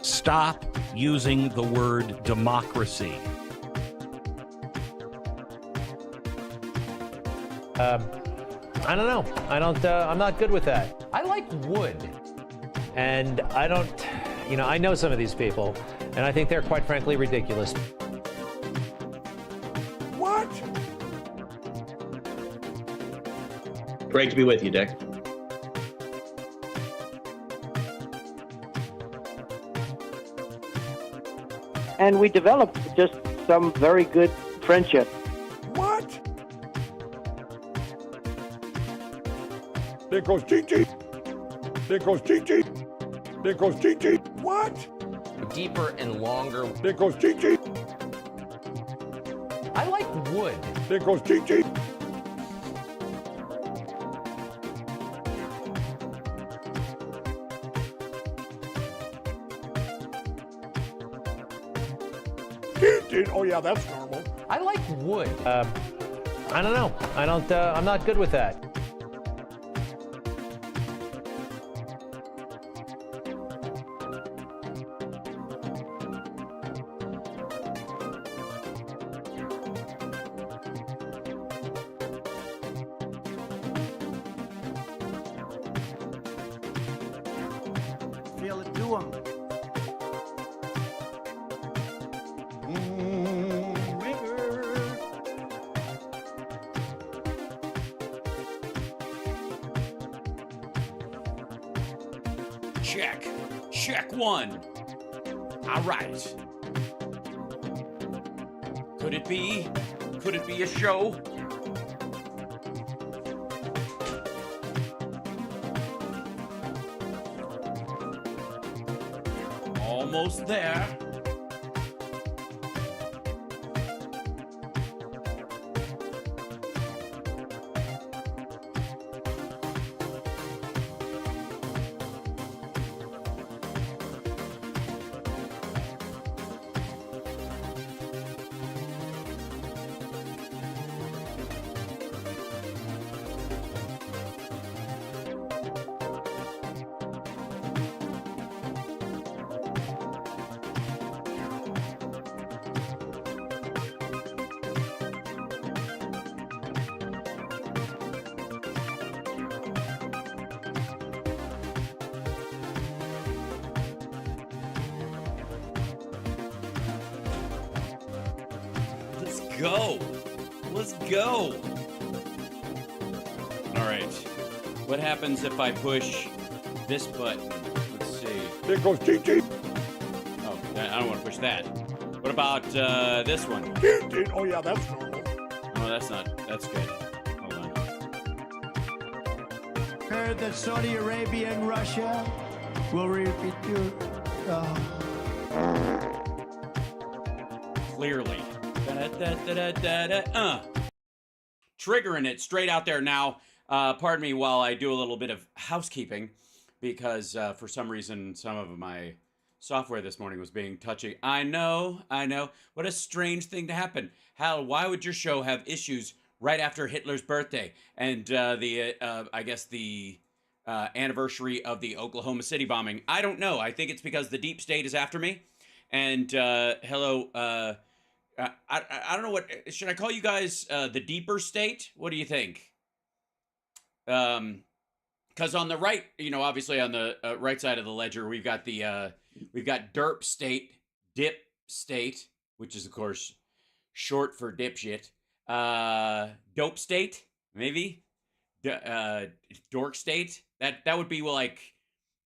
Stop using the word democracy. I don't know. I'm not good with that. I like wood. And I don't, I know some of these people, and I think they're quite frankly ridiculous. What? Great to be with you, Dick. And we developed just some very good friendship. What? There goes Gigi. There goes Gigi. There goes Gigi. What? Deeper and longer. There goes Gigi. I like wood. There goes Gigi. Gigi. Oh yeah, that's normal. I like wood. I don't know. I'm not good with that. Feel it to him. Check. Check one. All right. Could it be? Could it be a show? Almost there. Go. Let's go. All right. What happens if I push this button? Let's see. There goes Gigi. Oh, I don't want to push that. What about this one? Gigi. Oh yeah, that's normal. Oh, that's not. That's good. Hold on. Heard that Saudi Arabia and Russia will repeat your. Clearly. Triggering it straight out there now. Pardon me while I do a little bit of housekeeping, because for some reason some of my software this morning was being touchy. I know. What a strange thing to happen. Why would your show have issues right after Hitler's birthday and I guess the anniversary of the Oklahoma City bombing? I don't know. I think it's because the deep state is after me. And hello, I don't know what, should I call you guys the deeper state? What do you think? Because on the right, obviously on the right side of the ledger, we've got derp state, dip state, which is of course short for dipshit. Dope state, maybe. Dork state. That would be like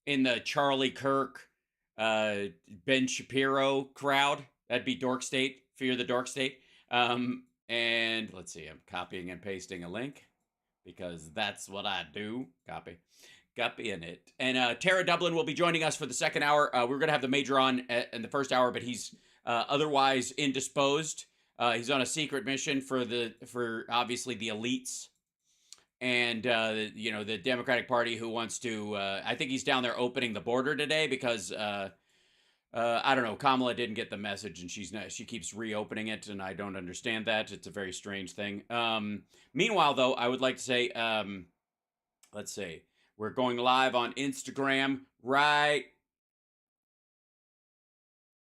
in the Charlie Kirk, Ben Shapiro crowd. That'd be dork state. Fear the dork state. And let's see, I'm copying and pasting a link because that's what I do. Copying it. And Tara Dublin will be joining us for the second hour. We're going to have the Major on in the first hour, but he's otherwise indisposed. He's on a secret mission for obviously the elites and the Democratic Party, who wants to. I think he's down there opening the border today because I don't know. Kamala didn't get the message, and she keeps reopening it, and I don't understand that. It's a very strange thing. Meanwhile, though, I would like to say, let's see, we're going live on Instagram right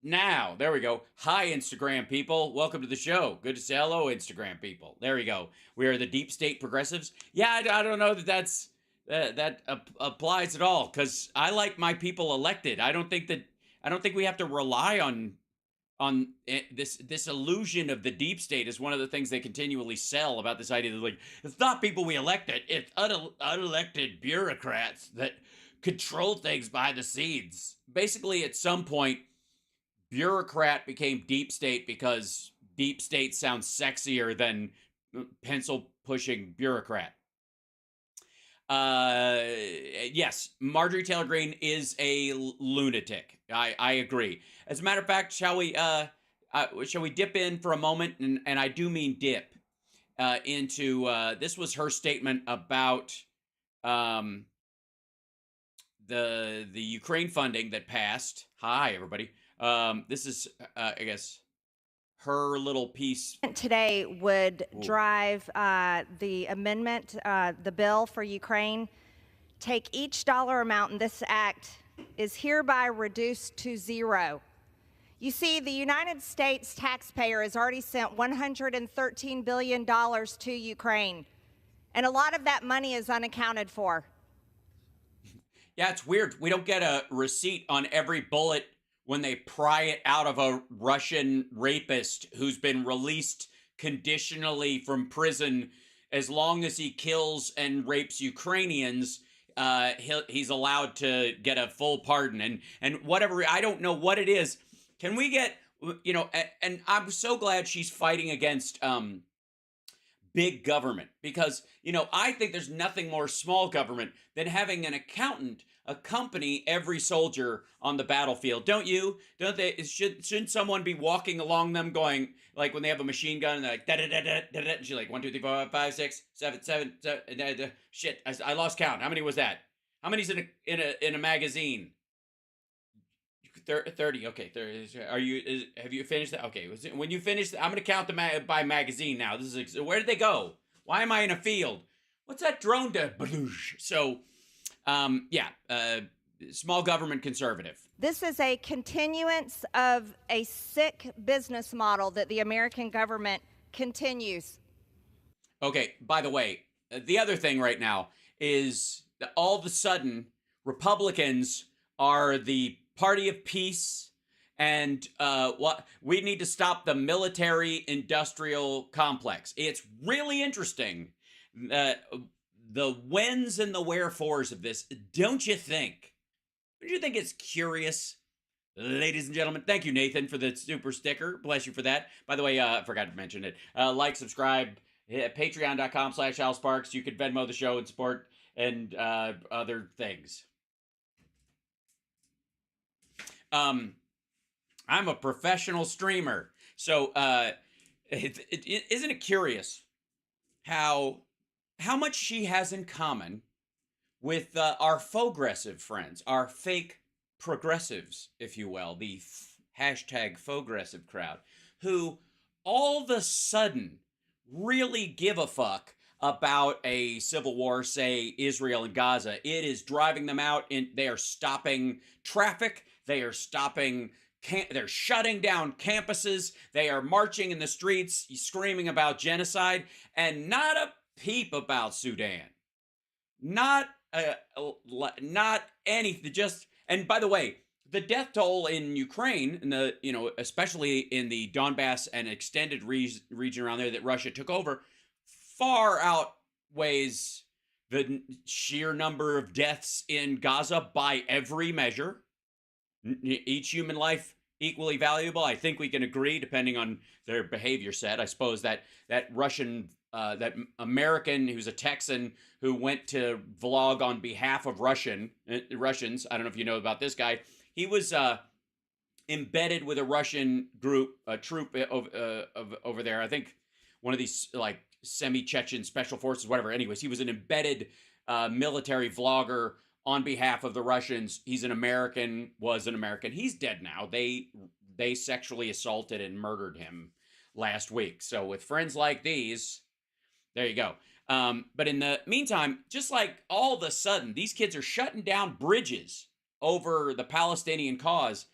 now. There we go. Hi, Instagram people. Welcome to the show. Good to say hello, Instagram people. There we go. We are the deep state progressives. Yeah, I don't know that applies at all, because I like my people elected. I don't think we have to rely on this illusion of the deep state is one of the things they continually sell about this idea that, like, it's not people we elected, it's unelected bureaucrats that control things behind the scenes. Basically, at some point, bureaucrat became deep state because deep state sounds sexier than pencil pushing bureaucrat. Yes, Marjorie Taylor Greene is a lunatic. I agree. As a matter of fact, shall we dip in for a moment, and I do mean dip into this was her statement about the Ukraine funding that passed. Hi, everybody. This is I guess her little piece today would drive the amendment, the bill for Ukraine. Take each dollar amount in this act is hereby reduced to zero. You see, the United States taxpayer has already sent $113 billion to Ukraine, and a lot of that money is unaccounted for. Yeah, it's weird. We don't get a receipt on every bullet when they pry it out of a Russian rapist who's been released conditionally from prison. As long as he kills and rapes Ukrainians, he's allowed to get a full pardon. And whatever, I don't know what it is. Can we get, and I'm so glad she's fighting against big government, because, I think there's nothing more small government than having an accountant accompany every soldier on the battlefield. Don't you? Don't they? Shouldn't someone be walking along them, going, like, when they have a machine gun and they're like da da da da da da, and she's like 1 2 3 4 5 6 7 7 7 shit, I lost count. How many was that? How many's in a magazine? 30. Okay, 30. Have you finished that? Okay, when you finish, I'm gonna count by magazine now. This is, where did they go? Why am I in a field? What's that drone to? So, small government conservative. This is a continuance of a sick business model that the American government continues. Okay, by the way, the other thing right now is that all of a sudden Republicans are the party of peace, and what we need to stop the military-industrial complex. It's really interesting, the whens and the wherefores of this. Don't you think? Don't you think it's curious, ladies and gentlemen? Thank you, Nathan, for the super sticker. Bless you for that. By the way, I forgot to mention it. Like, subscribe, patreon.com/Al Sparks. You can Venmo the show and support and other things. I'm a professional streamer. So, isn't it curious how much she has in common with our faux-gressive friends, our fake progressives, if you will, the hashtag faux-gressive crowd, who all of a sudden really give a fuck about a civil war, say Israel and Gaza. It is driving them out, and they are stopping traffic. They are stopping, they're shutting down campuses. They are marching in the streets, screaming about genocide, and not a peep about Sudan. Not anything. Just, and by the way, the death toll in Ukraine, in the, especially in the Donbass and extended region around there that Russia took over, far outweighs the sheer number of deaths in Gaza by every measure. Each human life equally valuable. I think we can agree, depending on their behavior set. I suppose that Russian, that American who's a Texan who went to vlog on behalf of Russians. I don't know if you know about this guy. He was embedded with a Russian group, a troop over there. I think one of these like semi-Chechen special forces, whatever. Anyways, he was an embedded military vlogger on behalf of the Russians. He's an American, was an American. He's dead now. They sexually assaulted and murdered him last week. So with friends like these, there you go. But in the meantime, just like all of a sudden, these kids are shutting down bridges over the Palestinian cause.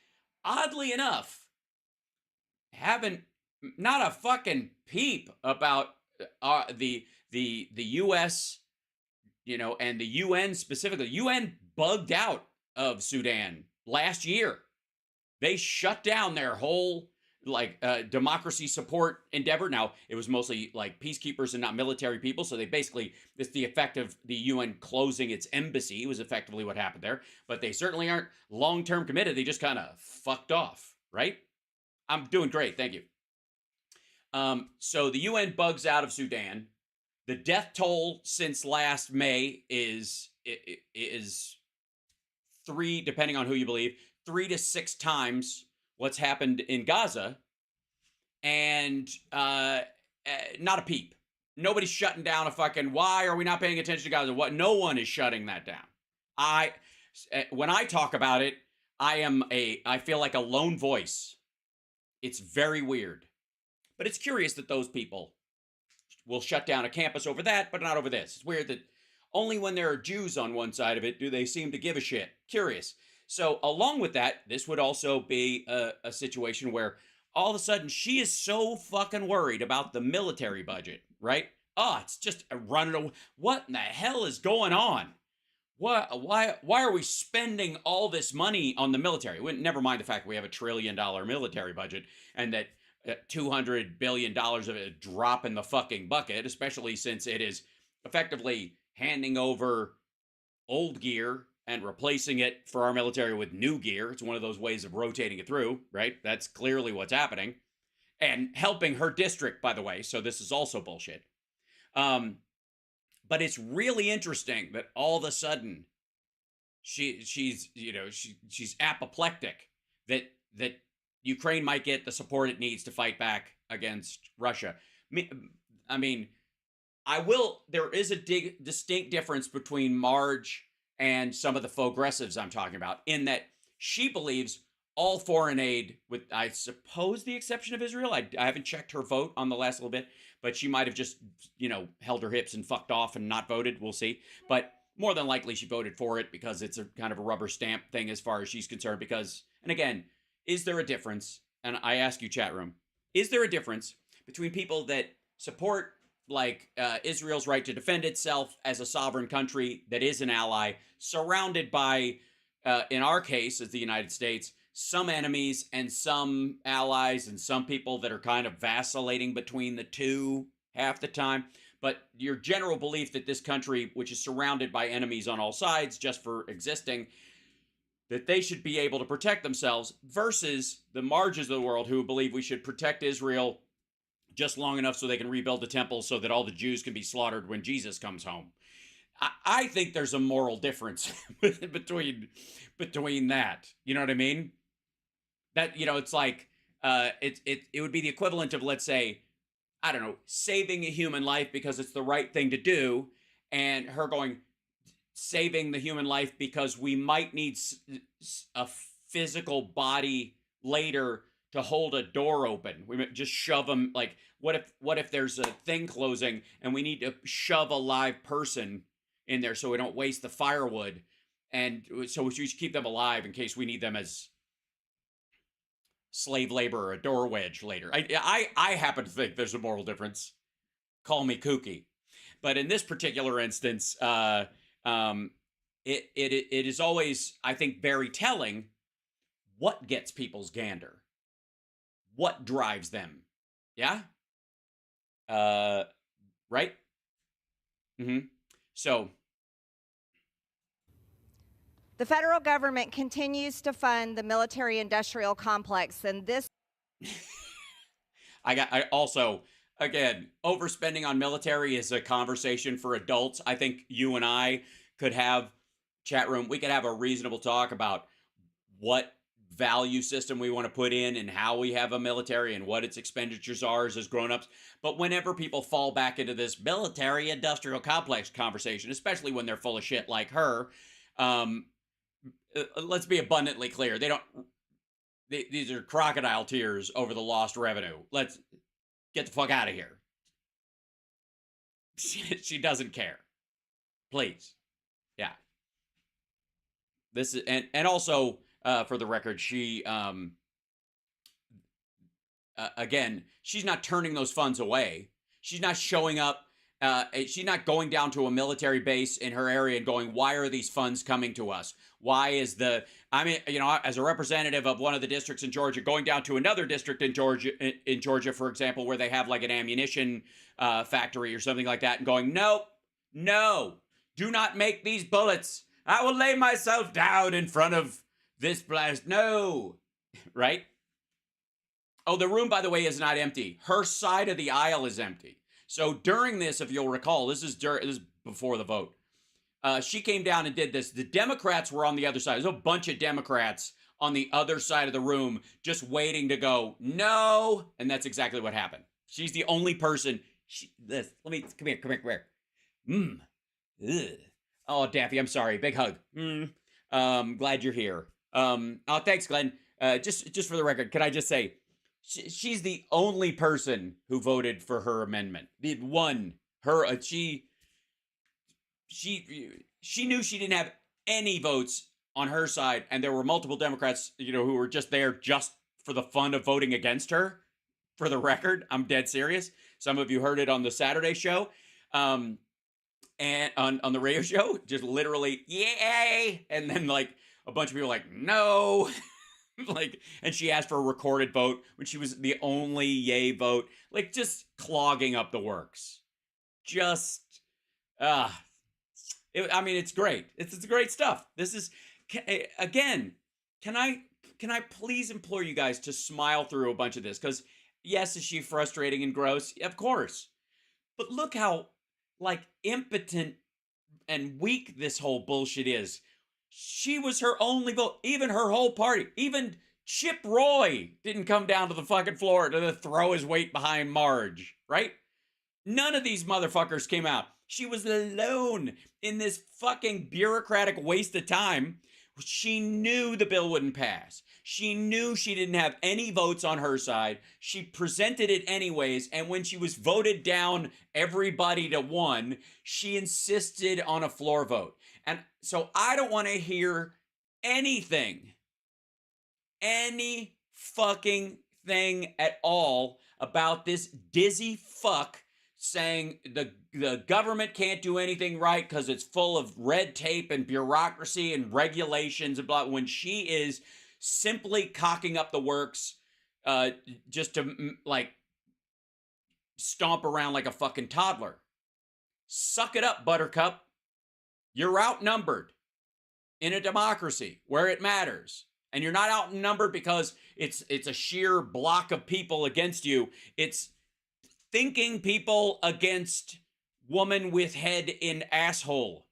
oddly enough, haven't not a fucking peep about the U.S. And the UN specifically. UN bugged out of Sudan last year. They shut down their whole democracy support endeavor. Now, it was mostly like peacekeepers and not military people. So it's the effect of the UN closing its embassy was effectively what happened there. But they certainly aren't long-term committed. They just kind of fucked off, right? I'm doing great. Thank you. So the UN bugs out of Sudan. The death toll since last May is 3, depending on who you believe, 3 to 6 times what's happened in Gaza, and not a peep. Nobody's shutting down a fucking. Why are we not paying attention to Gaza? What? No one is shutting that down. When I talk about it, I feel like a lone voice. It's very weird, but it's curious that those people will shut down a campus over that, but not over this. It's weird that only when there are Jews on one side of it do they seem to give a shit. Curious. So along with that, this would also be a situation where all of a sudden she is so fucking worried about the military budget, right? It's just running away. What in the hell is going on? Why are we spending all this money on the military? Never mind the fact we have $1 trillion military budget and that $200 billion of it a drop in the fucking bucket, especially since it is effectively handing over old gear and replacing it for our military with new gear. It's one of those ways of rotating it through, right? That's clearly what's happening. And helping her district, by the way, so this is also bullshit. But it's really interesting that all of a sudden she's apoplectic that Ukraine might get the support it needs to fight back against Russia. I mean, there is a distinct difference between Marge and some of the progressives I'm talking about, in that she believes all foreign aid, with I suppose the exception of Israel. I haven't checked her vote on the last little bit, but she might have just, held her hips and fucked off and not voted. We'll see. But more than likely she voted for it because it's a kind of a rubber stamp thing as far as she's concerned. And again, is there a difference? And I ask you, chat room, is there a difference between people that support Israel's right to defend itself as a sovereign country that is an ally, surrounded by, in our case, as the United States, some enemies and some allies and some people that are kind of vacillating between the two half the time, but your general belief that this country, which is surrounded by enemies on all sides just for existing, that they should be able to protect themselves, versus the Marges of the world who believe we should protect Israel just long enough so they can rebuild the temple so that all the Jews can be slaughtered when Jesus comes home. I think there's a moral difference between that. You know what I mean? That, it's like, it would be the equivalent of, let's say, I don't know, saving a human life because it's the right thing to do, and her going, saving the human life because we might need a physical body later to hold a door open. We might just shove them. Like, what if there's a thing closing and we need to shove a live person in there so we don't waste the firewood, and so we should keep them alive in case we need them as slave labor or a door wedge later. I happen to think there's a moral difference. Call me kooky, but in this particular instance, it is always, I think, very telling what gets people's gander, what drives them. Yeah. Right. So the federal government continues to fund the military-industrial complex, and this. I also, again, overspending on military is a conversation for adults. I think you and I could have, chat room, we could have a reasonable talk about what value system we want to put in and how we have a military and what its expenditures are as grown-ups. But whenever people fall back into this military-industrial complex conversation, especially when they're full of shit like her, let's be abundantly clear. These are crocodile tears over the lost revenue. Let's get the fuck out of here. She doesn't care. Please. Yeah. This is, and also, for the record, she again, she's not turning those funds away. She's not showing up. She's not going down to a military base in her area and going, why are these funds coming to us? Why is as a representative of one of the districts in Georgia, going down to another district in Georgia, for example, where they have like an ammunition factory or something like that, and going, no, do not make these bullets. I will lay myself down in front of this blast. No, right? Oh, the room, by the way, is not empty. Her side of the aisle is empty. So during this, if you'll recall, this is before the vote. She came down and did this. The Democrats were on the other side. There's a bunch of Democrats on the other side of the room just waiting to go, no. And that's exactly what happened. She's the only person. Come here. Ugh. Oh, Daffy, I'm sorry. Big hug. Glad you're here. Oh, thanks, Glenn. Just for the record, can I just say, she's the only person who voted for her amendment. The one, she knew she didn't have any votes on her side, and there were multiple Democrats, who were just there just for the fun of voting against her. For the record, I'm dead serious. Some of you heard it on the Saturday show, and on the radio show, just literally, yay, and then like a bunch of people like, no. And she asked for a recorded vote when she was the only yay vote, just clogging up the works. It's great. It's great stuff. This is, again, can I please implore you guys to smile through a bunch of this? Because yes, is she frustrating and gross? Of course. But look how impotent and weak this whole bullshit is. She was her only vote. Even her whole party. Even Chip Roy didn't come down to the fucking floor to throw his weight behind Marge, right? None of these motherfuckers came out. She was alone in this fucking bureaucratic waste of time. She knew the bill wouldn't pass. She knew she didn't have any votes on her side. She presented it anyways, and when she was voted down everybody to one, she insisted on a floor vote. And so I don't want to hear anything, any fucking thing at all about this dizzy fuck saying the government can't do anything right because it's full of red tape and bureaucracy and regulations and blah, when she is simply cocking up the works just to stomp around like a fucking toddler. Suck it up, Buttercup. You're outnumbered in a democracy where it matters. And you're not outnumbered because it's a sheer block of people against you. It's thinking people against woman with head in asshole.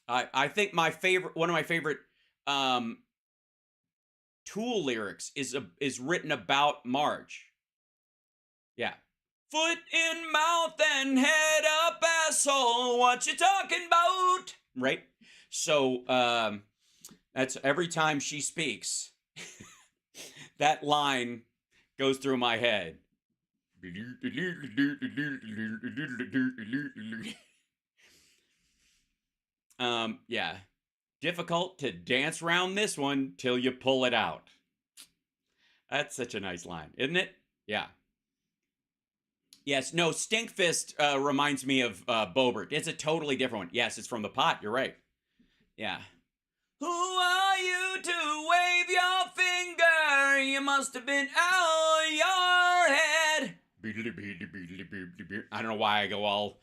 I think one of my favorite Tool lyrics is written about Marge. Yeah. Foot in mouth and head up, asshole. What you talking about? Right? So that's every time she speaks, that line goes through my head. Yeah. Difficult to dance round this one till you pull it out. That's such a nice line, isn't it? Yeah. Yes, no, Stinkfist reminds me of Bobert. It's a totally different one. Yes, it's from The Pot. You're right. Yeah. Who are you to wave your finger? You must have been out your head. I don't know why I go all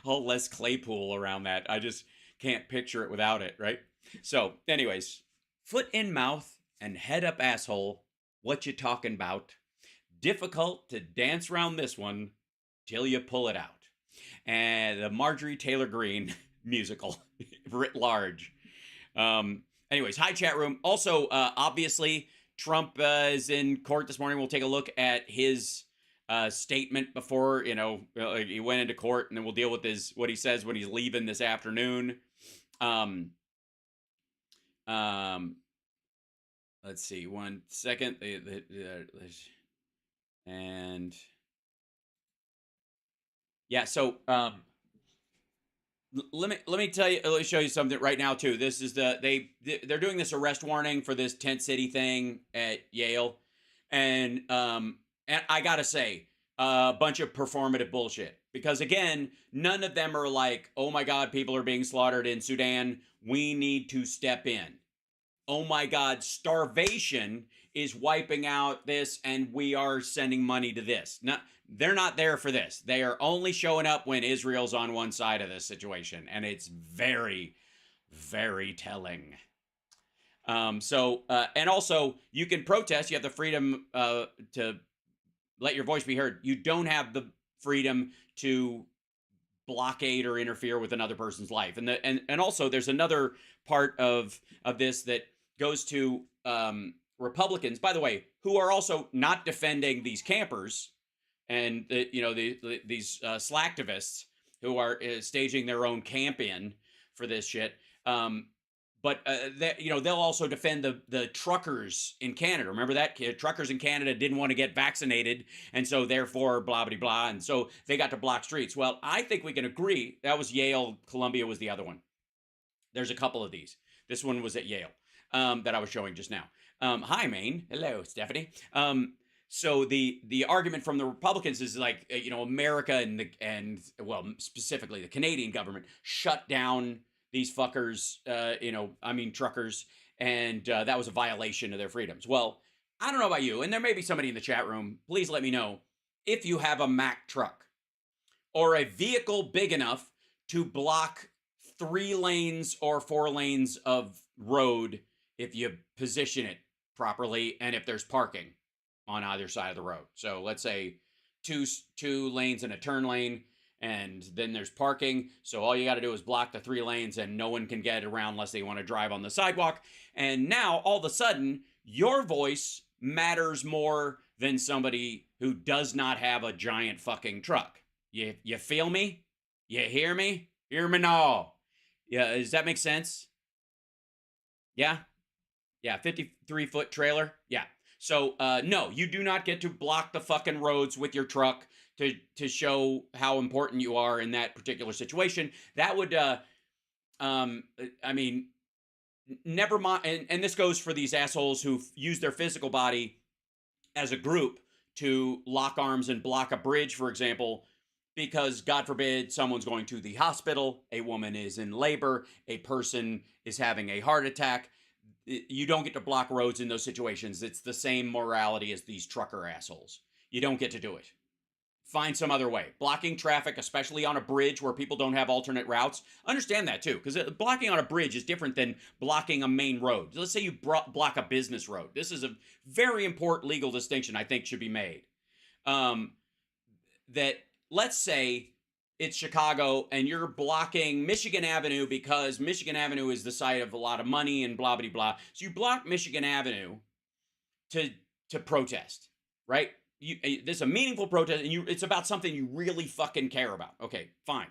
Les Claypool around that. I just can't picture it without it, right? So, anyways, foot in mouth and head up, asshole. What you talking about? Difficult to dance around this one till you pull it out. And the Marjorie Taylor Greene musical writ large. Anyways, hi chat room. Also, obviously, Trump is in court this morning. We'll take a look at his statement before, he went into court, and then we'll deal with what he says when he's leaving this afternoon. Let's see, 1 second. And yeah, so Let me tell you. Let me show you something right now too. This is they're doing this arrest warning for this tent city thing at Yale, and I gotta say, a bunch of performative bullshit. Because again, none of them are like, oh my God, people are being slaughtered in Sudan. We need to step in. Oh my God, starvation is wiping out this, and we are sending money to this. No, they're not there for this. They are only showing up when Israel's on one side of this situation, and it's very, very telling. And also, you can protest. You have the freedom to let your voice be heard. You don't have the freedom to blockade or interfere with another person's life. And also, there's another part of this that goes to Republicans, by the way, who are also not defending these campers and these slacktivists who are staging their own camp in for this shit. But they'll also defend the truckers in Canada. Remember that? Truckers in Canada didn't want to get vaccinated, and so therefore blah, blah, blah, and so they got to block streets. Well, I think we can agree. That was Yale. Columbia was the other one. There's a couple of these. This one was at Yale that I was showing just now. Hi, Maine. Hello, Stephanie. So the argument from the Republicans is like, America and specifically the Canadian government shut down these fuckers, truckers, and that was a violation of their freedoms. Well, I don't know about you, and there may be somebody in the chat room. Please let me know if you have a Mack truck or a vehicle big enough to block 3 lanes or 4 lanes of road if you position it properly and if there's parking on either side of the road. So let's say two lanes and a turn lane, and then there's parking. So all you got to do is block the 3 lanes and no one can get around unless they want to drive on the sidewalk. And now all of a sudden your voice matters more than somebody who does not have a giant fucking truck. You feel me? You hear me? Hear me now. Yeah, does that make sense? Yeah? Yeah, 53-foot trailer? Yeah. So, no, you do not get to block the fucking roads with your truck to show how important you are in that particular situation. That would, never mind. And this goes for these assholes who use their physical body as a group to lock arms and block a bridge, for example, because God forbid someone's going to the hospital, a woman is in labor, a person is having a heart attack. You don't get to block roads in those situations. It's the same morality as these trucker assholes. You don't get to do it. Find some other way. Blocking traffic, especially on a bridge where people don't have alternate routes. Understand that too, because blocking on a bridge is different than blocking a main road. Let's say you block a business road. This is a very important legal distinction I think should be made. That let's say it's Chicago and you're blocking Michigan Avenue because Michigan Avenue is the site of a lot of money and blah, blah, blah. So you block Michigan Avenue to protest, right? This is a meaningful protest, and it's about something you really fucking care about. Okay, fine.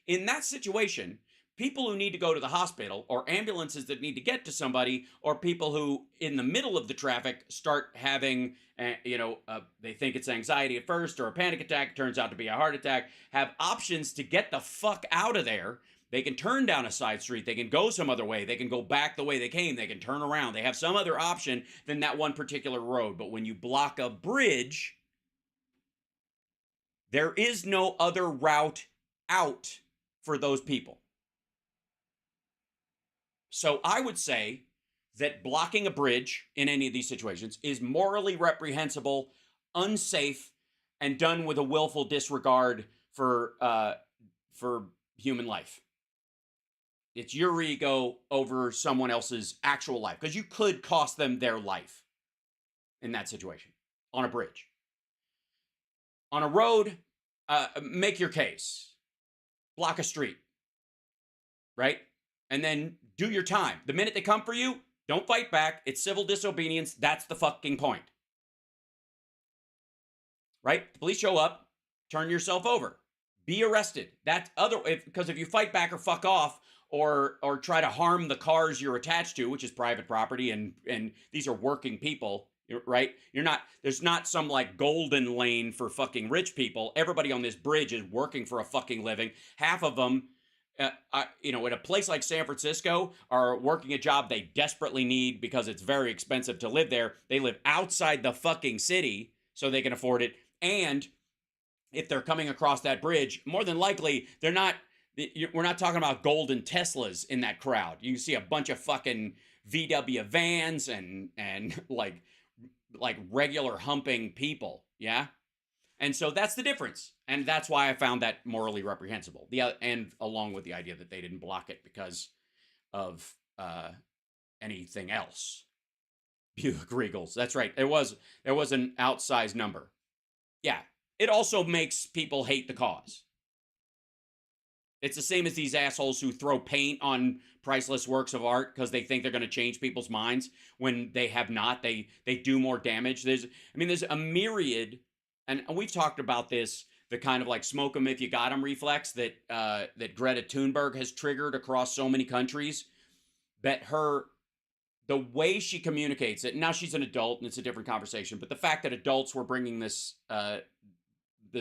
In that situation, people who need to go to the hospital, or ambulances that need to get to somebody, or people who, in the middle of the traffic, start having, they think it's anxiety at first, or a panic attack, turns out to be a heart attack, have options to get the fuck out of there. They can turn down a side street. They can go some other way. They can go back the way they came. They can turn around. They have some other option than that one particular road. But when you block a bridge, there is no other route out for those people. So I would say that blocking a bridge in any of these situations is morally reprehensible, unsafe, and done with a willful disregard for human life. It's your ego over someone else's actual life, because you could cost them their life in that situation on a bridge. On a road, make your case. Block a street, right? And then do your time. The minute they come for you, don't fight back. It's civil disobedience. That's the fucking point. Right? The police show up, turn yourself over. Be arrested. Because if you fight back or fuck off or try to harm the cars you're attached to, which is private property, and these are working people, right? There's not some like golden lane for fucking rich people. Everybody on this bridge is working for a fucking living. Half of them in a place like San Francisco, are working a job they desperately need because it's very expensive to live there. They live outside the fucking city so they can afford it. And if they're coming across that bridge, more than likely, we're not talking about golden Teslas in that crowd. You can see a bunch of fucking VW vans and like regular humping people. Yeah. And so that's the difference. And that's why I found that morally reprehensible. And along with the idea that they didn't block it because of anything else. Buick Regals. That's right. There was an outsized number. Yeah. It also makes people hate the cause. It's the same as these assholes who throw paint on priceless works of art because they think they're going to change people's minds when they have not. They do more damage. There's a myriad. And we've talked about this, the kind of like smoke 'em if you got 'em reflex that Greta Thunberg has triggered across so many countries. That the way she communicates it, now she's an adult and it's a different conversation, but the fact that adults were bringing this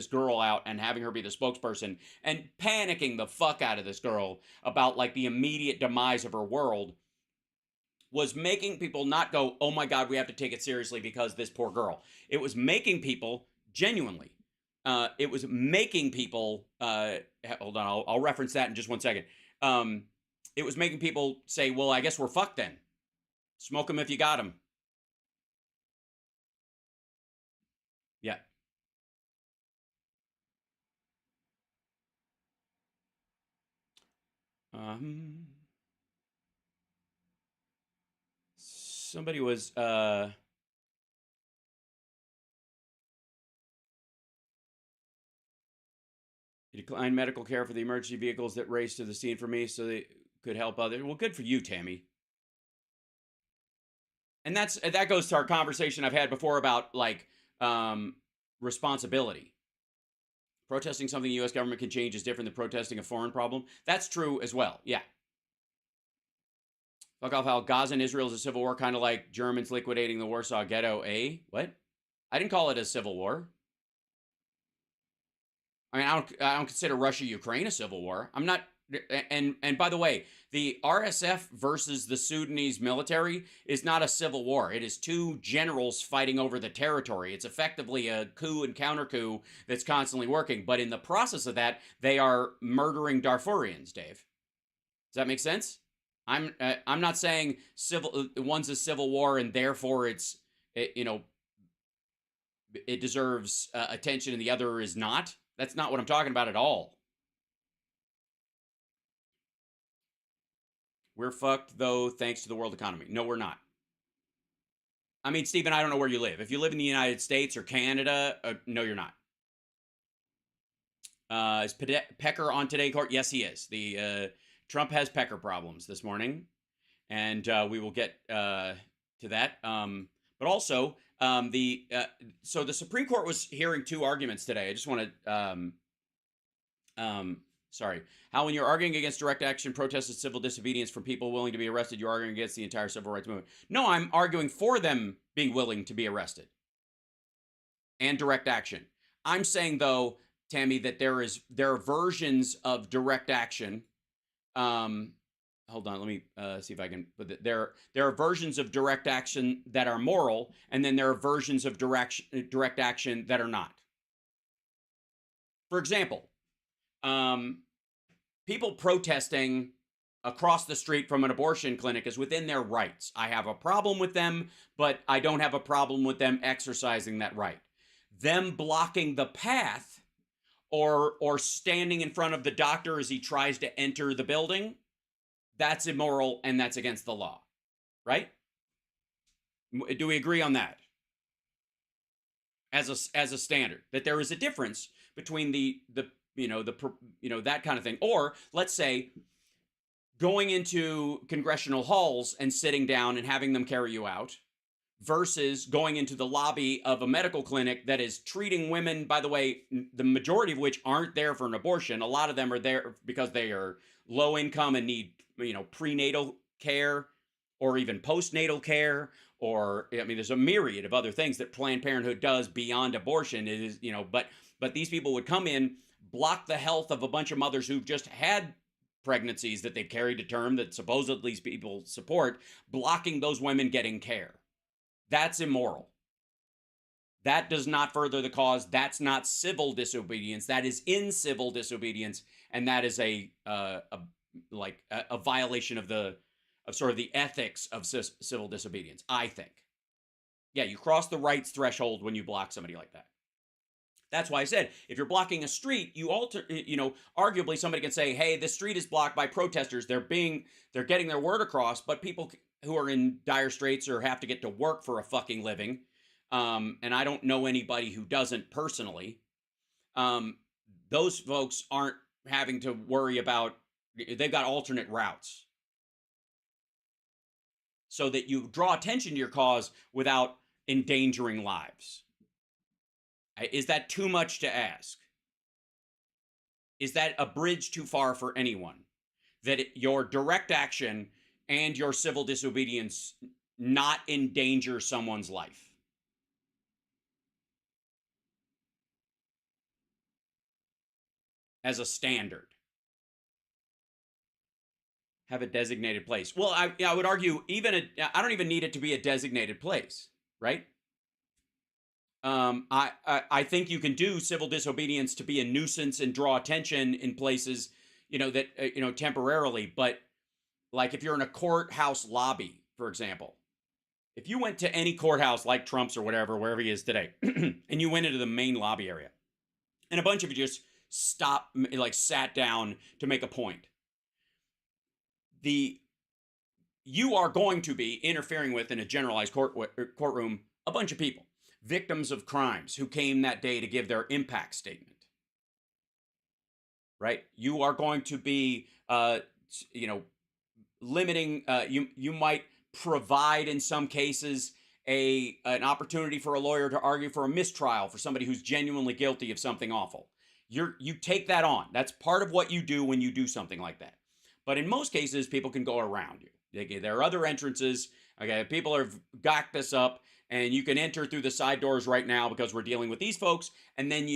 girl out and having her be the spokesperson and panicking the fuck out of this girl about like the immediate demise of her world was making people not go, oh my God, we have to take it seriously because this poor girl. It was making people genuinely, it was making people, hold on, I'll reference that in just 1 second. It was making people say, well, I guess we're fucked then. Smoke them if you got them. Yeah. Somebody was, you declined medical care for the emergency vehicles that raced to the scene for me so they could help others. Well, good for you, Tammy. And that goes to our conversation I've had before about like responsibility. Protesting something the U.S. government can change is different than protesting a foreign problem. That's true as well. Yeah. Fuck off how Gaza and Israel is a civil war, kind of like Germans liquidating the Warsaw Ghetto. What? I didn't call it a civil war. I mean, I don't consider Russia-Ukraine a civil war. I'm not. And by the way, the RSF versus the Sudanese military is not a civil war. It is two generals fighting over the territory. It's effectively a coup and counter coup that's constantly working. But in the process of that, they are murdering Darfurians, Dave. Does that make sense? I'm not saying one's a civil war and therefore it deserves attention and the other is not. That's not what I'm talking about at all. We're fucked, though, thanks to the world economy. No, we're not. I mean, Stephen, I don't know where you live. If you live in the United States or Canada, no, you're not. Is Pecker on Today Court? Yes, he is. Trump has Pecker problems this morning, and we will get to that. But also, so the Supreme Court was hearing two arguments today. I just want to... Sorry. How when you're arguing against direct action, protest, and civil disobedience from people willing to be arrested, you're arguing against the entire civil rights movement. No, I'm arguing for them being willing to be arrested and direct action. I'm saying, though, Tammy, that there are versions of direct action. Hold on, let me see if I can put it. There are versions of direct action that are moral, and then there are versions of direct action that are not. For example, people protesting across the street from an abortion clinic is within their rights. I have a problem with them, but I don't have a problem with them exercising that right. Them blocking the path or standing in front of the doctor as he tries to enter the building, that's immoral and that's against the law, right? Do we agree on that? As a standard, that there is a difference between that kind of thing. Or let's say going into congressional halls and sitting down and having them carry you out versus going into the lobby of a medical clinic that is treating women, by the way, the majority of which aren't there for an abortion. A lot of them are there because they are low income and need, prenatal care or even postnatal care. Or, there's a myriad of other things that Planned Parenthood does beyond abortion. It is, but these people would come in, block the health of a bunch of mothers who've just had pregnancies that they've carried to term that supposedly people support, blocking those women getting care. That's immoral. That does not further the cause. That's not civil disobedience. That is incivil disobedience, and that is a violation of sort of the ethics of civil disobedience, I think. Yeah, you cross the rights threshold when you block somebody like that. That's why I said, if you're blocking a street, arguably somebody can say, hey, this street is blocked by protesters. They're getting their word across, but people who are in dire straits or have to get to work for a fucking living, and I don't know anybody who doesn't personally, those folks aren't having to worry about, they've got alternate routes. So that you draw attention to your cause without endangering lives. Is that too much to ask? Is that a bridge too far for anyone? That your direct action and your civil disobedience not endanger someone's life? As a standard. Have a designated place. Well, I would argue I don't even need it to be a designated place, right? I think you can do civil disobedience to be a nuisance and draw attention in places, that temporarily. But like if you're in a courthouse lobby, for example, if you went to any courthouse like Trump's or whatever, wherever he is today, and you went into the main lobby area, and a bunch of you just sat down to make a point. You are going to be interfering with, in a generalized courtroom, a bunch of people, victims of crimes who came that day to give their impact statement. Right? You are going to be, limiting. You might provide, in some cases, an opportunity for a lawyer to argue for a mistrial for somebody who's genuinely guilty of something awful. You take that on. That's part of what you do when you do something like that. But in most cases, people can go around you. There are other entrances. Okay, people have got this up, and you can enter through the side doors right now because we're dealing with these folks, and then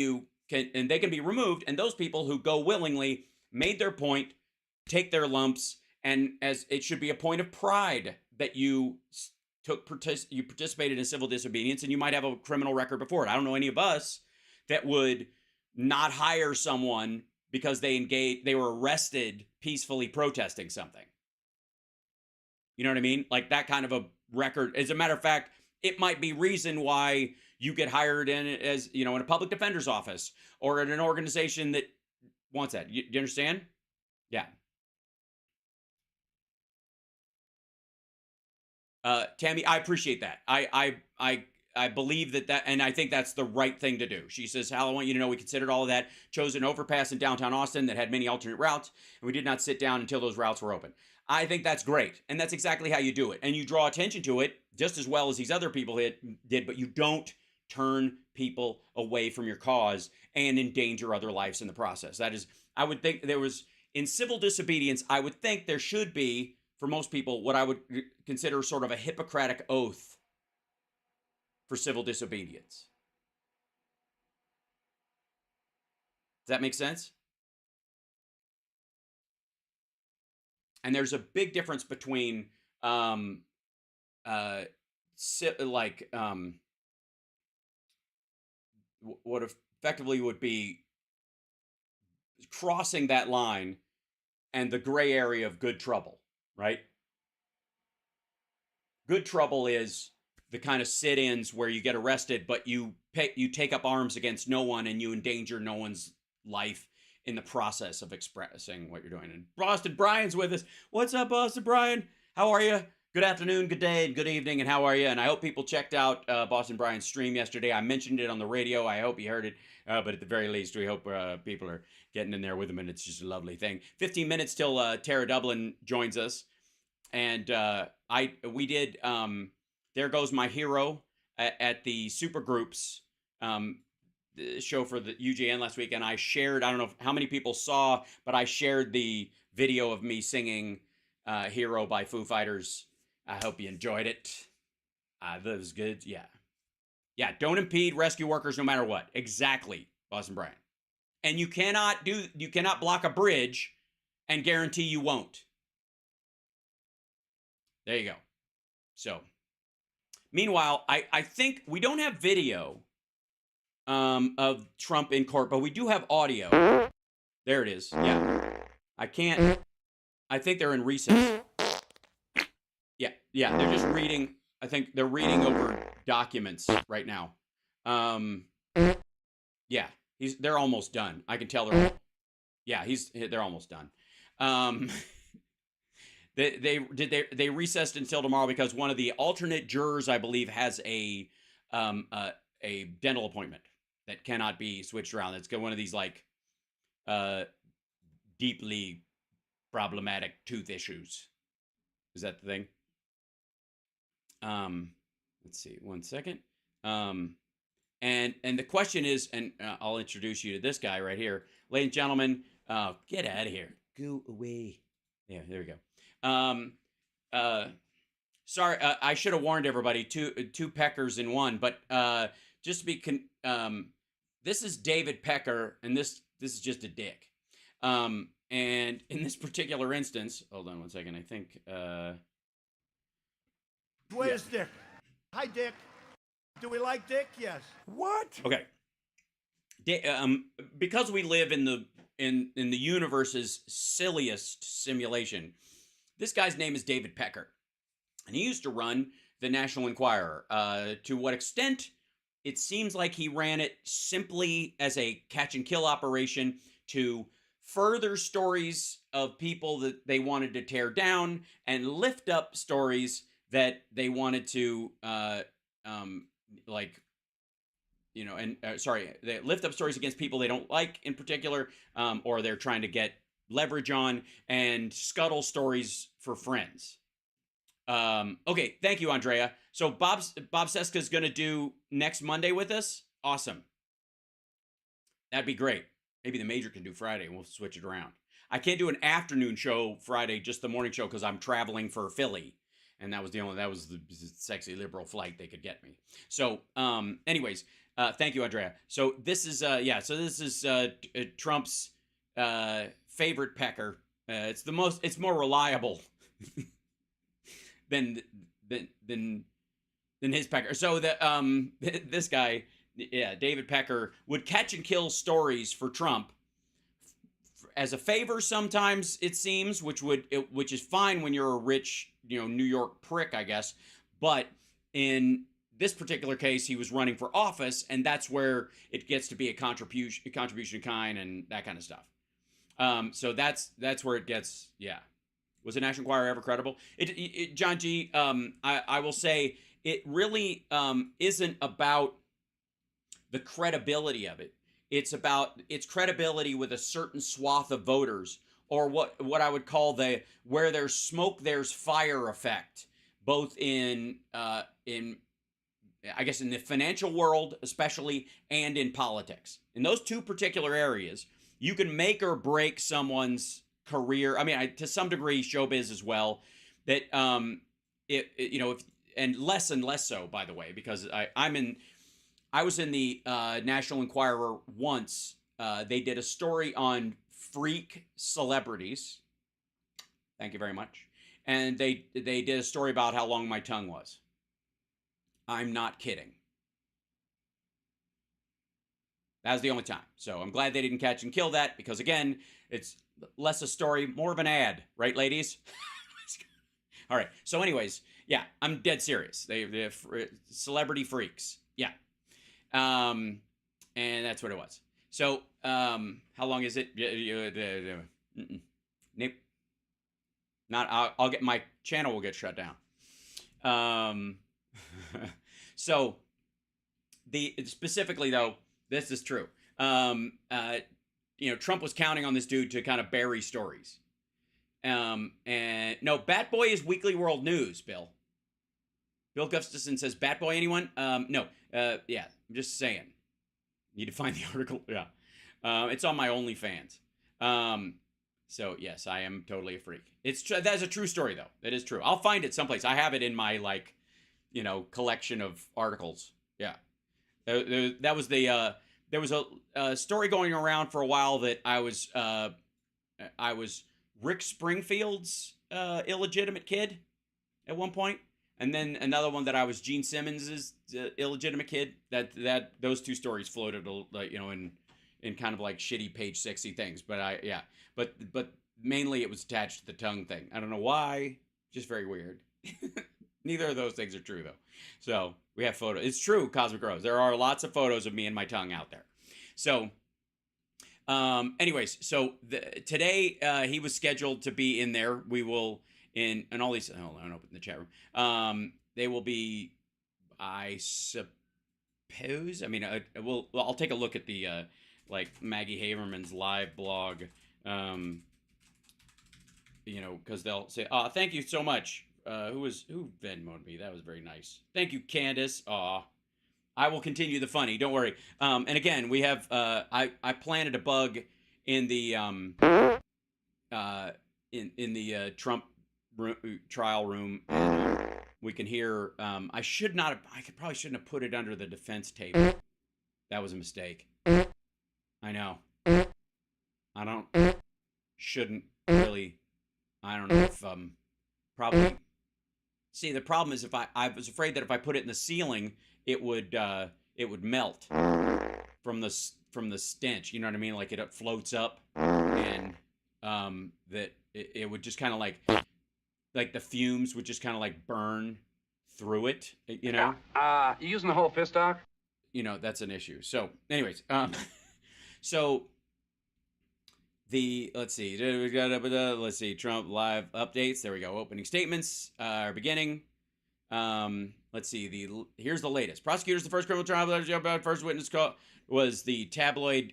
they can be removed. And those people who go willingly made their point, take their lumps, and as it should be a point of pride that you participated in civil disobedience, and you might have a criminal record before it. I don't know any of us that would not hire someone because they were arrested peacefully protesting something. You know what I mean? Like that kind of a record. As a matter of fact, it might be reason why you get hired in in a public defender's office or in an organization that wants that. Do you understand? Yeah. Tammy, I appreciate that. I believe that, and I think that's the right thing to do. She says, Hal, I want you to know we considered all of that, chose an overpass in downtown Austin that had many alternate routes, and we did not sit down until those routes were open. I think that's great, and that's exactly how you do it. And you draw attention to it just as well as these other people did, but you don't turn people away from your cause and endanger other lives in the process. That is, I would think in civil disobedience, I would think there should be, for most people, what I would consider sort of a Hippocratic oath for civil disobedience. Does that make sense? And there's a big difference between what effectively would be crossing that line and the gray area of good trouble, right? Good trouble is the kind of sit-ins where you get arrested, but you take up arms against no one and you endanger no one's life in the process of expressing what you're doing. And Boston Brian's with us. What's up, Boston Brian? How are you? Good afternoon, good day, and good evening, and how are you? And I hope people checked out Boston Brian's stream yesterday. I mentioned it on the radio. I hope you heard it. But at the very least, we hope people are getting in there with him, and it's just a lovely thing. 15 minutes till Tara Dublin joins us. And we did There Goes My Hero at the Supergroups show for the UGN last week, and I shared, I don't know how many people saw, but I shared the video of me singing Hero by Foo Fighters. I hope you enjoyed it. That was good. Yeah, don't impede rescue workers no matter what. Exactly, Boston Brian. And you cannot block a bridge and guarantee you won't. There you go. So, meanwhile, I think we don't have video of Trump in court, but we do have audio. There it is. Yeah. I think they're in recess. Yeah, they're just reading. I think they're reading over documents right now. Yeah, they're almost done. I can tell they're almost done. They recessed until tomorrow because one of the alternate jurors, I believe, has a dental appointment that cannot be switched around. It's got one of these like deeply problematic tooth issues. Is that the thing? Let's see, one second. And the question is, and I'll introduce you to this guy right here, ladies and gentlemen. Get out of here, go away. Yeah, there we go. Sorry, I should have warned everybody. Two Peckers in one, but just to be this is David Pecker, and this is just a dick. And in this particular instance, hold on one second. I think. Where's Dick? Hi, Dick. Do we like Dick? Yes. What? Okay. Because we live in the universe's silliest simulation, this guy's name is David Pecker, and he used to run the National Enquirer. To what extent? It seems like he ran it simply as a catch and kill operation to further stories of people that they wanted to tear down and lift up stories that they wanted to, they lift up stories against people they don't like in particular, or they're trying to get leverage on, and scuttle stories for friends. Okay, thank you, Andrea. So Bob Seska's going to do next Monday with us. Awesome. That'd be great. Maybe the Major can do Friday, and we'll switch it around. I can't do an afternoon show Friday, just the morning show, because I'm traveling for Philly. And that was the sexy liberal flight they could get me. So, anyways, thank you, Andrea. So this is, this is Trump's favorite Pecker. It's more reliable than his Pecker. So this guy, David Pecker, would catch and kill stories for Trump as a favor sometimes, it seems, which is fine when you're a rich, New York prick, I guess. But in this particular case, he was running for office, and that's where it gets to be a contribution in kind and that kind of stuff. So that's where it gets, yeah. Was the National Enquirer ever credible? John G., I will say it really isn't about the credibility of it. It's about its credibility with a certain swath of voters, or what I would call where there's smoke, there's fire effect, both in I guess in the financial world especially, and in politics. In those two particular areas, you can make or break someone's career. I mean, to some degree, showbiz as well. That and less so, by the way, because I was in the National Enquirer once. They did a story on freak celebrities. Thank you very much. And they did a story about how long my tongue was. I'm not kidding. That was the only time. So I'm glad they didn't catch and kill that, because again, it's less a story, more of an ad, right, ladies? All right. So anyways, yeah, I'm dead serious. They're celebrity freaks. Yeah. And that's what it was. So, how long is it? Nope. Not. I'll get my channel will get shut down. So, specifically though, this is true. Trump was counting on this dude to kind of bury stories. And no, Bat Boy is Weekly World News. Bill Gustafson says, "Bat Boy, anyone?" No. Yeah. I'm just saying. Need to find the article. Yeah. It's on my OnlyFans. So yes, I am totally a freak. That's a true story though. That is true. I'll find it someplace. I have it in my collection of articles. Yeah. That was there was a story going around for a while that I was Rick Springfield's illegitimate kid at one point, and then another one that I was Gene Simmons's illegitimate kid. That those two stories floated, you know, in kind of like shitty page 60 things. But but mainly it was attached to the tongue thing. I don't know why, just very weird. Neither of those things are true though. So we have photos. It's true, Cosmic Rose. There are lots of photos of me and my tongue out there. So. Anyways, so today he was scheduled to be in there. We will in all these. Hold on, open the chat room. They will be, I suppose. I mean, I'll take a look at the like Maggie Haberman's live blog. You know, because they'll say, "Oh, thank you so much." Who Venmo'd me? That was very nice. Thank you, Candace. Aw. I will continue the funny. Don't worry. And again, we have. I planted a bug in the in the Trump trial room. We can hear. I should not. Probably shouldn't have put it under the defense table. That was a mistake. I know. I don't. Shouldn't really. I don't know if probably. See, the problem is if I was afraid that if I put it in the ceiling, it would melt from the stench. You know what I mean? Like it floats up, and that it would just kind of like the fumes would just kind of like burn through it. You know? You using the whole fist, Doc? You know, that's an issue. So, anyways, so let's see, Trump live updates. There we go. Opening statements are beginning. Let's see. Here's the latest. Prosecutors, the first criminal trial, first witness call was the tabloid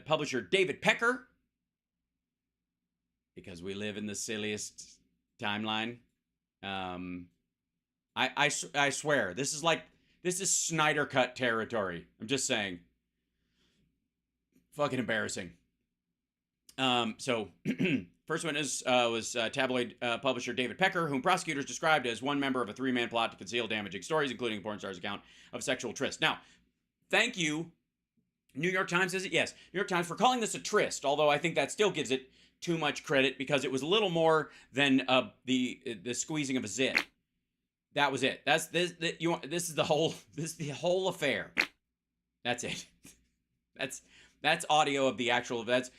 publisher David Pecker, because we live in the silliest timeline. I swear this is Snyder Cut territory. I'm just saying. Fucking embarrassing. So first witness was tabloid publisher David Pecker, whom prosecutors described as one member of a three-man plot to conceal damaging stories, including a porn star's account of sexual tryst. Now, thank you, New York Times, is it? Yes, New York Times, for calling this a tryst, although I think that still gives it too much credit because it was a little more than the squeezing of a zit. That was it. This is the whole affair. That's it. That's audio of the actual. That's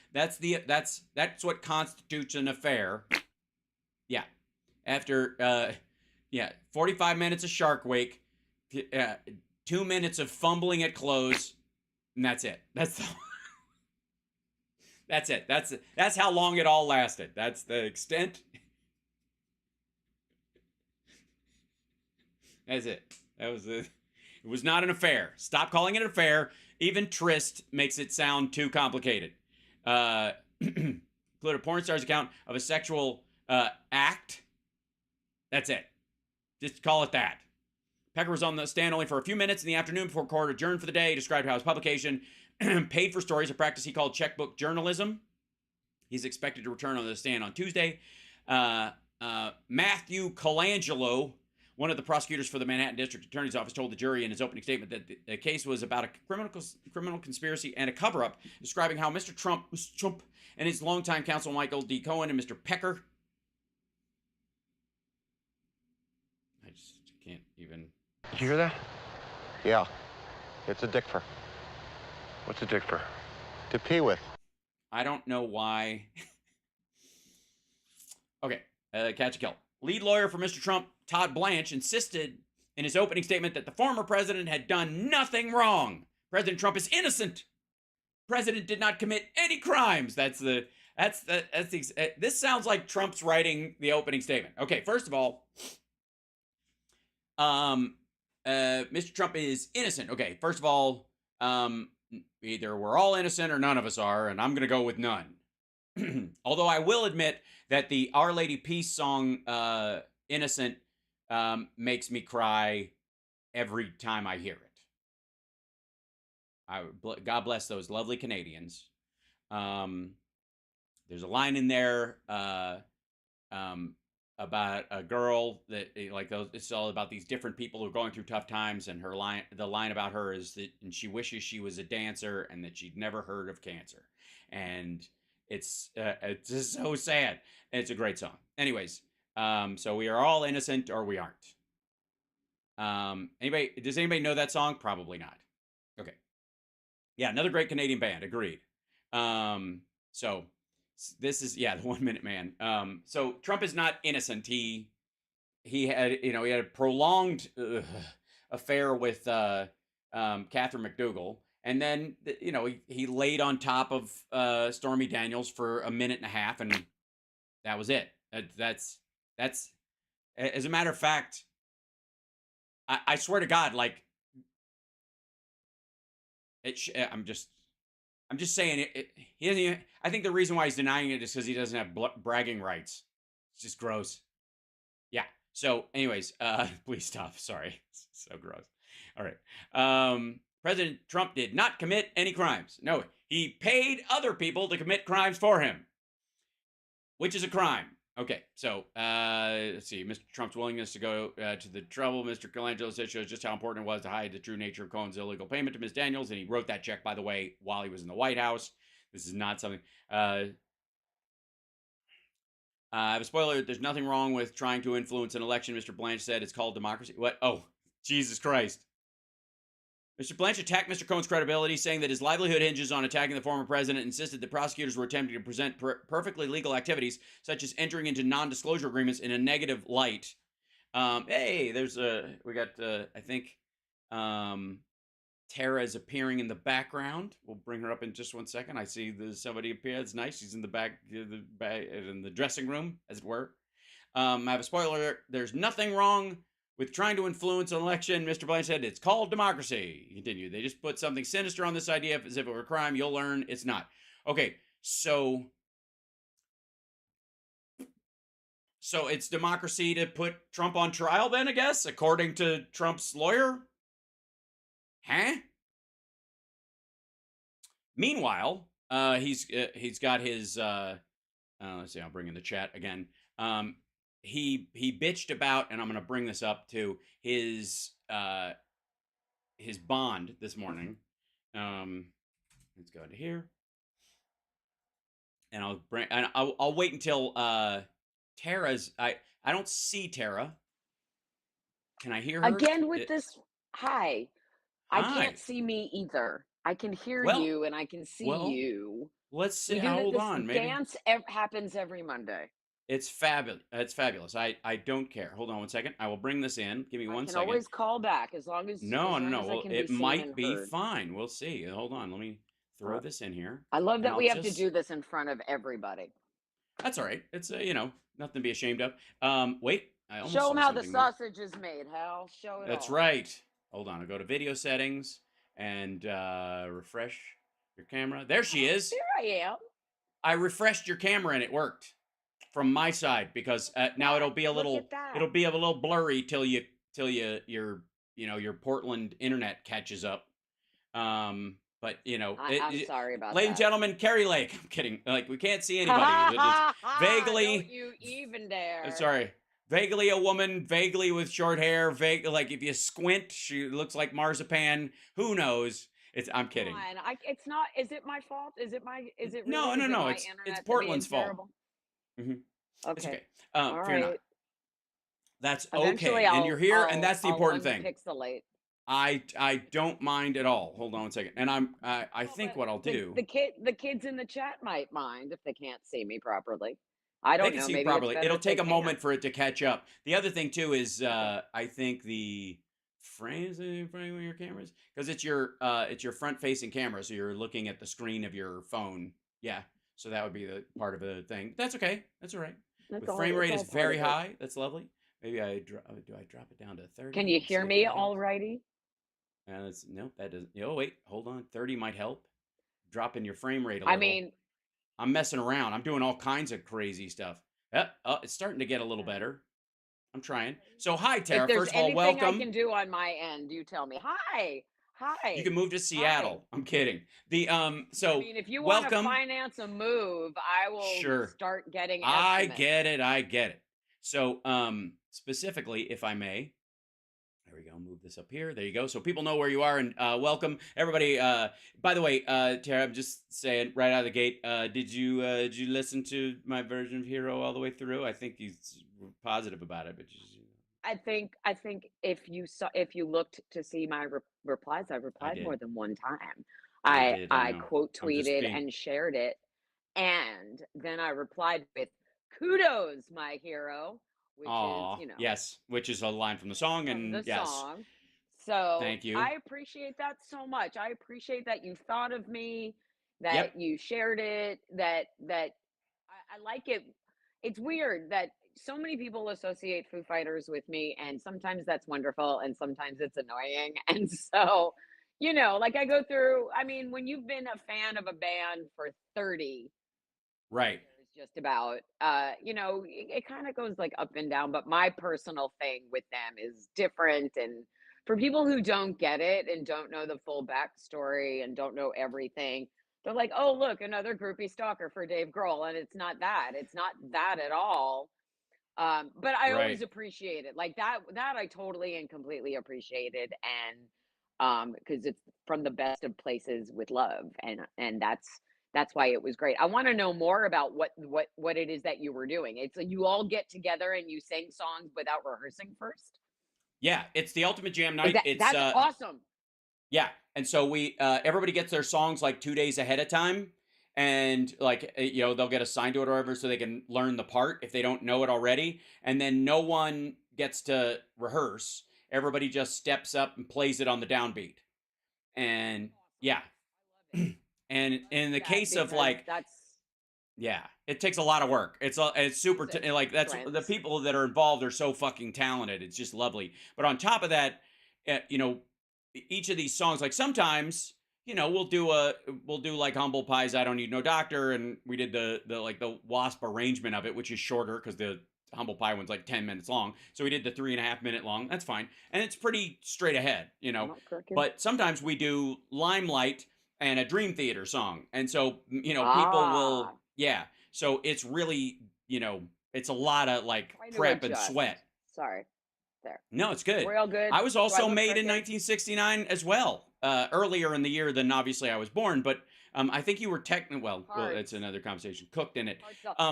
what constitutes an affair. Yeah. After 45 minutes of Shark Wake, 2 minutes of fumbling at close, and that's it. That's it. That's how long it all lasted. That's the extent. That's it. It was not an affair. Stop calling it an affair. Even tryst makes it sound too complicated. Include a porn star's account of a sexual act. That's it. Just call it that. Pecker was on the stand only for a few minutes in the afternoon before court adjourned for the day. He described how his publication paid for stories, a practice he called checkbook journalism. He's expected to return on the stand on Tuesday. Matthew Colangelo, one of the prosecutors for the Manhattan District Attorney's Office, told the jury in his opening statement that the case was about a criminal conspiracy and a cover-up, describing how Mr. Trump and his longtime counsel Michael D. Cohen and Mr. Pecker. I just can't even. Did you hear that? Yeah. It's a dick for. What's a dick for? To pee with. I don't know why. Okay, catch a kill. Lead lawyer for Mr. Trump, Todd Blanche, insisted in his opening statement that the former president had done nothing wrong. President Trump is innocent. President did not commit any crimes. This sounds like Trump's writing the opening statement. Okay, first of all, Mr. Trump is innocent. Okay, first of all, either we're all innocent or none of us are, and I'm going to go with none. Although I will admit that the Our Lady Peace song, Innocent, makes me cry every time I hear it. God bless those lovely Canadians. There's a line in there about a girl that, like, it's all about these different people who are going through tough times, and the line about her is that, and she wishes she was a dancer and that she'd never heard of cancer. And It's just so sad. And it's a great song. Anyways, so we are all innocent or we aren't. Does anybody know that song? Probably not. Okay. Yeah, another great Canadian band. Agreed. So this is, the 1 Minute Man. So Trump is not innocent. He had a prolonged affair with Catherine McDougal, and then he laid on top of Stormy Daniels for a minute and a half, and that was it. That's as a matter of fact, I swear to God, like I'm just saying it. He doesn't even, I think the reason why he's denying it is because he doesn't have bragging rights. It's just gross. Yeah. So, anyways, please stop. Sorry, it's so gross. All right. President Trump did not commit any crimes. No, he paid other people to commit crimes for him, which is a crime. Okay, so let's see. Mr. Trump's willingness to go to the trouble, Mr. Colangelo said, shows just how important it was to hide the true nature of Cohen's illegal payment to Ms. Daniels, and he wrote that check, by the way, while he was in the White House. This is not something... I have a spoiler. There's nothing wrong with trying to influence an election, Mr. Blanche said. It's called democracy. What? Oh, Jesus Christ. Mr. Blanche attacked Mr. Cohen's credibility, saying that his livelihood hinges on attacking the former president, insisted that prosecutors were attempting to present perfectly legal activities, such as entering into non-disclosure agreements, in a negative light. Hey, there's we got, I think, Tara is appearing in the background. We'll bring her up in just 1 second. I see there's somebody appear. It's nice. She's in the back, in the dressing room, as it were. I have a spoiler. There's nothing wrong with trying to influence an election. Mr. Blanche said it's called democracy. He continued. They just put something sinister on this idea as if it were a crime. You'll learn it's not. Okay, so it's democracy to put Trump on trial then, I guess, according to Trump's lawyer? Huh? Meanwhile, he's got his let's see, I'll bring in the chat again. He bitched about, and I'm going to bring this up too, his bond this morning. Let's go into here, and I'll wait until Tara's. I don't see Tara. Can I hear her again with this? Hi. I can't see me either. I can hear you and I can see you. Let's see. Hold on. Maybe dance happens every Monday. It's fabulous. It's fabulous. I don't care. Hold on 1 second. I will bring this in. Give me 1 second. I can always call back as long as no. Well, it might be heard. fine. We'll see. Hold on. Let me throw this in here. I love that we have to do this in front of everybody. That's all right. It's nothing to be ashamed of. Wait. I almost show them how the there. sausage is made, Hal. Show it. That's right. Hold on. I'll go to video settings and refresh your camera. There she is. There I am. I refreshed your camera and it worked from my side because now it'll be a little blurry till your Portland internet catches up. But I'm sorry about that. Ladies and gentlemen, Carrie Lake. I'm kidding. Like, we can't see anybody. Vaguely. Don't you even dare. Sorry. Vaguely a woman, vaguely with short hair, like if you squint, she looks like marzipan. Who knows? I'm kidding. It's not. Is it my fault? Is it really, no. It's Portland's fault. Mm-hmm. Okay. It's okay. All fear right. not. That's Eventually okay. And you're here, and that's the important thing. Pixelate. I don't mind at all. Hold on 1 second. And I think what I'll do. The kids in the chat might mind if they can't see me properly. I don't know. They can see maybe properly. It'll take a can. moment for it to catch up. The other thing too is I think the frame of your cameras, because it's your front facing camera, so you're looking at the screen of your phone. Yeah, so that would be the part of the thing. That's okay. That's all right. The frame rate is very high. That's lovely. Maybe I drop it down to 30. Can you hear me all righty? No, that doesn't. Oh wait, hold on. 30 might help. Dropping your frame rate a little. I mean, I'm messing around. I'm doing all kinds of crazy stuff. It's starting to get a little better. I'm trying. So, hi, Tara. First of all, welcome. If there's anything I can do on my end, you tell me. Hi. You can move to Seattle. Hi. I'm kidding. So, I mean, if you want to finance a move, I will start getting estimates. I get it. So, specifically, if I may, we go. Move this up here. There you go. So people know where you are, and welcome everybody. By the way, Tara, I'm just saying right out of the gate. Did you listen to my version of Hero all the way through? I think he's positive about it, but I think if you looked to see my replies, I replied more than one time. I quote tweeted and shared it, and then I replied with "Kudos, my hero," which is, you know, yes, which is a line from the song, and yes, song. So thank you. I appreciate that so much. I appreciate that you thought of me, that you shared it, that I like it. It's weird that so many people associate Foo Fighters with me, and sometimes that's wonderful, and sometimes it's annoying. And so, you know, like I go through. I mean, when you've been a fan of a band for 30, right? Just about, you know, it kind of goes like up and down. But my personal thing with them is different, and for people who don't get it and don't know the full backstory and don't know everything, they're like, oh, look, another groupie stalker for Dave Grohl. And it's not that. It's not that at all. But I always appreciate it. Like that I totally and completely appreciated. And because it's from the best of places with love. And that's why it was great. I want to know more about what it is that you were doing. It's like you all get together and you sing songs without rehearsing first. Yeah, it's the ultimate jam night. That's awesome. Yeah, and so we everybody gets their songs like 2 days ahead of time, and like you know, they'll get assigned to it or whatever, so they can learn the part if they don't know it already. And then no one gets to rehearse. Everybody just steps up and plays it on the downbeat. And yeah, and in the case of like yeah, it takes a lot of work. It's super like that's the people that are involved are so fucking talented. It's just lovely. But on top of that, you know, each of these songs, like sometimes, you know, we'll do like Humble Pie's I Don't Need No Doctor, and we did the like the Wasp arrangement of it, which is shorter because the Humble Pie one's like 10 minutes long. So we did the 3.5 minute long. That's fine. And it's pretty straight ahead, you know. But sometimes we do Limelight and a Dream Theater song. And so, you know, people will, yeah. So it's really, you know, it's a lot of like prep and sweat. Sorry. There. No, it's good. Real good. I was also made in 1969 as well. Earlier in the year than obviously I was born, but I think you were well, it's another conversation. Cooked in it.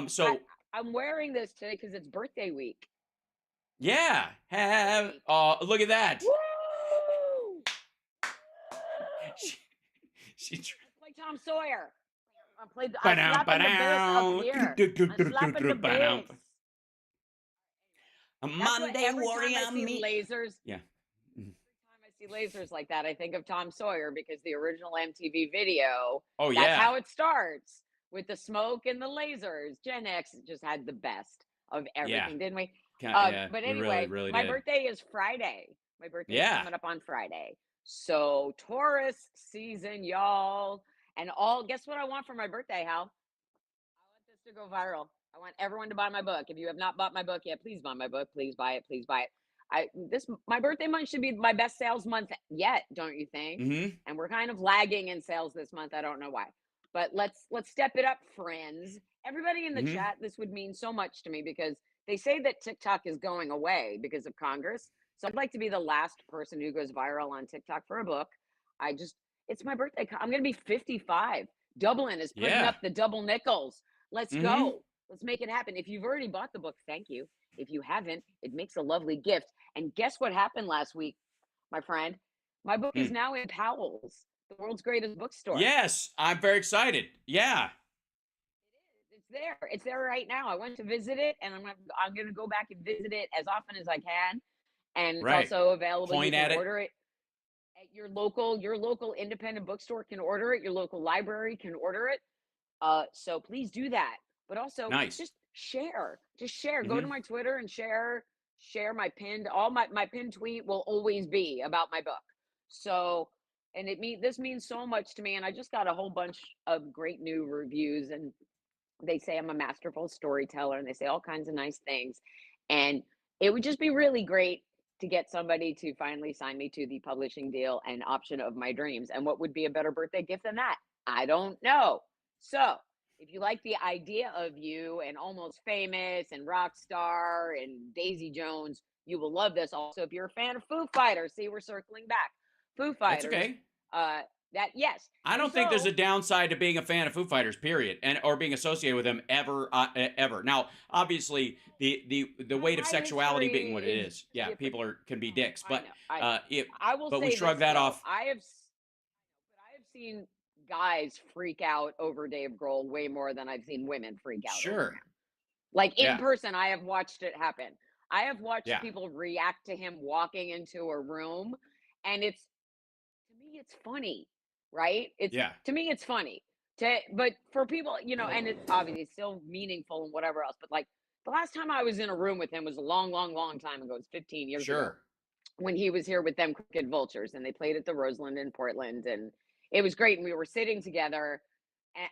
So I'm wearing this today because it's birthday week. Yeah. Look at that. Woo! she play Tom Sawyer. I slapping the bass up here. I'm slapping the bass. A Monday warrior lasers. Yeah. Every time I see lasers like that, I think of Tom Sawyer because the original MTV video. Oh yeah. That's how it starts with the smoke and the lasers. Gen X just had the best of everything, didn't we? Yeah, but anyway, really my did. birthday is Friday. My birthday is coming up on Friday. So Taurus season, y'all. And guess what I want for my birthday, Hal? I want this to go viral. I want everyone to buy my book. If you have not bought my book yet, please buy my book. Please buy it. Please buy it. My birthday month should be my best sales month yet, don't you think? Mm-hmm. And we're kind of lagging in sales this month. I don't know why. But let's step it up, friends. Everybody in the chat, this would mean so much to me because they say that TikTok is going away because of Congress. So I'd like to be the last person who goes viral on TikTok for a book. It's my birthday. I'm going to be 55. Dublin is putting up the double nickels. Let's go. Let's make it happen. If you've already bought the book, thank you. If you haven't, it makes a lovely gift. And guess what happened last week, my friend? My book is now in Powell's, the world's greatest bookstore. Yes, I'm very excited. Yeah. It is. It's there. It's there right now. I went to visit it, and I'm going to go back and visit it as often as I can. And it's also available. You can order it at your local independent bookstore can order it. Your local library can order it. So please do that. But also just share. Go to my Twitter and share my pinned. My pinned tweet will always be about my book. So, and this means so much to me. And I just got a whole bunch of great new reviews, and they say I'm a masterful storyteller, and they say all kinds of nice things. And it would just be really great to get somebody to finally sign me to the publishing deal and option of my dreams. And what would be a better birthday gift than that? I don't know. So if you like the idea of you and Almost Famous and Rockstar and Daisy Jones, you will love this. Also, if you're a fan of Foo Fighters, see, we're circling back. Foo Fighters. That's okay. Yes. I don't think there's a downside to being a fan of Foo Fighters, period, or being associated with them ever. Now, obviously, the weight of sexuality being what it is, yeah, people can be dicks, but I will but say we shrug that off. I have seen guys freak out over Dave Grohl way more than I've seen women freak out. Over him. Like in person, I have watched it happen. I have watched people react to him walking into a room, and to me, it's funny. Right? To me, it's funny. But for people, and it's obviously still meaningful and whatever else. But like the last time I was in a room with him was a long, long, long time ago. It's 15 years ago. When he was here with them Crooked Vultures, and they played at the Roseland in Portland, and it was great. And we were sitting together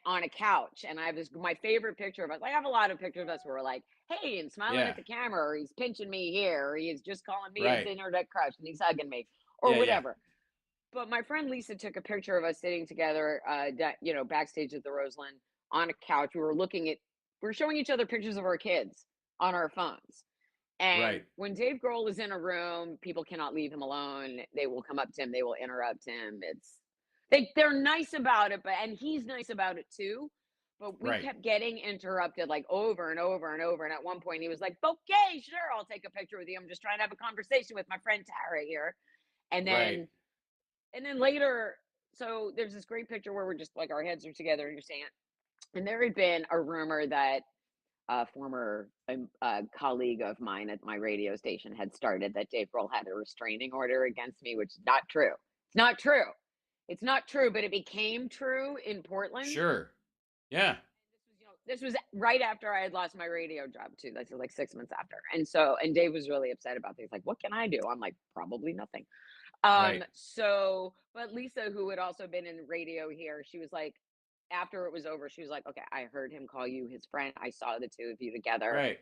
on a couch, and I have my favorite picture of us. I have a lot of pictures of us where we're like, hey, and smiling at the camera, or he's pinching me here, or he's just calling me his internet crush, and he's hugging me, or whatever. But my friend Lisa took a picture of us sitting together, backstage at the Roseland on a couch. We were showing each other pictures of our kids on our phones. And when Dave Grohl is in a room, people cannot leave him alone. They will come up to him. They will interrupt him. They're nice about it, and he's nice about it too. But we kept getting interrupted like over and over and over. And at one point he was like, okay, sure, I'll take a picture with you. I'm just trying to have a conversation with my friend Tara here. And then... And then later, so there's this great picture where we're just like our heads are together and you're saying it. And there had been a rumor that a former colleague of mine at my radio station had started that Dave Grohl had a restraining order against me, which is not true. It's not true. It's not true, but it became true in Portland. Sure. Yeah. This was right after I had lost my radio job too. That's like 6 months after. And Dave was really upset about things. Like, what can I do? I'm like, probably nothing. But Lisa, who had also been in radio here, she was like, after it was over, she was like, okay, I heard him call you his friend. I saw the two of you together. Right.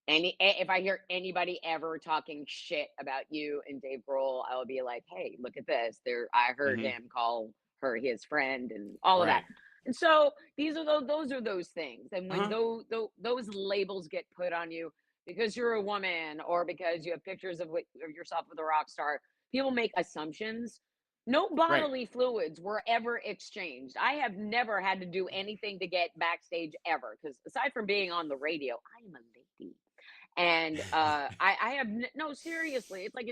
And if I hear anybody ever talking shit about you and Dave Grohl, I'll be like, hey, look at this. I heard him call her his friend and all of that. And so those are those things. And when those labels get put on you because you're a woman or because you have pictures of yourself with a rock star, people make assumptions. No bodily fluids were ever exchanged. I have never had to do anything to get backstage ever, because aside from being on the radio, I am a lady. And I have no, seriously, it's like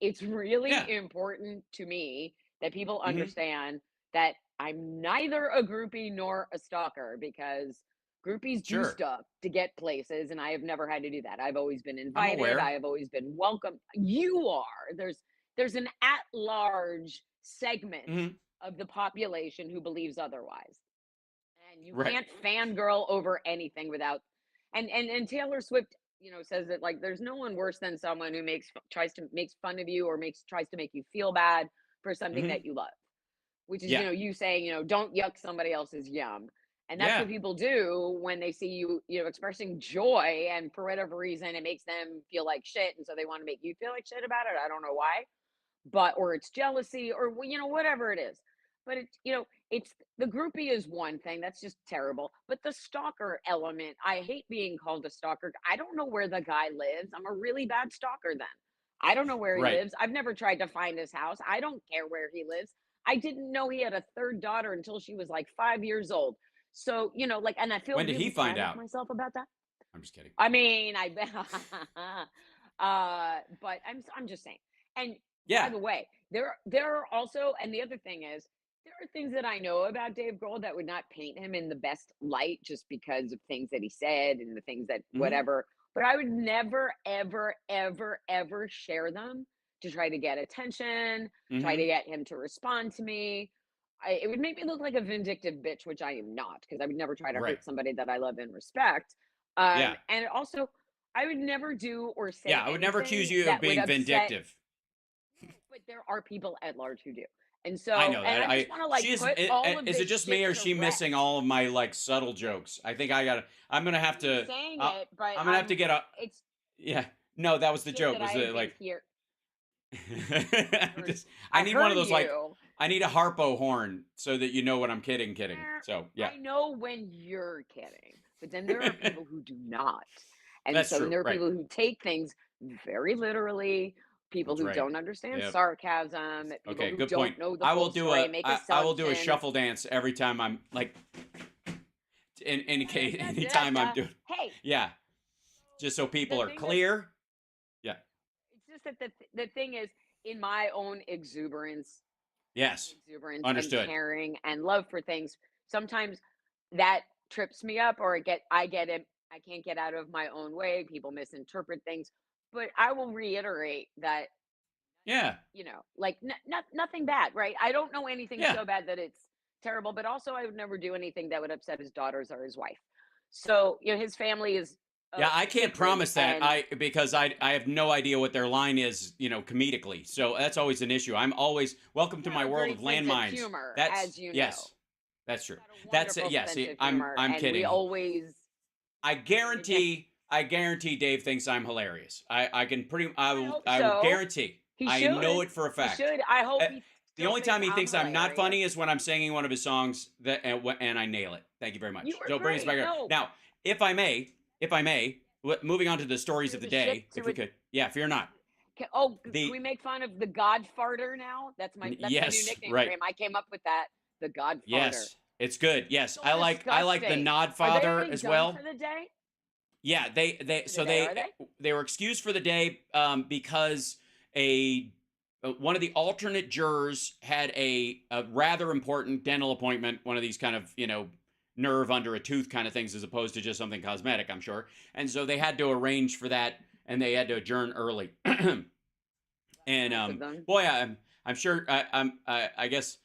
it's really important to me that people understand that I'm neither a groupie nor a stalker, because groupies do stuff to get places, and I have never had to do that. I've always been invited. I have always been welcome. You are. There's an at-large segment of the population who believes otherwise. And you can't fangirl over anything without and Taylor Swift, says that like there's no one worse than someone who makes fun of you or tries to make you feel bad for something that you love. Which is, you saying, don't yuck somebody else's yum. And that's what people do when they see you, expressing joy, and for whatever reason, it makes them feel like shit. And so they want to make you feel like shit about it. I don't know why, or it's jealousy or, whatever it is. But it's the groupie is one thing that's just terrible. But the stalker element, I hate being called a stalker. I don't know where the guy lives. I'm a really bad stalker then. I don't know where he lives. I've never tried to find his house. I don't care where he lives. I didn't know he had a third daughter until she was like 5 years old. So, and I feel when did he find out myself about that? I'm just kidding. I mean, but I'm just saying. And by the way, there are also, and the other thing is, there are things that I know about Dave Grohl that would not paint him in the best light just because of things that he said and the things that whatever. But I would never, ever, ever, ever share them to try to get attention, try to get him to respond to me. It would make me look like a vindictive bitch, which I am not, because I would never try to hurt somebody that I love and respect. And also, I would never do or say I would never accuse you of being vindictive. But there are people at large who do. And so I know that. I just want to like put all of is it just me or is she missing all of my like subtle jokes? I think I'm gonna have to. Saying it, but I'm gonna have to get a. It's that was the joke. Was it like? I need one of those like. I need a harpo horn so that you know when I'm kidding. So yeah. I know when you're kidding, but then there are people who do not. And That's so true, there are right. people who take things very literally, people That's who right. don't understand Yep. sarcasm, people Okay, who good don't point. know the I will full do story, a make I will do a assumptions. shuffle dance every time I'm like in case anytime I'm doing. Hey, Yeah. Just so people are clear. Yeah. it's just that the thing is, in my own exuberance Yes. and Understood. caring and love for things, sometimes that trips me up, or I get it. I can't get out of my own way. People misinterpret things, but I will reiterate that, Yeah. like nothing bad, right? I don't know anything Yeah. so bad that it's terrible, but also I would never do anything that would upset his daughters or his wife. So, his family is Yeah, I can't sacred, promise that. and Because I have no idea what their line is, comedically. So that's always an issue. I'm always welcome to you my have a world of great sense of landmines. humor, That's as you know. yes. That's true. Got a That's it. wonderful Yeah, sense see, of I'm humor, and kidding. we always I guarantee Dave thinks I'm hilarious. I will hope I will so. guarantee. He I should. know it for a He fact. should. I hope he The still only time he thinks I'm not hilarious. funny is when I'm singing one of his songs and I nail it. Thank you very much. You were So bring us back great. here. No. Now, if I may, moving on to the stories of the day, if we could. Yeah, fear not. Can we make fun of the Godfarter now? That's my new Yes, nickname right. for him. I came up with that. The Godfarter. Yes, it's good. Yes, So I like the disgusting. Nod Are they Father already as done well. for the day? Yeah, Are they were excused for the day because one of the alternate jurors had a rather important dental appointment, one of these kind of nerve under a tooth kind of things, as opposed to just something cosmetic, I'm sure. And so they had to arrange for that, and they had to adjourn early. And boy, I'm sure I guess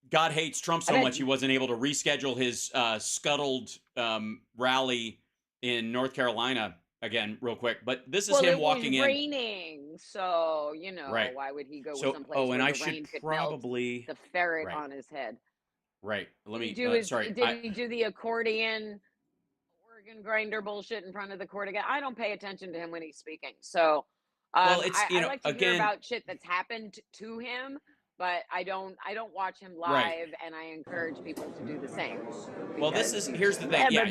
God hates Trump so much he wasn't able to reschedule his scuttled rally in North Carolina again real quick. But this is him walking in. It was raining, so Right. why would he go So- someplace oh, and where I the should rain could probably- melt the ferret Right. on his head? Right. Let me. Sorry. Did he do the accordion, organ grinder bullshit in front of the court again? I don't pay attention to him when he's speaking, so Well, it's I like to hear again. about shit that's happened to him, but I don't watch him live, Right. and I encourage people to do the same. Well, here's the thing. Yeah,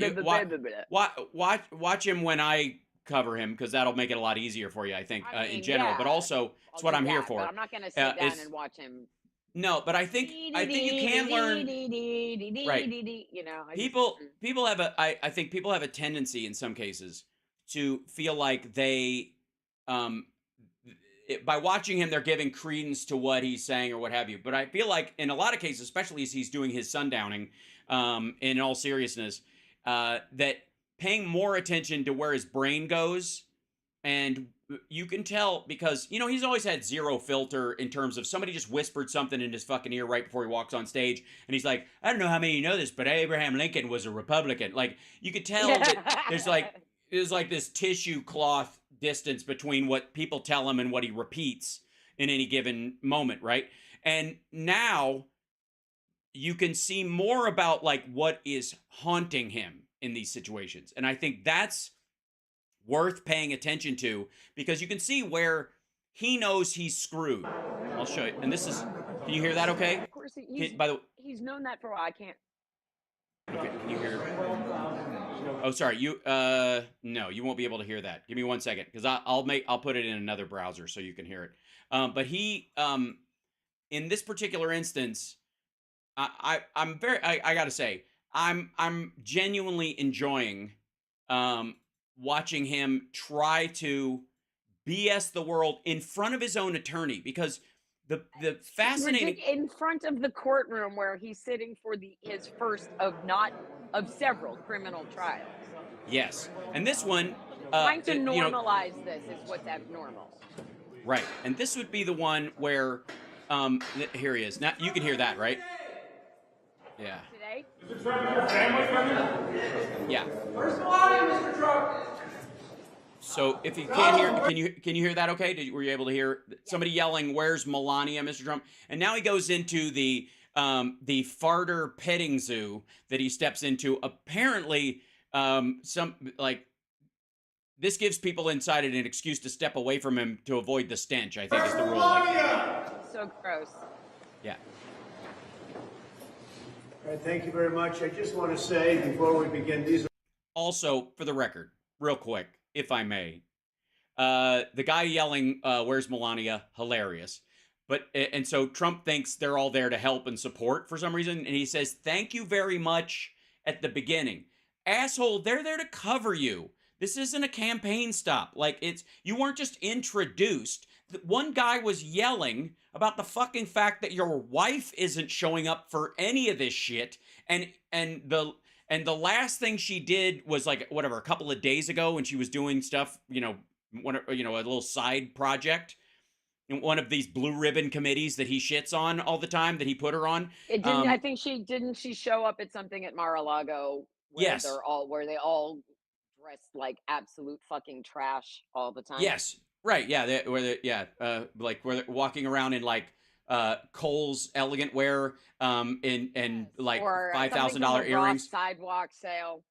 watch him when I cover him, because that'll make it a lot easier for you, I think, in general. yeah, But also, it's what I'm here for. But I'm not going to sit down and watch him. No, but I think you can learn. Right. People have I think people have a tendency in some cases to feel like they by watching him they're giving credence to what he's saying or what have you. But I feel like in a lot of cases, especially as he's doing his sundowning, in all seriousness, that paying more attention to where his brain goes, and you can tell because he's always had zero filter in terms of somebody just whispered something in his fucking ear right before he walks on stage, and he's like, I don't know how many of you know this, but Abraham Lincoln was a Republican. Like, you could tell that there's like this tissue cloth distance between what people tell him and what he repeats in any given moment, right? And now you can see more about like what is haunting him in these situations, and I think that's worth paying attention to, because you can see where he knows he's screwed. I'll show you. And this is, can you hear that okay? Of course, he's known that for a while. I can't. Okay, can you hear? Oh, sorry. No, you won't be able to hear that. Give me 1 second, because I'll put it in another browser so you can hear it. But he, in this particular instance, I gotta say, I'm genuinely enjoying, watching him try to BS the world in front of his own attorney, because the fascinating in front of the courtroom where he's sitting for his first of several criminal trials. Yes, and this one trying to normalize this is what's abnormal. Right, and this would be the one where here he is. Now you can hear that, right? Yeah. Today? Yeah. Where's Melania, Mr. Trump? So if you can't hear, can you hear that? Okay, were you able to hear somebody yelling, "Where's Melania, Mr. Trump?" And now he goes into the farter petting zoo that he steps into. Apparently, this gives people inside it an excuse to step away from him to avoid the stench, I think is the rule. So gross. Yeah. All right, thank you very much. I just want to say before we begin, these are Also, for the record, real quick, if I may, the guy yelling, "Where's Melania?" Hilarious. But and so Trump thinks they're all there to help and support for some reason, and he says, "Thank you very much" at the beginning. Asshole, they're there to cover you. This isn't a campaign stop. Like, it's, you weren't just introduced. One guy was yelling about the fucking fact that your wife isn't showing up for any of this shit, and the last thing she did was like whatever a couple of days ago when she was doing stuff, a little side project in one of these blue ribbon committees that he shits on all the time, that he put her on. It didn't. I think she show up at something at Mar-a-Lago where Yes. where they all dress like absolute fucking trash all the time. Yes, right. Yeah, like where they're walking around in like Kohl's elegant wear, and like Or $5,000 earrings. Sidewalk sale.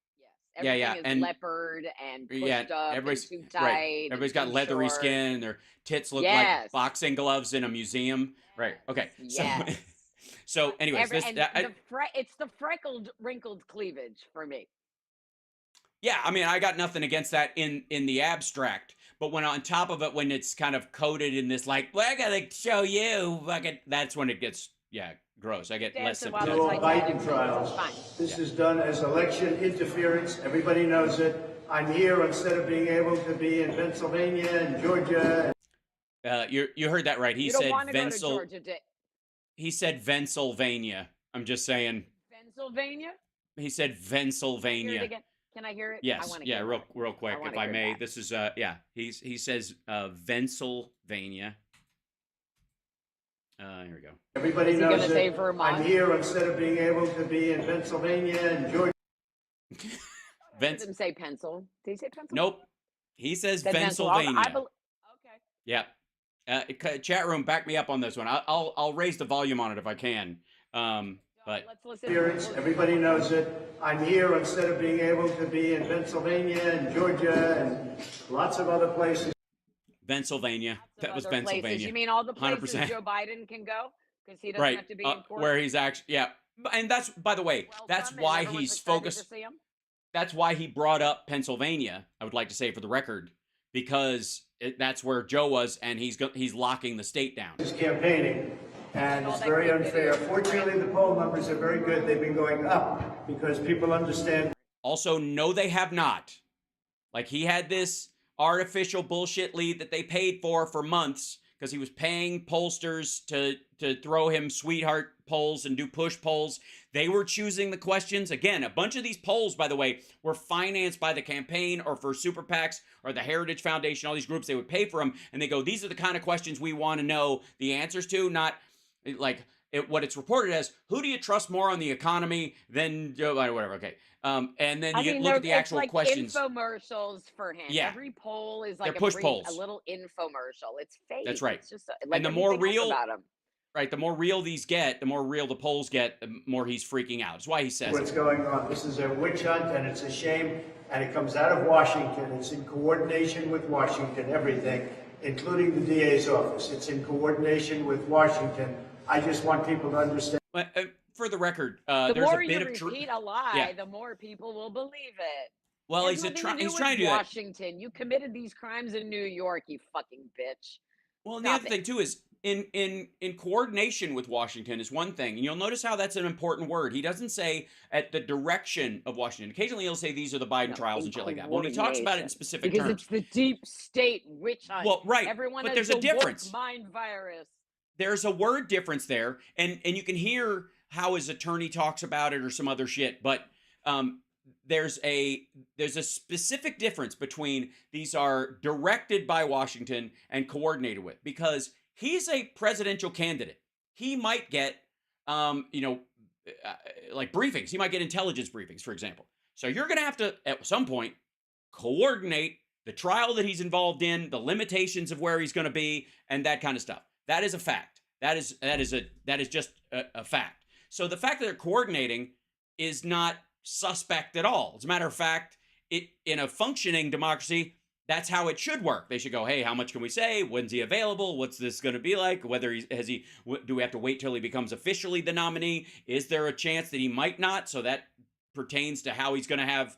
Yes. Yeah, Everything is and leopard and pushed up everybody's and too tight. right. Everybody's got leathery short. skin, and their tits look Yes. like boxing gloves in a museum. Right. Okay. Yes. So, anyways, it's the freckled, wrinkled cleavage for me. Yeah, I mean, I got nothing against that in the abstract, but when on top of it, when it's kind of coded in this like, well, I gotta show you, that's when it gets gross. I get less sympathetic. all Biden trials. This is done as election interference. Everybody knows it. I'm here instead of being able to be in Pennsylvania and Georgia. You heard that right. He said Georgia, He said Pennsylvania. I'm just saying. Pennsylvania? He said Pennsylvania. Can I hear it? Yes. Yeah. Real quick, if I may. This is He says Pennsylvania. Here we go. Everybody knows it. I'm here instead of being able to be in Pennsylvania and Georgia. Didn't say pencil. Did he say pencil? Nope. He says Pennsylvania. Okay. Yeah. Chat room, back me up on this one. I'll raise the volume on it if I can. But let's listen. Everybody knows it. I'm here instead of being able to be in Pennsylvania and Georgia and lots of other places. Pennsylvania. That was Pennsylvania. Places. You mean all the places 100%. Joe Biden can go because he doesn't have to be in court? Where he's actually and that's, by the way, that's why he's focused. That's why he brought up Pennsylvania. I would like to say for the record, because that's where Joe was, and he's locking the state down. He's campaigning, and it's very unfair. Fortunately, the poll numbers are very good. They've been going up because people understand. Also, no, they have not. Like, he had this artificial bullshit lead that they paid for months because he was paying pollsters to throw him sweetheart polls and do push polls. They were choosing the questions. Again, a bunch of these polls, by the way, were financed by the campaign or for super PACs or the Heritage Foundation, all these groups. They would pay for them, and they go, these are the kind of questions we want to know the answers to, not like what it's reported as, who do you trust more on the economy than Joe Biden, whatever, okay. And then you look at the actual questions. Infomercials for him. Yeah. Every poll is like polls. A little infomercial. It's fake. That's right. It's just like, and the more real, about him. Right, the more real these get, the more real the polls get, the more he's freaking out. That's why he says what's going on. This is a witch hunt, and it's a shame, and it comes out of Washington. It's in coordination with Washington, everything, including the DA's office. It's in coordination with Washington. I just want people to understand. For the record, the there's more a bit you of repeat a lie, the more people will believe it. Well, he's trying to do that. Washington, you committed these crimes in New York, you fucking bitch. Well, and the other thing too is in coordination with Washington is one thing, and you'll notice how that's an important word. He doesn't say at the direction of Washington. Occasionally, he'll say these are the Biden trials and shit like that. When he talks about it in specific terms, because it's the deep state witch hunt. Well, right, everyone but has there's a difference. Woke mind virus. There's a word difference there, and you can hear how his attorney talks about it or some other shit, but there's a specific difference between these are directed by Washington and coordinated with, because he's a presidential candidate. He might get like briefings. He might get intelligence briefings, for example. So you're going to have to at some point coordinate the trial that he's involved in, the limitations of where he's going to be, and that kind of stuff. That is a fact. That is just a fact. So the fact that they're coordinating is not suspect at all. As a matter of fact, in a functioning democracy, That's how it should work. They should go, hey, how much can we say? When's he available? What's this going to be like? Whether do we have to wait till he becomes officially the nominee? Is there a chance that he might not? So that pertains to how he's going to have,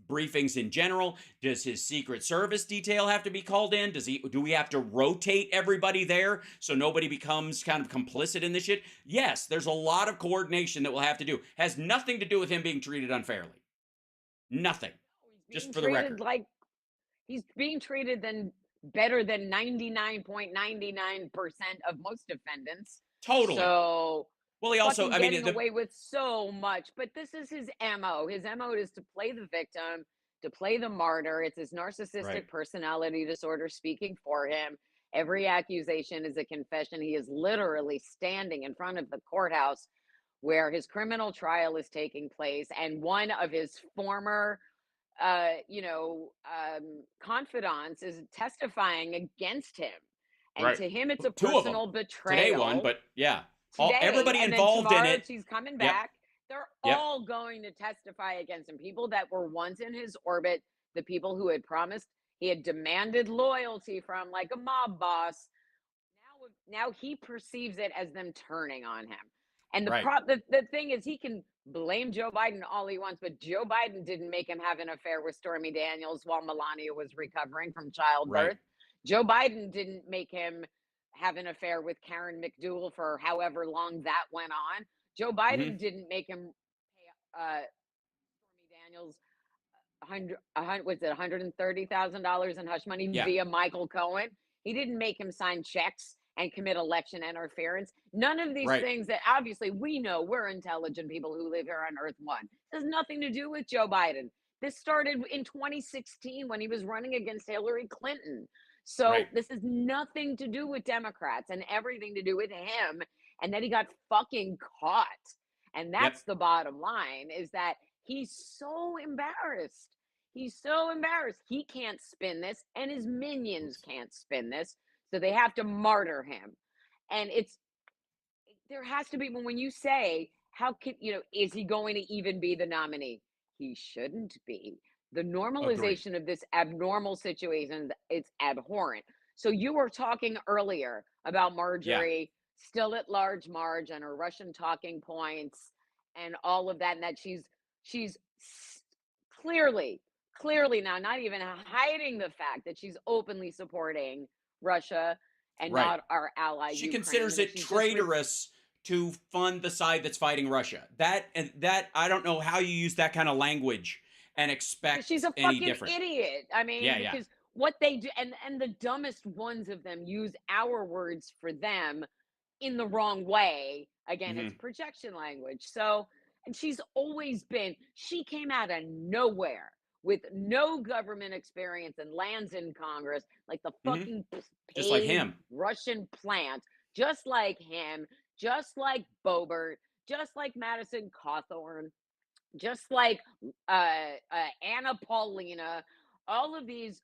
briefings in general. Does his Secret Service detail have to be called in? Do we have to rotate everybody there so nobody becomes kind of complicit in this shit? Yes, there's a lot of coordination that we'll have to do. Has nothing to do with him being treated unfairly. Nothing. Just for the record. Like he's being treated better than 99.99% of most defendants. Totally. So, well, he also, getting away with so much, but this is his MO. His MO is to play the victim, to play the martyr. It's his narcissistic personality disorder speaking for him. Every accusation is a confession. He is literally standing in front of the courthouse where his criminal trial is taking place, and one of his former confidants is testifying against him. And to him, it's a personal betrayal. Today one, but yeah. Today, everybody and involved then tomorrow, in it. She's coming back. They're all going to testify against him. People that were once in his orbit, the people who had promised, he had demanded loyalty from, like a mob boss. Now he perceives it as them turning on him. And the thing is, he can blame Joe Biden all he wants, but Joe Biden didn't make him have an affair with Stormy Daniels while Melania was recovering from childbirth. Joe Biden didn't make him have an affair with Karen McDougal for however long that went on. Joe Biden didn't make him pay Stormy Daniels $130,000 in hush money via Michael Cohen. He didn't make him sign checks and commit election interference. None of these things that obviously we know, we're intelligent people who live here on Earth One. This has nothing to do with Joe Biden. This started in 2016 when he was running against Hillary Clinton. So this has nothing to do with Democrats and everything to do with him, and that he got fucking caught. And that's the bottom line, is that he's so embarrassed. He's so embarrassed. He can't spin this, and his minions can't spin this. So they have to martyr him. And there has to be, when you say, how can, is he going to even be the nominee? He shouldn't be. The normalization of this abnormal situation, it's abhorrent. So you were talking earlier about Marjorie, still at large Marge, and her Russian talking points and all of that, and that she's clearly now not even hiding the fact that she's openly supporting Russia and not our ally. She considers it traitorous to fund the side that's fighting Russia. That I don't know how you use that kind of language and expect she's a any fucking different. idiot. I mean, because what they do, and the dumbest ones of them use our words for them in the wrong way. Again, it's projection language. So, and she came out of nowhere with no government experience and lands in Congress, like the fucking just like him, Russian plant, just like him, just like Boebert, just like Madison Cawthorn, just like Anna Paulina. All of his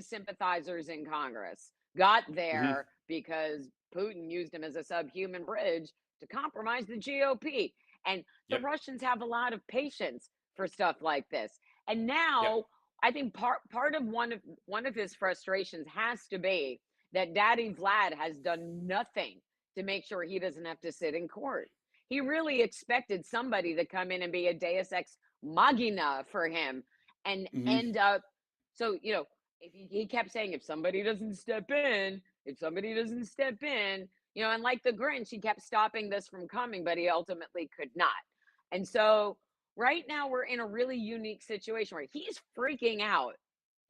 sympathizers in Congress got there because Putin used him as a subhuman bridge to compromise the GOP. And the Russians have a lot of patience for stuff like this. And now I think part of one of his frustrations has to be that Daddy Vlad has done nothing to make sure he doesn't have to sit in court. He really expected somebody to come in and be a Deus Ex Machina for him and end up. So, if he kept saying, if somebody doesn't step in, and like the Grinch, he kept stopping this from coming, but he ultimately could not. And so right now we're in a really unique situation where he's freaking out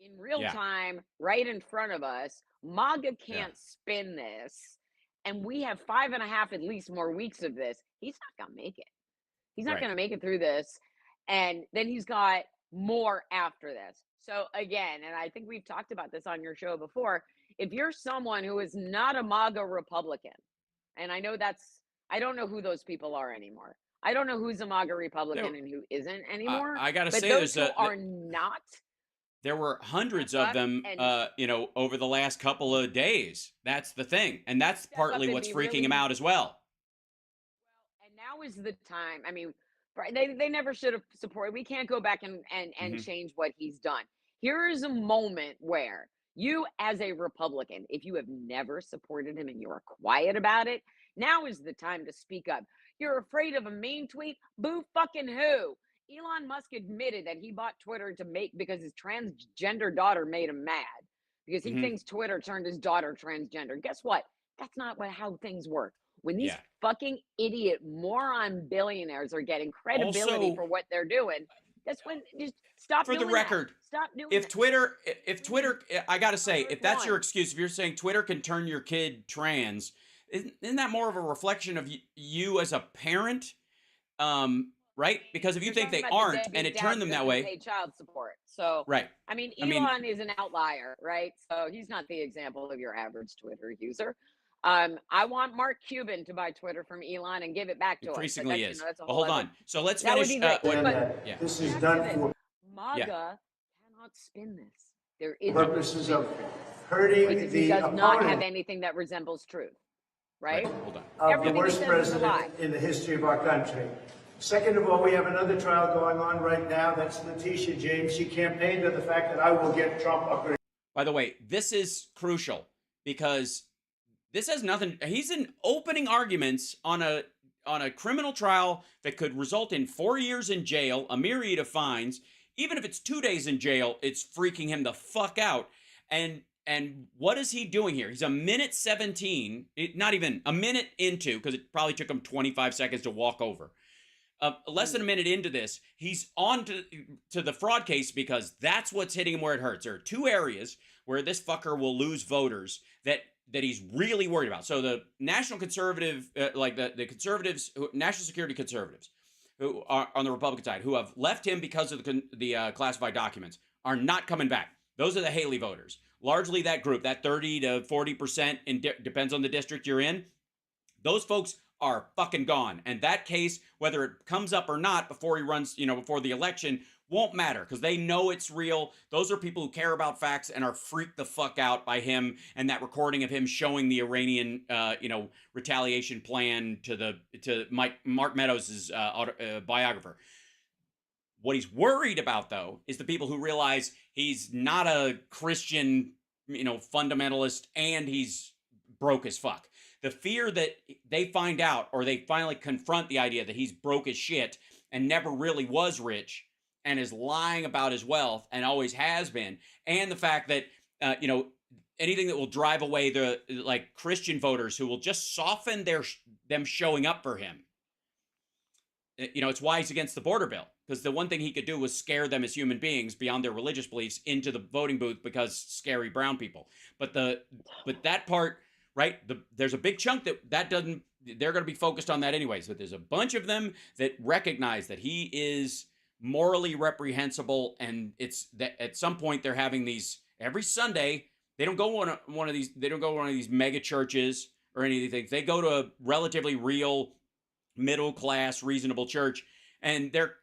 in real time right in front of us. MAGA can't spin this. And we have 5.5 at least more weeks of this. He's not going to make it. He's not going to make it through this. And then he's got more after this. So again, and I think we've talked about this on your show before, if you're someone who is not a MAGA Republican, and I don't know who those people are anymore. I don't know who's a MAGA Republican and who isn't anymore. I got to say, those who are not. There were hundreds of them, over the last couple of days. That's the thing. And that's partly what's freaking him out as well. And now is the time. I mean, they never should have supported. We can't go back and change what he's done. Here is a moment where you, as a Republican, if you have never supported him and you're quiet about it, now is the time to speak up. You're afraid of a mean tweet? Boo fucking who? Elon Musk admitted that he bought Twitter because his transgender daughter made him mad because he thinks Twitter turned his daughter transgender. Guess what? That's not how things work. When these fucking idiot moron billionaires are getting credibility for what they're doing, that's when just stop for doing the record, that. Stop doing if that. Twitter, I gotta say, if that's your excuse, if you're saying Twitter can turn your kid trans, isn't that more of a reflection of you as a parent? Right? Because if you think they aren't and it turned them that way, pay child support. So right. I mean, Elon is an outlier, right? So he's not the example of your average Twitter user. I want Mark Cuban to buy Twitter from Elon and give it back to us. Increasingly is. That's a well, whole hold other, on. So let's that finish. would be great. This is done for MAGA cannot spin this. There is purposes of hurting because the he does not have opponent anything that resembles truth, right? Hold on. of the Everything he worst says is a president lie. in the history of our country. Second of all, we have another trial going on right now. That's Letitia James. She campaigned on the fact that I will get Trump up. By the way, this is crucial because this has nothing. He's in opening arguments on a criminal trial that could result in 4 years in jail, a myriad of fines. Even if it's 2 days in jail, it's freaking him the fuck out. And what is he doing here? He's a minute 17, not even a minute into, because it probably took him 25 seconds to walk over. Less than a minute into this, he's on to the fraud case because that's what's hitting him where it hurts. There are two areas where this fucker will lose voters that he's really worried about. So the national conservative, the conservatives, national security conservatives, who are on the Republican side, who have left him because of the classified documents, are not coming back. Those are the Haley voters. Largely that group, that 30 to 40%, depends on the district you're in. Those folks are fucking gone. And that case, whether it comes up or not before he runs, before the election, won't matter because they know it's real. Those are people who care about facts and are freaked the fuck out by him and that recording of him showing the Iranian, retaliation plan to Mark Meadows' biographer. What he's worried about, though, is the people who realize he's not a Christian, fundamentalist, and he's broke as fuck. The fear that they find out, or they finally confront the idea that he's broke as shit and never really was rich and is lying about his wealth and always has been, and the fact that, anything that will drive away the Christian voters who will just soften them showing up for him. It's why he's against the border bill, because the one thing he could do was scare them as human beings beyond their religious beliefs into the voting booth because scary brown people. But that part, right? There's a big chunk that doesn't. They're going to be focused on that anyways. But there's a bunch of them that recognize that he is morally reprehensible, and it's that at some point they're having these every Sunday. They don't go on one of these. They don't go to one of these mega churches or anything. They go to a relatively real, middle class, reasonable church, and they're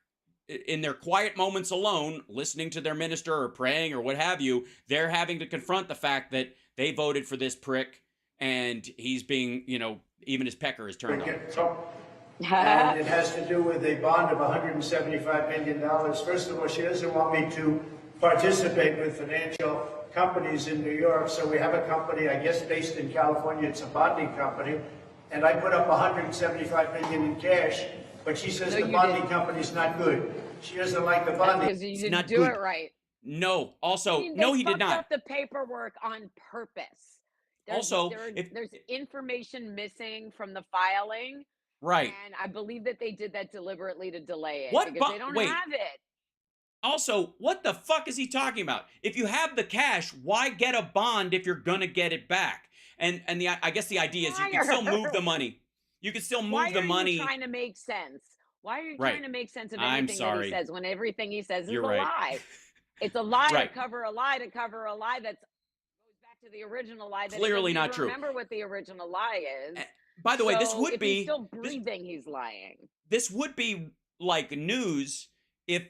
in their quiet moments alone, listening to their minister or praying or what have you. They're having to confront the fact that they voted for this prick, and he's being, even his Pecker is turned on. And it has to do with a bond of $175 million. First of all, she doesn't want me to participate with financial companies in New York. So we have a company, I guess, based in California. It's a bonding company. And I put up $175 million in cash. But she says the bonding company's not good. She doesn't like the bonding. Because you didn't do it right. No. Also, He did not. Up the paperwork on purpose. There's information missing from the filing. Right. And I believe that they did that deliberately to delay it because they don't have it. Also, what the fuck is he talking about? If you have the cash, why get a bond if you're gonna get it back? And I guess the idea is you can still move the money. You can still move the money. Why are you trying to make sense? Why are you trying to make sense of anything that he says when everything he says is a lie? It's a lie to cover a lie to cover a lie that goes back to the original lie. That clearly not true. Remember what the original lie is. By the way, this would be he's still breathing. He's lying. This would be like news if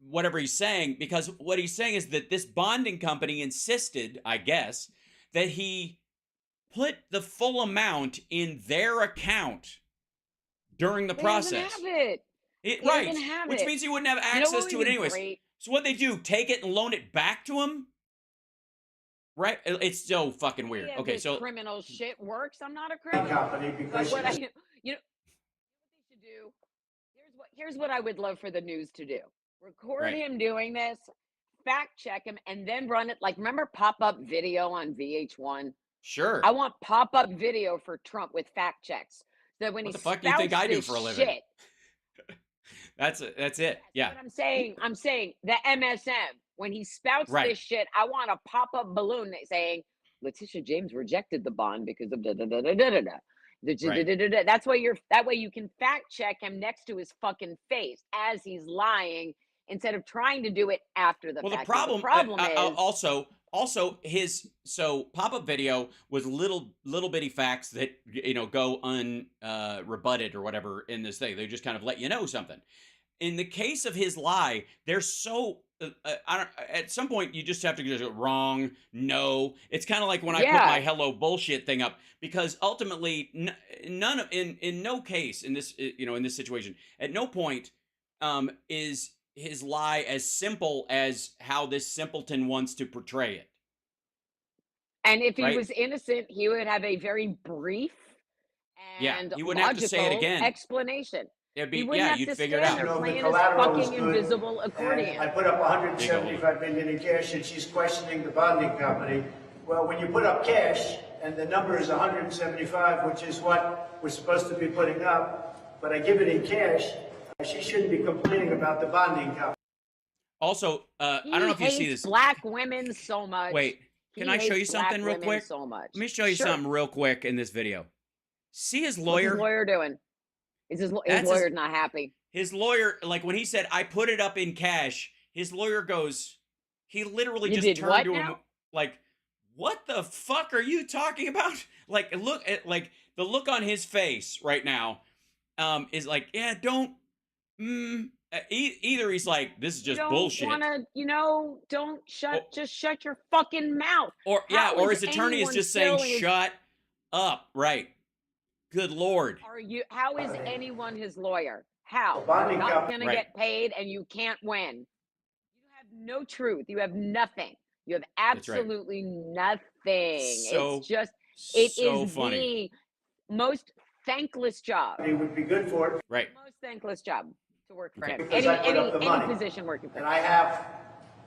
whatever he's saying, because what he's saying is that this bonding company insisted, I guess, that he put the full amount in their account during the process. He doesn't have it. Which means he wouldn't have access to it anyways. So what they do? Take it and loan it back to him? Right? It's so fucking weird. Yeah, Okay, this so criminal shit works. I'm not a criminal. Company because But what they should do. Here's what I would love for the news to do. Record him doing this, fact check him, and then run it. Like, remember pop-up video on VH1? Sure. I want pop-up video for Trump with fact checks. So when What he the fuck do you think I do for a living? Shit, That's it. Yeah. But I'm saying the MSM, when he spouts this shit, I want a pop-up balloon saying Letitia James rejected the bond because of da da da da da da da. That way you can fact check him next to his fucking face as he's lying instead of trying to do it after the fact. Well, the problem is also his pop-up video was little bitty facts that go unrebutted or whatever in this thing. They just kind of let you know something. In the case of his lie, they're so at some point you just have to go wrong. No, it's kind of like when I put my hello bullshit thing up, because ultimately in no case in this in this situation, at no point is his lie as simple as how this simpleton wants to portray it. And if he was innocent, he would have a very brief and he wouldn't have to say it again. Explanation. It'd be, he wouldn't have you'd to figure stand it out. there playing his fucking invisible accordion. I put up 175 million in cash, and she's questioning the bonding company. Well, when you put up cash, and the number is 175, which is what we're supposed to be putting up, but I give it in cash, she shouldn't be complaining about the bonding company. Also, I don't know if you see this. Black women so much. Wait, can I show you something real quick? So much. Let me show you something real quick in this video. See his lawyer? What's his lawyer doing? Is his lawyer's not happy? His lawyer, like when he said, I put it up in cash, his lawyer goes, he literally just turned to him like, what the fuck are you talking about? Like, look at, like, the look on his face right now is like, yeah, don't, either he's like, this is just bullshit. Just shut your fucking mouth. Or, or his attorney is just saying, shut up, right. Good Lord. How is anyone his lawyer? How? You're not going to get paid and you can't win. You have no truth. You have nothing. You have absolutely nothing. It is funny. The most thankless job. He would be good for it. Right. Most thankless job to work for him. Because Any position working for him. And I have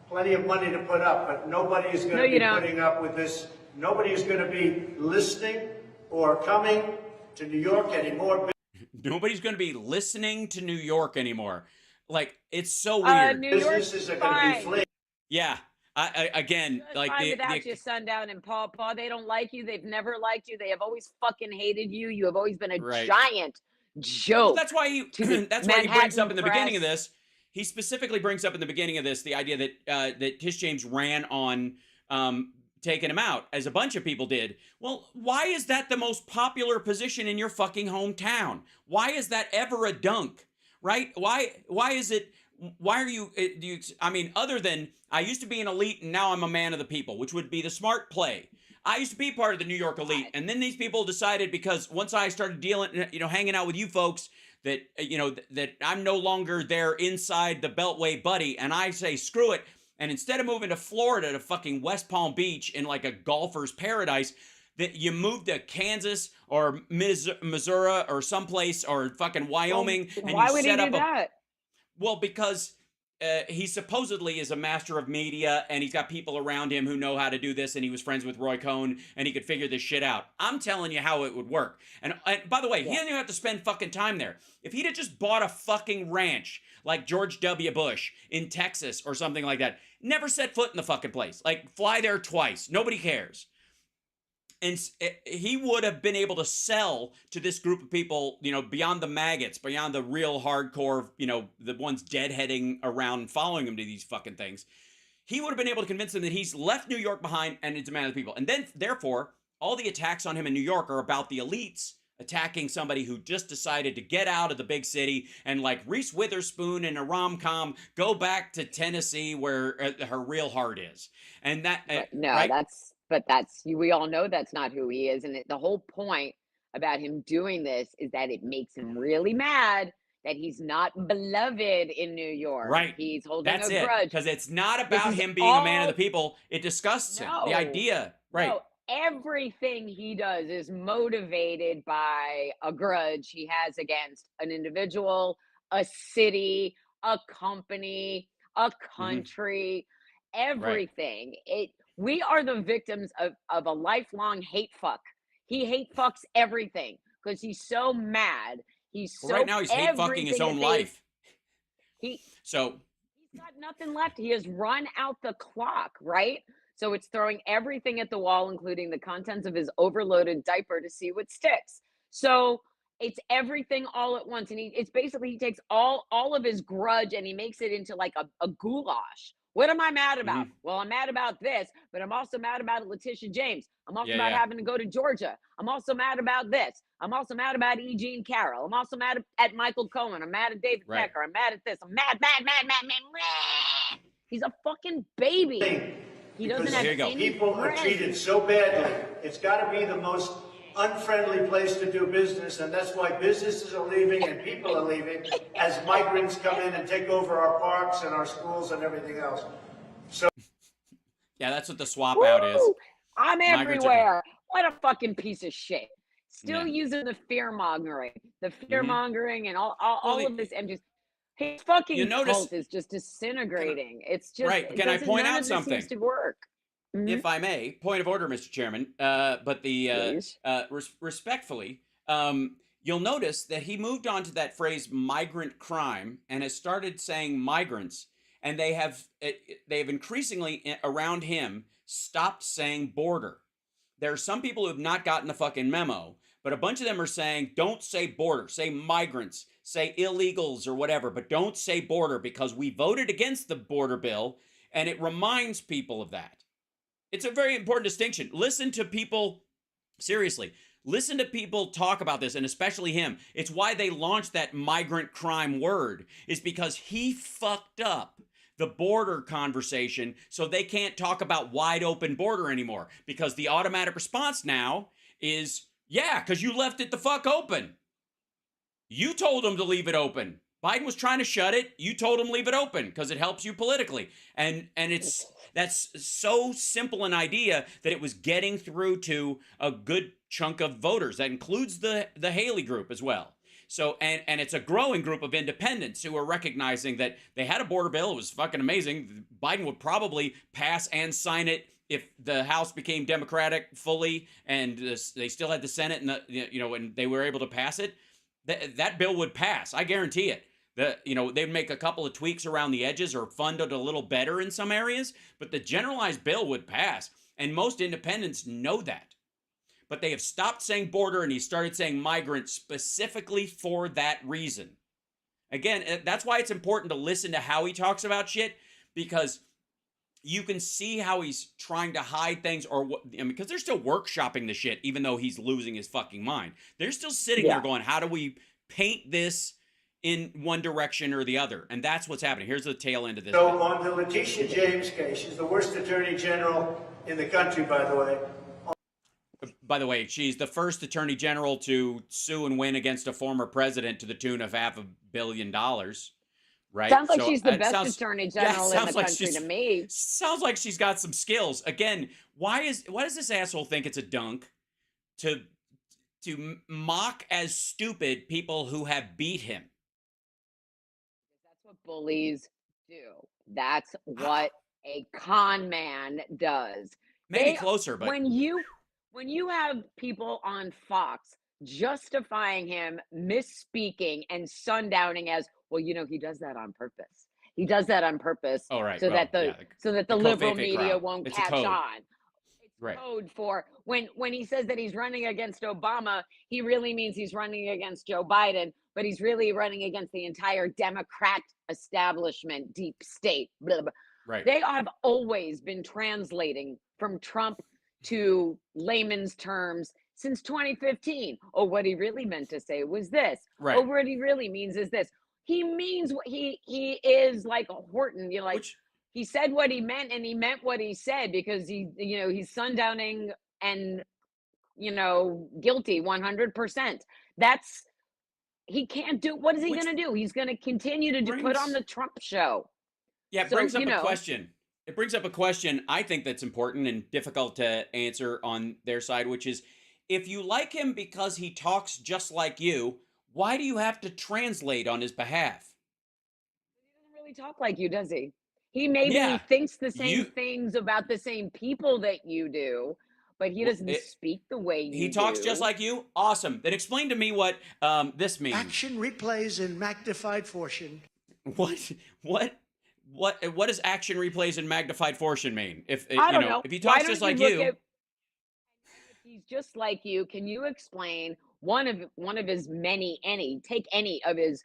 plenty of money to put up, but nobody is going to be putting up with this. Nobody is going to be listening or coming to New York anymore. Nobody's going to be listening to New York anymore. Like, it's so weird. Businesses are going to be fleeing. Yeah. Again, like without you, Sundown and Paw, they don't like you. They've never liked you. They have always fucking hated you. You have always been a giant joke. Well, that's why he brings up in the beginning of this. He specifically brings up in the beginning of this the idea that that Tish James ran on taking him out, as a bunch of people did. Well, why is that the most popular position in your fucking hometown? Why is that ever a dunk, right? Why is it? Why are you, I mean, other than I used to be an elite and now I'm a man of the people, which would be the smart play. I used to be part of the New York elite. And then these people decided, because once I started hanging out with you folks, that, that I'm no longer their inside the Beltway buddy. And I say, screw it. And instead of moving to Florida to fucking West Palm Beach in like a golfer's paradise, that you move to Kansas or Missouri or someplace or fucking Wyoming. Well, why would he do that? Well, because he supposedly is a master of media and he's got people around him who know how to do this, and he was friends with Roy Cohn and he could figure this shit out. I'm telling you how it would work. And by the way, he doesn't even have to spend fucking time there. If he'd have just bought a fucking ranch like George W. Bush in Texas or something like that, never set foot in the fucking place. Like, fly there twice. Nobody cares. And he would have been able to sell to this group of people, beyond the maggots, beyond the real hardcore, the ones deadheading around following him to these fucking things. He would have been able to convince them that he's left New York behind and it's a man of the people. And then, therefore, all the attacks on him in New York are about the elites attacking somebody who just decided to get out of the big city and, like Reese Witherspoon in a rom-com, go back to Tennessee where her real heart is. And that... we all know that's not who he is. And the whole point about him doing this is that it makes him really mad. that he's not beloved in New York. Right. He's holding That's a it. grudge. Because it's not about him being a man of the people. It disgusts him. The idea. Right. No, everything he does is motivated by a grudge he has against an individual, a city, a company, a country, everything. We are the victims of a lifelong hate fuck. He hate fucks everything because he's so mad. He's so right now he's hate fucking his own life. He's got nothing left. He has run out the clock, right? So it's throwing everything at the wall, including the contents of his overloaded diaper to see what sticks. So it's everything all at once. And it's basically, he takes all of his grudge and he makes it into like a goulash. What am I mad about? Well, I'm mad about this, but I'm also mad about Letitia James. I'm also mad having to go to Georgia. I'm also mad about this. I'm also mad about E. Jean Carroll. I'm also mad at Michael Cohen. I'm mad at David Pecker. I'm mad at this. I'm mad. He's a fucking baby. He doesn't have any people are treated so badly. It's got to be the most unfriendly place to do business, and that's why businesses are leaving and people are leaving as migrants come in and take over our parks and our schools and everything else. So yeah, that's what the swap out is. I'm everywhere. What a fucking piece of shit. Still using the fear mongering, and all of this empty. His fucking cult is just disintegrating. It's just right. Can I point out something? Seems to work. If I may, point of order, Mr. Chairman. But the respectfully, you'll notice that he moved on to that phrase "migrant crime" and has started saying "migrants," and they have increasingly around him stopped saying "border." There are some people who have not gotten the fucking memo, but a bunch of them are saying, "Don't say border, say migrants, say illegals or whatever, but don't say border because we voted against the border bill," and it reminds people of that. It's a very important distinction. Listen to people, seriously, listen to people talk about this, and especially him. It's why they launched that migrant crime word, is because he fucked up the border conversation, so they can't talk about wide open border anymore, because the automatic response now is, yeah, because you left it the fuck open. You told them to leave it open. Biden was trying to shut it. You told him leave it open because it helps you politically. And that's so simple an idea that it was getting through to a good chunk of voters. That includes the Haley group as well. So, and it's a growing group of independents who are recognizing that they had a border bill. It was fucking amazing. Biden would probably pass and sign it if the House became Democratic fully, and they still had the Senate, and and they were able to pass it. That bill would pass. I guarantee it. They'd make a couple of tweaks around the edges or fund it a little better in some areas, but the generalized bill would pass. And most independents know that. But they have stopped saying border, and he started saying migrant specifically for that reason. Again, that's why it's important to listen to how he talks about shit, because you can see how he's trying to hide things, because they're still workshopping the shit, even though he's losing his fucking mind. They're still sitting there going, how do we paint this in one direction or the other? And that's what's happening. Here's the tail end of this. So on the Letitia James case, she's the worst attorney general in the country, by the way. By the way, she's the first attorney general to sue and win against a former president to the tune of $500 million. Right? Sounds like she's the best attorney general in the country to me. Sounds like she's got some skills. Again, why does this asshole think it's a dunk to mock as stupid people who have beat him? That's what bullies do. That's what a con man does. Maybe closer, but when you have people on Fox justifying him misspeaking and sundowning as, well, he does that on purpose. He does that on purpose so that the liberal media won't catch on. It's code for when he says that he's running against Obama, he really means he's running against Joe Biden, but he's really running against the entire Democrat establishment, deep state. Blah, blah. Right. They have always been translating from Trump to layman's terms since 2015. Oh, what he really meant to say was this. Right. Oh, what he really means is this. He means what he is like Horton. He said what he meant, and he meant what he said, because he's sundowning and guilty 100%. he can't do. What is he going to do? He's going to continue to put on the Trump show. Yeah, it brings up a question. It brings up a question I think that's important and difficult to answer on their side, which is, if you like him because he talks just like you, why do you have to translate on his behalf? He doesn't really talk like you, does he? He maybe thinks the same things about the same people that you do, but he doesn't speak the way you do. He talks just like you? Awesome. Then explain to me what this means. Action replays in magnified fortune. What does action replays in magnified fortion mean? If I don't know. If he talks just like you, if he's just like you, can you explain one of his take any of his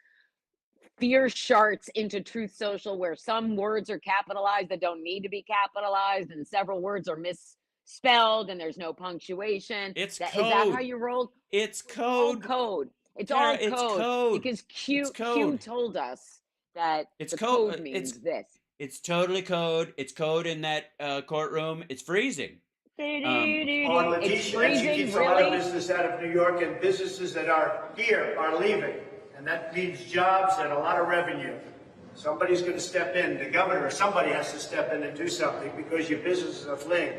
fierce charts into Truth Social where some words are capitalized that don't need to be capitalized and several words are misspelled and there's no punctuation? It's code. Is that how you roll? It's code. It's all code. Because Q told us that it's code means this. It's totally code. It's code in that courtroom. It's freezing. On Letitia, she keeps a lot of business out of New York, and businesses that are here are leaving. And that means jobs and a lot of revenue. Somebody's going to step in. The governor or somebody has to step in and do something because your businesses are fleeing.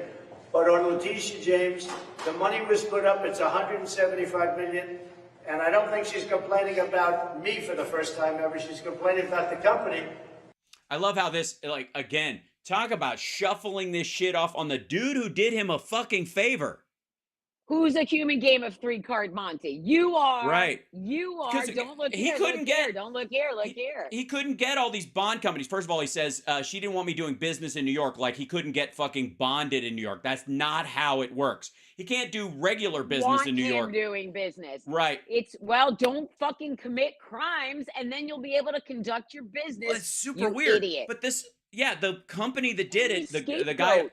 But on Letitia James, the money was put up. It's $175 million. And I don't think she's complaining about me for the first time ever. She's complaining about the company. I love how this, again, talk about shuffling this shit off on the dude who did him a fucking favor. Who's a human game of 3-card Monty? You are. Right. You are. Don't look here. Don't look here. Look here. He couldn't get all these bond companies. First of all, he says she didn't want me doing business in New York. Like, he couldn't get fucking bonded in New York. That's not how it works. He can't do regular business in New York. Doing business. Right. Don't fucking commit crimes and then you'll be able to conduct your business. Well, it's super weird. Idiot. But the company that did it, the guy.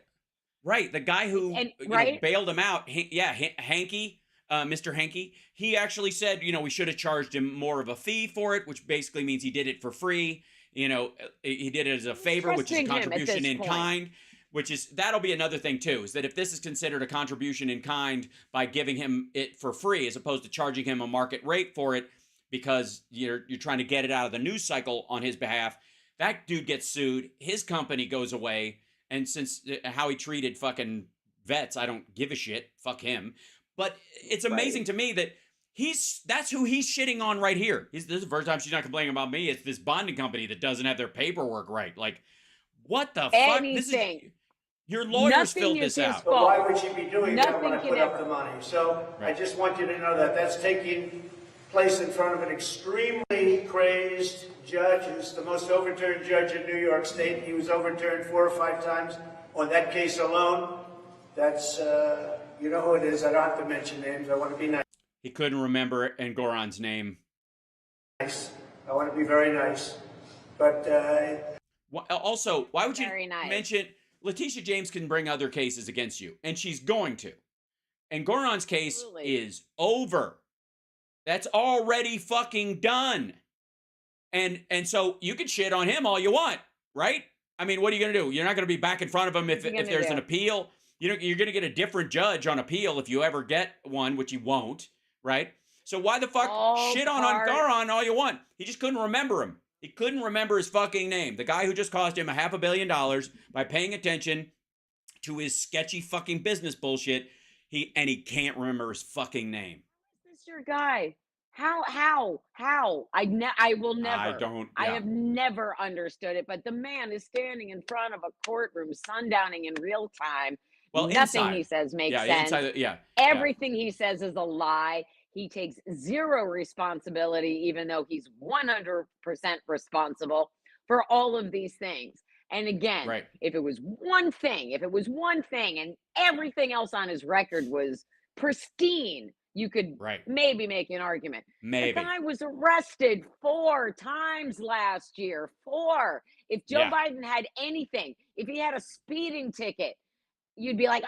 Right, the guy who bailed him out, Hanky, Mr. Hanky, he actually said, we should have charged him more of a fee for it, which basically means he did it for free. He did it as a favor, which is a contribution in kind, that'll be another thing too, is that if this is considered a contribution in kind by giving him it for free, as opposed to charging him a market rate for it, because you're trying to get it out of the news cycle on his behalf, that dude gets sued, his company goes away. And since how he treated fucking vets, I don't give a shit. Fuck him. But it's amazing to me that that's who he's shitting on right here. This is the first time she's not complaining about me. It's this bonding company that doesn't have their paperwork right. Like, what the fuck? Your lawyers filled this out. But why would she be doing that when I put up the money? So I just want you to know that that's taking place in front of an extremely crazed judge who's the most overturned judge in New York State. He was overturned 4 or 5 times on that case alone. That's, you know who it is. I don't have to mention names. I want to be nice. He couldn't remember Engoron's name. Nice. I want to be very nice. But also, why would you mention Letitia James can bring other cases against you, and she's going to. Engoron's case is over. That's already fucking done. And so you can shit on him all you want, right? I mean, what are you going to do? You're not going to be back in front of him if there's an appeal. You're going to get a different judge on appeal if you ever get one, which you won't, right? So why the fuck shit on Engoron all you want? He just couldn't remember him. He couldn't remember his fucking name. The guy who just cost him $500 million by paying attention to his sketchy fucking business bullshit. He can't remember his fucking name. Is this your guy? How? I will never. I have never understood it. But the man is standing in front of a courtroom, sundowning in real time. Well, nothing he says makes sense. Everything he says is a lie. He takes zero responsibility, even though he's 100% responsible for all of these things. And again, if it was one thing, and everything else on his record was pristine, you could maybe make an argument. Maybe. The guy was arrested 4 times last year. 4. If Joe Biden had anything, if he had a speeding ticket, you'd be like,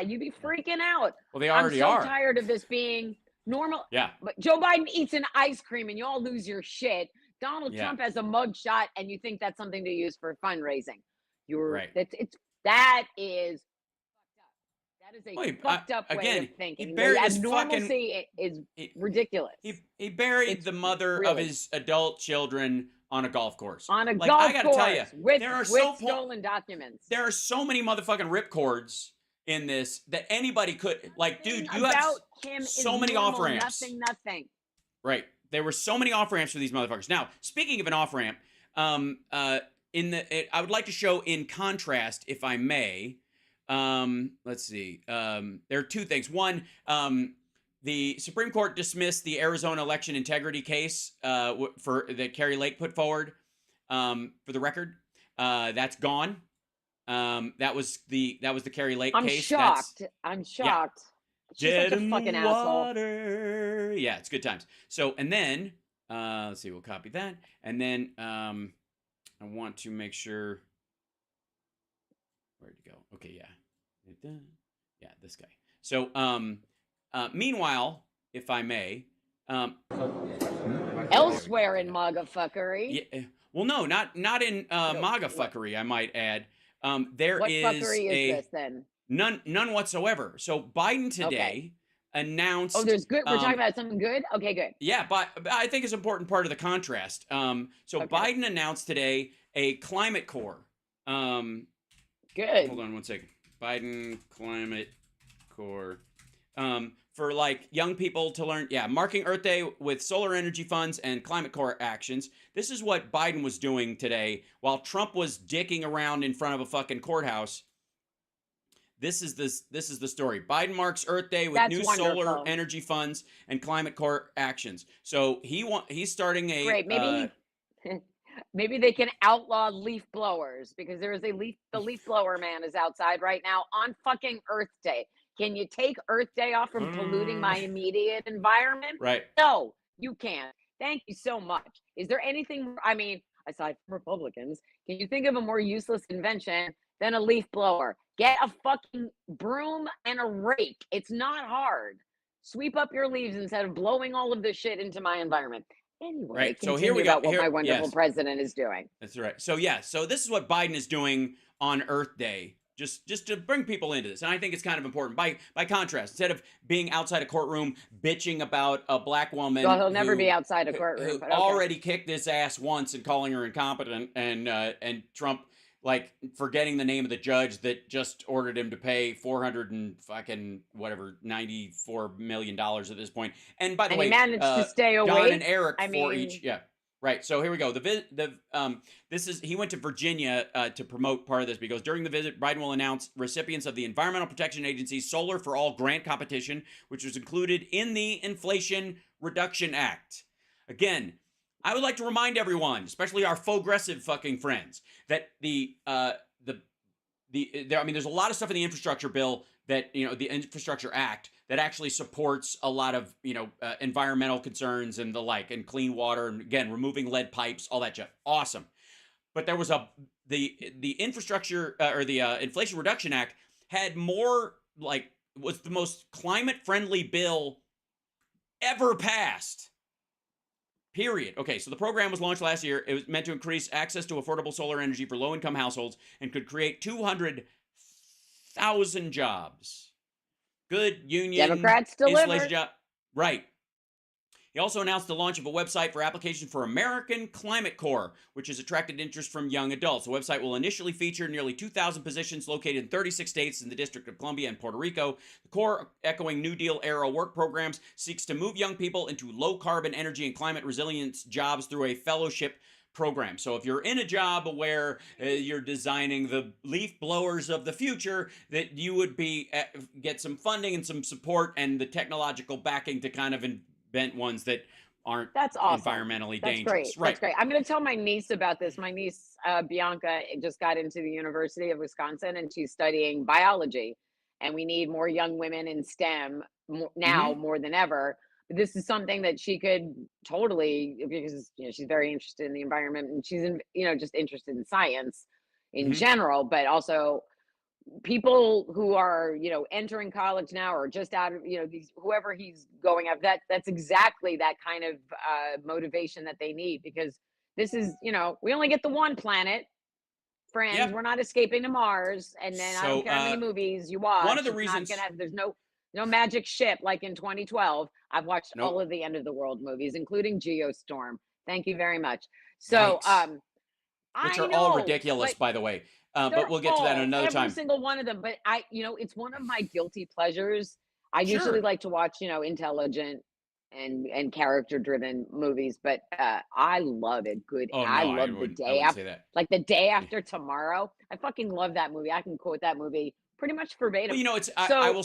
you'd be freaking out. Well, they already are. I'm so tired of this being normal. Yeah. But Joe Biden eats an ice cream and you all lose your shit. Donald Trump has a mug shot and you think that's something to use for fundraising. That is fucked up. That is a fucked up way of thinking. He buried his normalcy is ridiculous. He buried the mother of his adult children on a golf course. On a golf I gotta course tell you, with there are stolen documents. There are so many motherfucking ripcords in this that anybody could, like, dude, you have so many off ramps. Nothing. Right. There were so many off ramps for these motherfuckers. Now, speaking of an off ramp, I would like to show in contrast, if I may. Let's see. There are two things. One, the Supreme Court dismissed the Arizona election integrity case that Carrie Lake put forward. For the record, that's gone. That was the Carrie Lake case. I'm shocked. She's Dead such a fucking asshole. Water. Yeah, it's good times. So, and then let's see, we'll copy that, and then I want to make sure. Where'd you go? Okay, yeah, yeah, this guy. So, meanwhile, if I may, elsewhere in MAGA fuckery. Yeah, well, no, not in MAGA fuckery. I might add. There what is fuckery is this then? None whatsoever. So Biden today announced. Oh, there's good. We're talking about something good. Okay, good. Yeah, but I think it's an important part of the contrast. Biden announced today a climate corps. Good. Hold on one second. Biden climate corps. For like young people to learn, marking Earth Day with solar energy funds and climate corps actions. This is what Biden was doing today while Trump was dicking around in front of a fucking courthouse. This is the story. Biden marks Earth Day with new solar energy funds and climate corps actions. So he's starting a great. Maybe maybe they can outlaw leaf blowers because there is the leaf blower man is outside right now on fucking Earth Day. Can you take Earth Day off from polluting my immediate environment? Right. No, you can't. Thank you so much. Is there anything, I mean, aside from Republicans, can you think of a more useless invention than a leaf blower? Get a fucking broom and a rake. It's not hard. Sweep up your leaves instead of blowing all of this shit into my environment. Anyway, right. So here we go. About what my wonderful president is doing. That's right. So so this is what Biden is doing on Earth Day. Just to bring people into this. And I think it's kind of important. By contrast, instead of being outside a courtroom bitching about a black woman. Well, he'll never be outside a courtroom. Who already kicked his ass once and calling her incompetent, and Trump like forgetting the name of the judge that just ordered him to pay $94 million at this point. And by the way, he managed to stay away. Don and Eric each. Yeah. Right. So here we go. He went to Virginia to promote part of this because during the visit, Biden will announce recipients of the Environmental Protection Agency's Solar for All grant competition, which was included in the Inflation Reduction Act. Again, I would like to remind everyone, especially our faux-aggressive fucking friends, that there's a lot of stuff in the infrastructure bill that, the Infrastructure Act that actually supports a lot of, environmental concerns and the like, and clean water, and again, removing lead pipes, all that shit. Awesome. But there was the infrastructure or the Inflation Reduction Act had more, was the most climate-friendly bill ever passed. Period. Okay, so the program was launched last year. It was meant to increase access to affordable solar energy for low-income households and could create 200,000 jobs. Good union. Democrats delivered. Right. He also announced the launch of a website for applications for American Climate Corps, which has attracted interest from young adults. The website will initially feature nearly 2,000 positions located in 36 states in the District of Columbia and Puerto Rico. The Corps, echoing New Deal-era work programs, seeks to move young people into low-carbon energy and climate resilience jobs through a fellowship program. So if you're in a job where you're designing the leaf blowers of the future, that you would get some funding and some support and the technological backing to kind of invent ones that aren't environmentally dangerous. Great. That's great. I'm going to tell my niece about this. My niece, Bianca, just got into the University of Wisconsin and she's studying biology. And we need more young women in STEM now more than ever. But this is something that she could totally, because she's very interested in the environment and she's just interested in science in general, but also people who are entering college now or just out of whoever he's going up, that's exactly that kind of motivation that they need, because this is we only get the one planet. friends. Yep. We're not escaping to Mars. And then I don't care how many movies you watch. One of the It's reasons not gonna have, there's no magic ship like in 2012. I've watched Nope. all of the End of the World movies, including Geostorm. Thank you very much. So, which I are know, all ridiculous, but by the way. But we'll get to that another every time. single one of them. But it's one of my guilty pleasures. I Sure. usually like to watch, intelligent and character-driven movies, but I love it. Good. Oh, no, I I love the wouldn't day say after, that. like the day after tomorrow. I fucking love that movie. I can quote that movie pretty much verbatim. Well, I will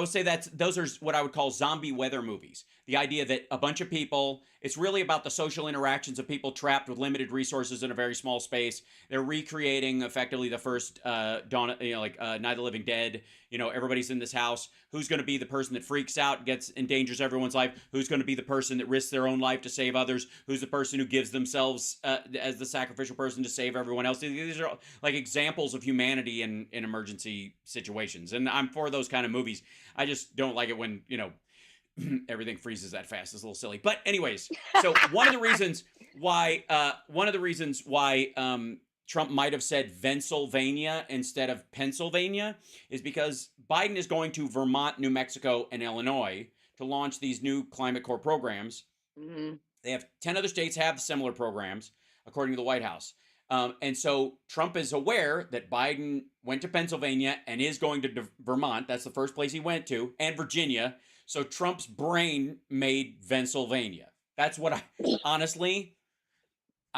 say that those are what I would call zombie weather movies. The idea that a bunch of people, it's really about the social interactions of people trapped with limited resources in a very small space. They're recreating effectively the first Night of the Living Dead. Everybody's in this house. Who's going to be the person that freaks out, endangers everyone's life? Who's going to be the person that risks their own life to save others? Who's the person who gives themselves as the sacrificial person to save everyone else? These are like examples of humanity in emergency situations. And I'm for those kind of movies. I just don't like it when, everything freezes that fast. It's a little silly. But anyways, so one of the reasons why Trump might have said Pennsylvania instead of Pennsylvania is because Biden is going to Vermont, New Mexico, and Illinois to launch these new Climate Corps programs. Mm-hmm. They have 10 other states have similar programs, according to the White House. And so Trump is aware that Biden went to Pennsylvania and is going to Vermont. That's the first place he went to, and Virginia. So Trump's brain made Pennsylvania. That's what I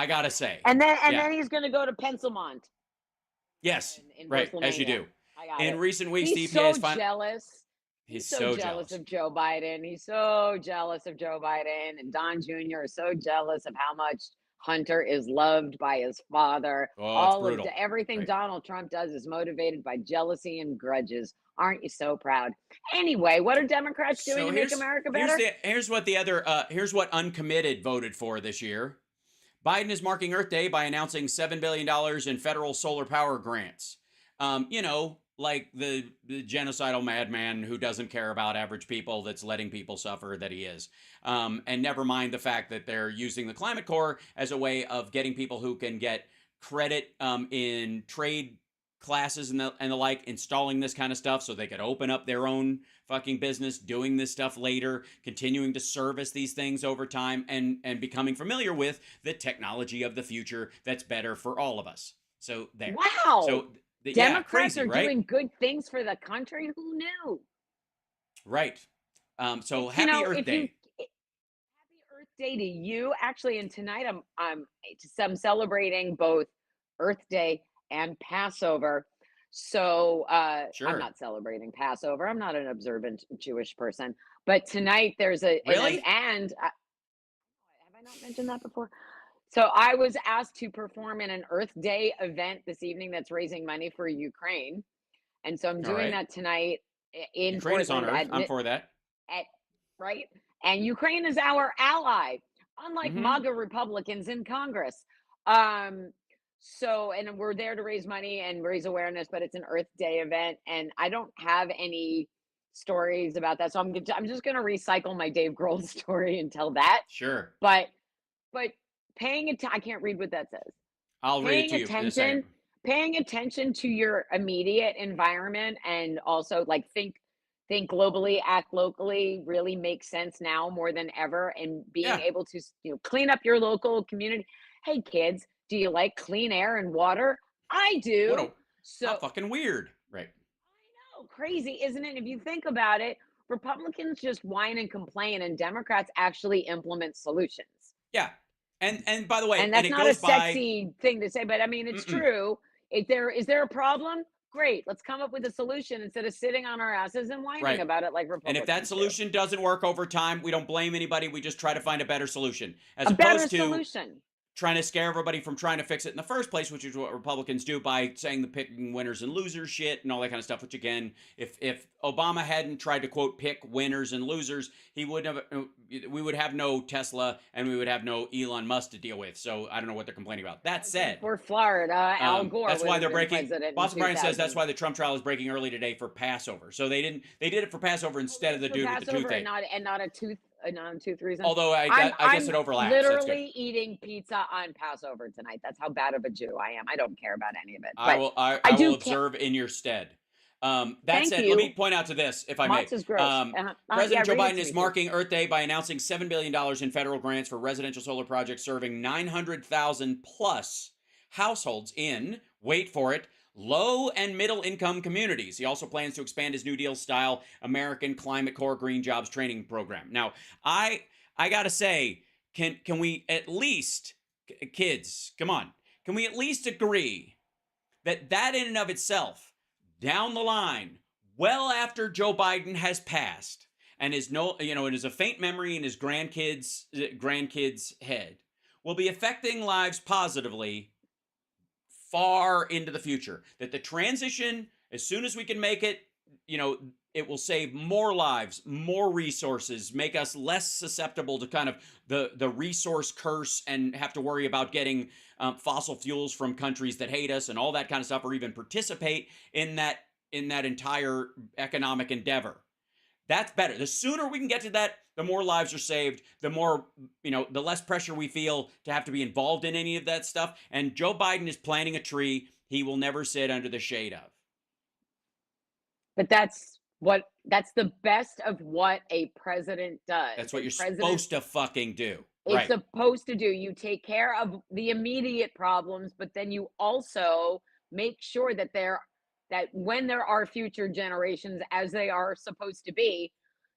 gotta say. And then he's going to go to Pennsylvania. Yes, in right, as you do. In recent weeks, he's the EPA so jealous. He's so jealous of Joe Biden. He's so jealous of Joe Biden. And Don Jr. is so jealous of how much Hunter is loved by his father. Oh, it's brutal. Everything Donald Trump does is motivated by jealousy and grudges. Aren't you so proud? Anyway, what are Democrats doing to make America better? Here's what Uncommitted voted for this year. Biden is marking Earth Day by announcing $7 billion in federal solar power grants. Like the genocidal madman who doesn't care about average people that's letting people suffer that he is. And never mind the fact that they're using the Climate Corps as a way of getting people who can get credit in trade classes and the like, installing this kind of stuff so they could open up their own fucking business, doing this stuff later, continuing to service these things over time, and becoming familiar with the technology of the future that's better for all of us. So there. Wow. So Democrats crazy, are right? doing good things for the country. Who knew? Right. So happy Earth Day. Happy Earth Day to you. Actually, and tonight I'm celebrating both Earth Day and Passover. So Sure. I'm not celebrating Passover. I'm not an observant Jewish person. But tonight there's Really? Have I not mentioned that before? So I was asked to perform in an Earth Day event this evening that's raising money for Ukraine. And so I'm doing that tonight in Ukraine is on Portland. Earth. I'm for that. Right? And Ukraine is our ally, unlike MAGA Republicans in Congress. So, and we're there to raise money and raise awareness, but it's an Earth Day event, and I don't have any stories about that. So I'm just going to recycle my Dave Grohl story and tell that. Sure. But paying attention, I can't read what that says. I'll read it to you in a second. Paying attention to your immediate environment, and also like think globally, act locally, really makes sense now more than ever. And being able to clean up your local community. Hey kids, do you like clean air and water? I do. How fucking weird, right? I know, crazy, isn't it? If you think about it, Republicans just whine and complain, and Democrats actually implement solutions. Yeah. And by the way, and that's it not goes a sexy thing to say, but I mean, it's true. Is there a problem? Great, let's come up with a solution instead of sitting on our asses and whining about it like Republicans. And if that solution doesn't work over time, we don't blame anybody. We just try to find a better solution, as opposed to trying to scare everybody from trying to fix it in the first place, which is what Republicans do by saying the picking winners and losers shit and all that kind of stuff, which again, if Obama hadn't tried to quote pick winners and losers, we would have no Tesla and we would have no Elon Musk to deal with. So I don't know what they're complaining about. That said, for Florida, Al Gore. That's why they're breaking. Boston Brian says that's why the Trump trial is breaking early today for Passover. So they did it for Passover instead of the dude with the toothache. And not a tooth on 2th reason. Although I guess it overlaps. I'm That's literally eating pizza on Passover tonight. That's how bad of a Jew I am. I don't care about any of it. I But will. I do will observe in your stead. That Thank said, you. let me point out to this, if I may. Matzah's gross. President Joe read it Biden to is me, marking Earth Day by announcing $7 billion in federal grants for residential solar projects serving 900,000 plus households in, wait for it, low and middle income communities. He also plans to expand his New Deal style American Climate Corps Green Jobs Training Program. Now, I gotta say, can we at least, kids, come on, can we at least agree that in and of itself, down the line, well after Joe Biden has passed and is it is a faint memory in his grandkids' head, will be affecting lives positively far into the future. That the transition, as soon as we can make it, it will save more lives, more resources, make us less susceptible to kind of the resource curse and have to worry about getting fossil fuels from countries that hate us and all that kind of stuff, or even participate in that entire economic endeavor. That's better. The sooner we can get to that, the more lives are saved, the more, the less pressure we feel to have to be involved in any of that stuff. And Joe Biden is planting a tree he will never sit under the shade of. But that's the best of what a president does. That's what you're supposed to fucking do. It's supposed to do. You take care of the immediate problems, but then you also make sure that when there are future generations, as they are supposed to be,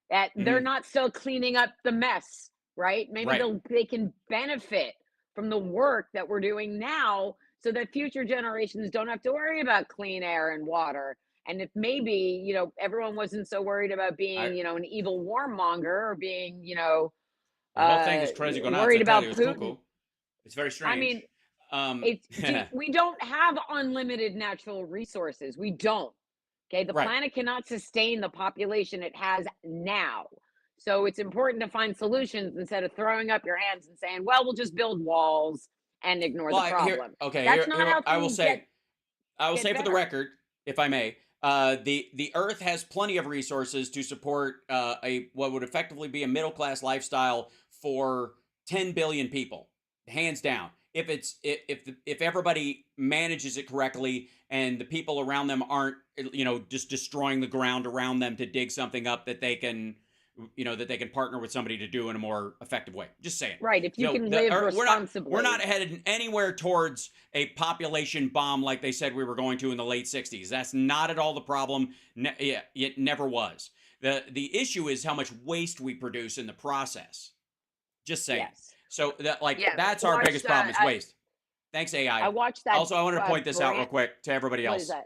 that they're not still cleaning up the mess, right? Maybe they can benefit from the work that we're doing now, so that future generations don't have to worry about clean air and water. And if maybe, everyone wasn't so worried about being, an evil warmonger, or being, the whole thing is crazy. Worried about Putin. It's very strange. I mean, we don't have unlimited natural resources. We don't. Okay, the planet cannot sustain the population it has now. So it's important to find solutions instead of throwing up your hands and saying, "Well, we'll just build walls and ignore the problem." I will say for the record, if I may, the Earth has plenty of resources to support what would effectively be a middle class lifestyle for 10 billion people, hands down. If everybody manages it correctly and the people around them aren't just destroying the ground around them to dig something up that they can partner with somebody to do in a more effective way. Just saying. Right. If you can live responsibly. We're not headed anywhere towards a population bomb like they said we were going to in the late 60s. That's not at all the problem. It never was. The issue is how much waste we produce in the process. Just saying. Yes. So that's our biggest problem is waste. Thanks, AI. I watched that. Also, I wanted to point this out real quick to everybody else. What is that?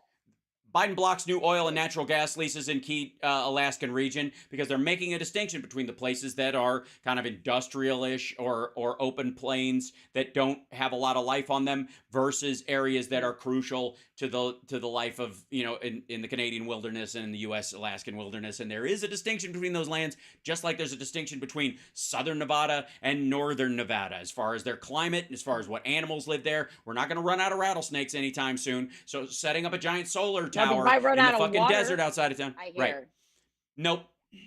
Biden blocks new oil and natural gas leases in key Alaskan region because they're making a distinction between the places that are kind of industrial-ish or open plains that don't have a lot of life on them versus areas that are crucial to the life of, in the Canadian wilderness and in the U.S. Alaskan wilderness. And there is a distinction between those lands, just like there's a distinction between southern Nevada and northern Nevada as far as their climate, as far as what animals live there. We're not going to run out of rattlesnakes anytime soon. So setting up a giant solar tower in the fucking desert outside of town. I hear. Right. Nope. So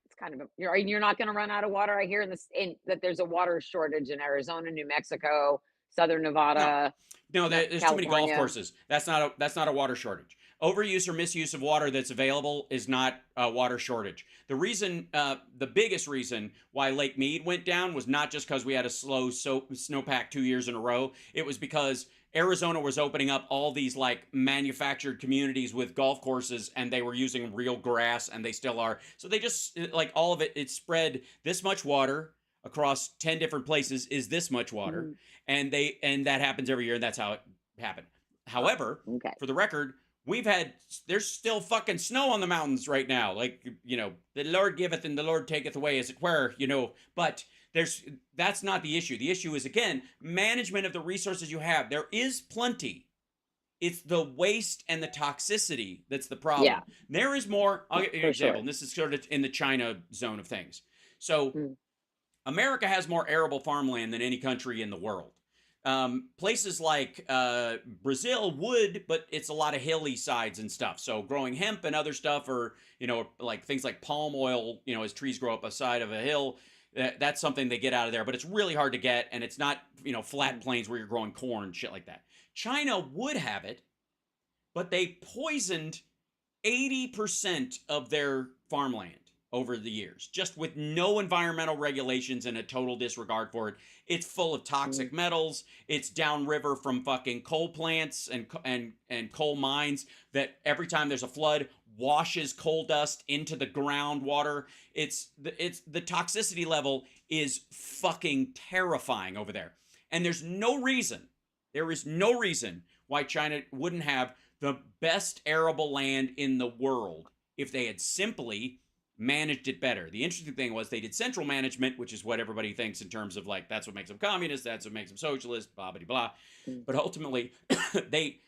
it's kind of you're not going to run out of water. I hear that there's a water shortage in Arizona, New Mexico, Southern Nevada. No, there's too many golf courses. That's not a water shortage. Overuse or misuse of water that's available is not a water shortage. The biggest reason why Lake Mead went down was not just because we had a slow snowpack 2 years in a row. It was because Arizona was opening up all these manufactured communities with golf courses, and they were using real grass, and they still are. So they just all of it spread this much water across 10 different places is this much water. And that happens every year, and that's how it happened. However, for the record, there's still fucking snow on the mountains right now. The Lord giveth and the Lord taketh away, as it were, but that's not the issue. The issue is, again, management of the resources you have. There is plenty. It's the waste and the toxicity that's the problem. Yeah. There is more. I'll give you an example. And this is sort of in the China zone of things. So America has more arable farmland than any country in the world. places like Brazil would, but it's a lot of hilly sides and stuff. So growing hemp and other stuff, or like things like palm oil, as trees grow up a side of a hill, that's something they get out of there. But it's really hard to get, and it's not flat plains where you're growing corn, shit like that. China would have it, but they poisoned 80% of their farmland over the years, just with no environmental regulations and a total disregard for it. It's full of toxic metals. It's downriver from fucking coal plants and coal mines that every time there's a flood washes coal dust into the groundwater. It's the toxicity level is fucking terrifying over there. And there is no reason why China wouldn't have the best arable land in the world if they had simply managed it better. The interesting thing was they did central management, which is what everybody thinks in terms of like, that's what makes them communist, that's what makes them socialist, blah, blah, blah. But ultimately, they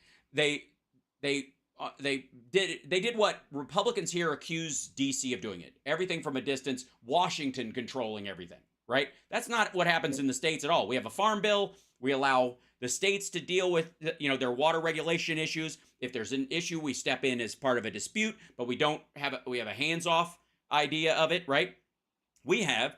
did what Republicans here accuse DC of doing it. Everything from a distance, Washington controlling everything, right? That's not what happens in the states at all. We have a farm bill. We allow the states to deal with, their water regulation issues. If there's an issue, we step in as part of a dispute, but we have a hands-off idea of it, right? We have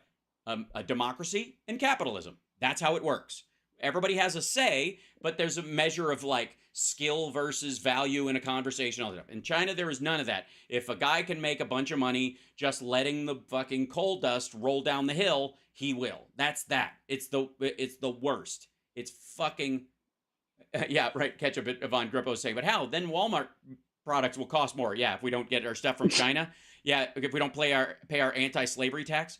a democracy and capitalism. That's how it works. Everybody has a say, but there's a measure of like skill versus value in a conversation. All that stuff. In China, there is none of that. If a guy can make a bunch of money just letting the fucking coal dust roll down the hill, he will. That's that. It's the worst. It's fucking yeah, right. Ketchup, Yvonne Grippo saying, but how? Then Walmart products will cost more. Yeah, if we don't get our stuff from China. Yeah, if we don't pay our anti-slavery tax.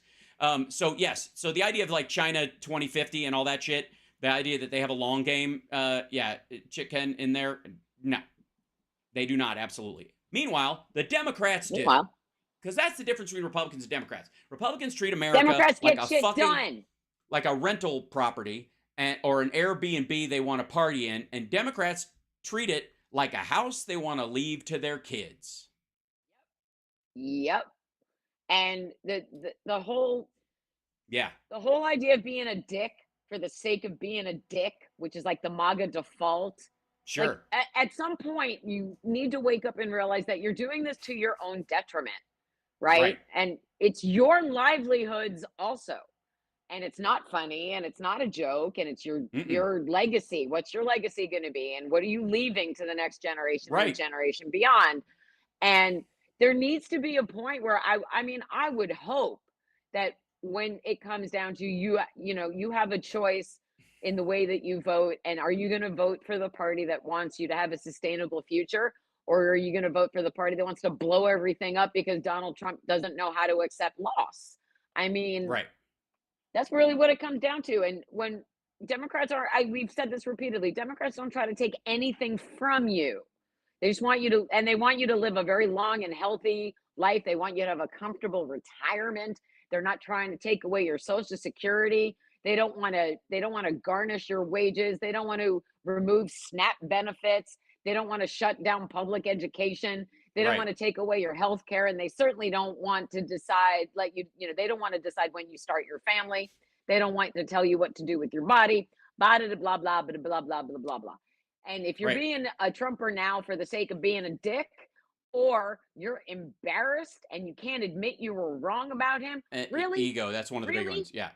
So yes, so the idea of like China 2050 and all that shit, the idea that they have a long game, chicken in there, no, they do not. Absolutely. Meanwhile, the Democrats do. Because that's the difference between Republicans and Democrats. Republicans treat America like a fucking done. Like a rental property or an Airbnb they want to party in, and Democrats treat it like a house they want to leave to their kids. Yep. And the whole idea of being a dick for the sake of being a dick, which is like the MAGA default. Sure. Like, at some point, you need to wake up and realize that you're doing this to your own detriment, right? And it's your livelihoods also. And it's not funny, and it's not a joke, and it's your legacy. What's your legacy going to be? And what are you leaving to the next generation, the generation beyond? And there needs to be a point where I would hope that when it comes down to you have a choice in the way that you vote. And are you going to vote for the party that wants you to have a sustainable future? Or are you going to vote for the party that wants to blow everything up because Donald Trump doesn't know how to accept loss? I mean, that's really what it comes down to. And when Democrats we've said this repeatedly, Democrats don't try to take anything from you. They just want you to live a very long and healthy life. They want you to have a comfortable retirement. They're not trying to take away your Social Security. They don't want to garnish your wages. They don't want to remove SNAP benefits. They don't want to shut down public education. They don't want to take away your health care. And they certainly don't want to decide, they don't want to decide when you start your family. They don't want to tell you what to do with your body, blah, blah, blah, blah, blah, blah, blah, blah, blah, blah. And if you're being a Trumper now for the sake of being a dick, or you're embarrassed and you can't admit you were wrong about him, really? Ego, that's one of the big ones, yeah.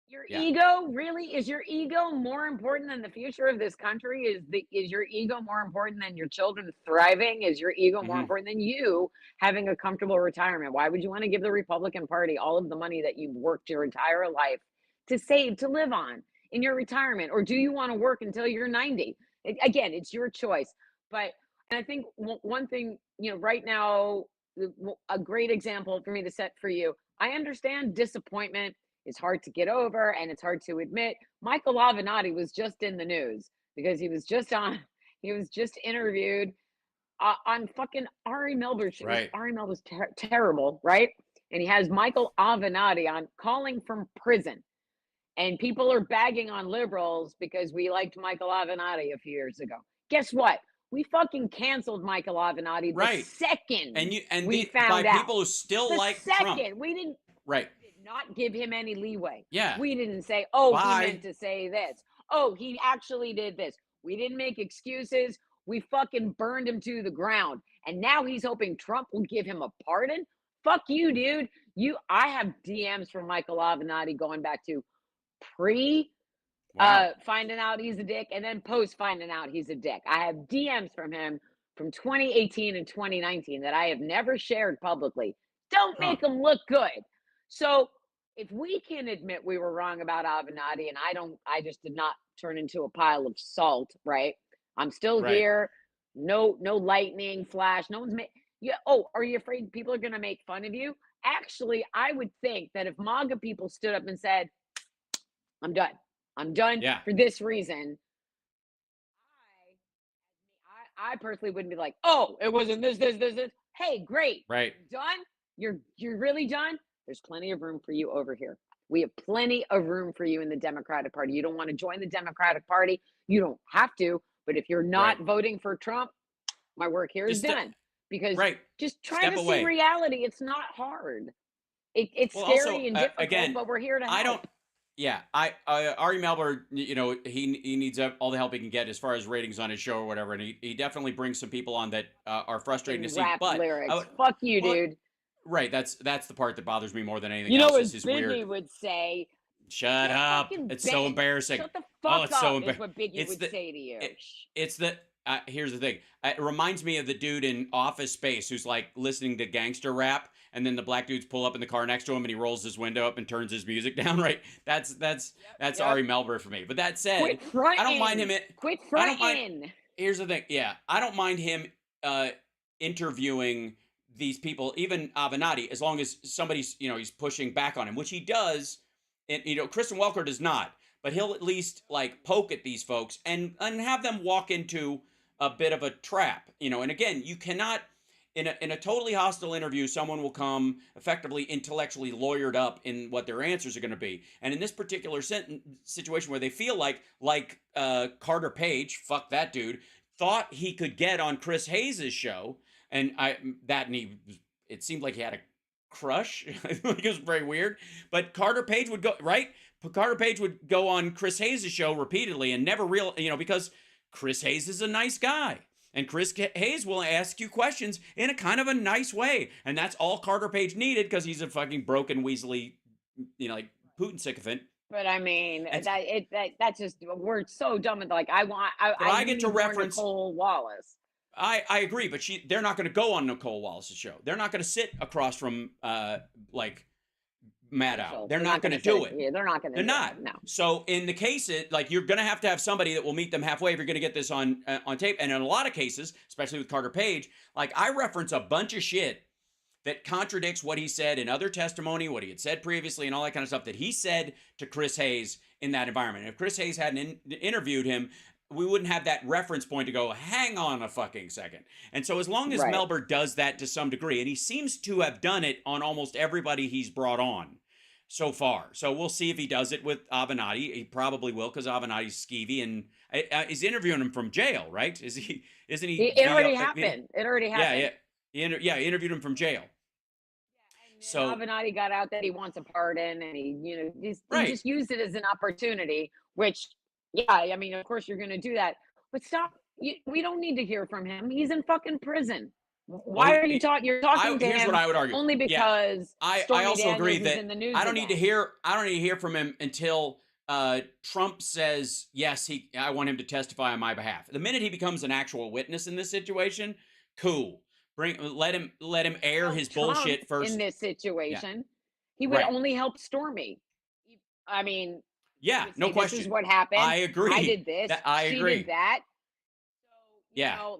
Your ego, really? Is your ego more important than the future of this country? Is your ego more important than your children thriving? Is your ego more important than you having a comfortable retirement? Why would you want to give the Republican Party all of the money that you've worked your entire life to save, to live on in your retirement? Or do you want to work until you're 90? Again, it's your choice. And I think one thing, right now, a great example for me to set for you, I understand disappointment is hard to get over and it's hard to admit. Michael Avenatti was just in the news because he was just interviewed on fucking Ari Melber's show. Ari Melber's terrible, right? And he has Michael Avenatti on calling from prison. And people are bagging on liberals because we liked Michael Avenatti a few years ago. Guess what? We fucking canceled Michael Avenatti the second we found out. People who still like Trump. We did not give him any leeway. Yeah. We didn't say, he meant to say this. oh, he actually did this. We didn't make excuses. We fucking burned him to the ground. And now he's hoping Trump will give him a pardon. Fuck you, dude. I have DMs from Michael Avenatti going back to pre finding out he's a dick and then post finding out he's a dick. I have DMs from him from 2018 and 2019 that I have never shared publicly. Don't make him look good. So if we can admit we were wrong about Avenatti, and I just did not turn into a pile of salt, right? I'm still here. No lightning flash. No one's are you afraid people are going to make fun of you? Actually, I would think that if MAGA people stood up and said, I'm done for this reason, I personally wouldn't be like, oh, it wasn't this. Hey, great. Right. You're done? You're really done? There's plenty of room for you over here. We have plenty of room for you in the Democratic Party. You don't want to join the Democratic Party. You don't have to. But if you're not voting for Trump, my work here is done. Because just try to see reality. It's not hard. It's scary and difficult, but we're here to help. Ari Melber, he needs all the help he can get as far as ratings on his show or whatever, and he definitely brings some people on that are frustrating to see. But lyrics. Fuck you, dude. Right, that's the part that bothers me more than anything else. You know what Biggie would say? Shut up! It's so embarrassing. Shut the fuck up! So is what Biggie would say to you. Here's the thing. It reminds me of the dude in Office Space who's like listening to gangster rap, and then the black dudes pull up in the car next to him, and he rolls his window up and turns his music down. Right? That's Ari Melber for me. But that said, I don't mind him. Quit fronting. Here's the thing. Yeah, I don't mind him interviewing these people, even Avenatti, as long as somebody's he's pushing back on him, which he does. And Kristen Welker does not, but he'll at least like poke at these folks and have them walk into a bit of a trap, And again, you cannot in a totally hostile interview, someone will come effectively intellectually lawyered up in what their answers are going to be. And in this particular situation where they feel like Carter Page, fuck that dude, thought he could get on Chris Hayes' show, and it seemed like he had a crush. It was very weird. But Carter Page would go, right? Carter Page would go on Chris Hayes' show repeatedly and never because Chris Hayes is a nice guy. And Chris Hayes will ask you questions in a kind of a nice way. And that's all Carter Page needed because he's a fucking broken, weaselly, like Putin sycophant. But I mean, that's just, we're so dumb. Like, I get to reference Nicole Wallace. I agree, but they're not going to go on Nicole Wallace's show. They're not going to sit across from Maddow. They're not going to do it. Yeah, they're not going to. They're not. No. So in the case, you're going to have somebody that will meet them halfway if you're going to get this on tape. And in a lot of cases, especially with Carter Page, I reference a bunch of shit that contradicts what he said in other testimony, what he had said previously, and all that kind of stuff that he said to Chris Hayes in that environment. And if Chris Hayes hadn't interviewed him, we wouldn't have that reference point to go, hang on a fucking second. And so as long as Melber does that to some degree, and he seems to have done it on almost everybody he's brought on so far. So we'll see if he does it with Avenatti. He probably will, because Avenatti's skeevy and he's interviewing him from jail, right? Isn't he? It already happened. It already happened. Yeah. He interviewed him from jail. So Avenatti got out that he wants a pardon, and he just used it as an opportunity, which, I mean, of course you're going to do that, but stop. We don't need to hear from him. He's in fucking prison. Why are you talking? You're talking to him. Here's what I would argue. Only because I also agree that I don't need to hear from him until Trump says yes. I want him to testify on my behalf. The minute he becomes an actual witness in this situation, cool. Let him air his bullshit first. In this situation, he would only help Stormy. I mean. Yeah, no question. This is what happened. I agree. I did this. She did that. So,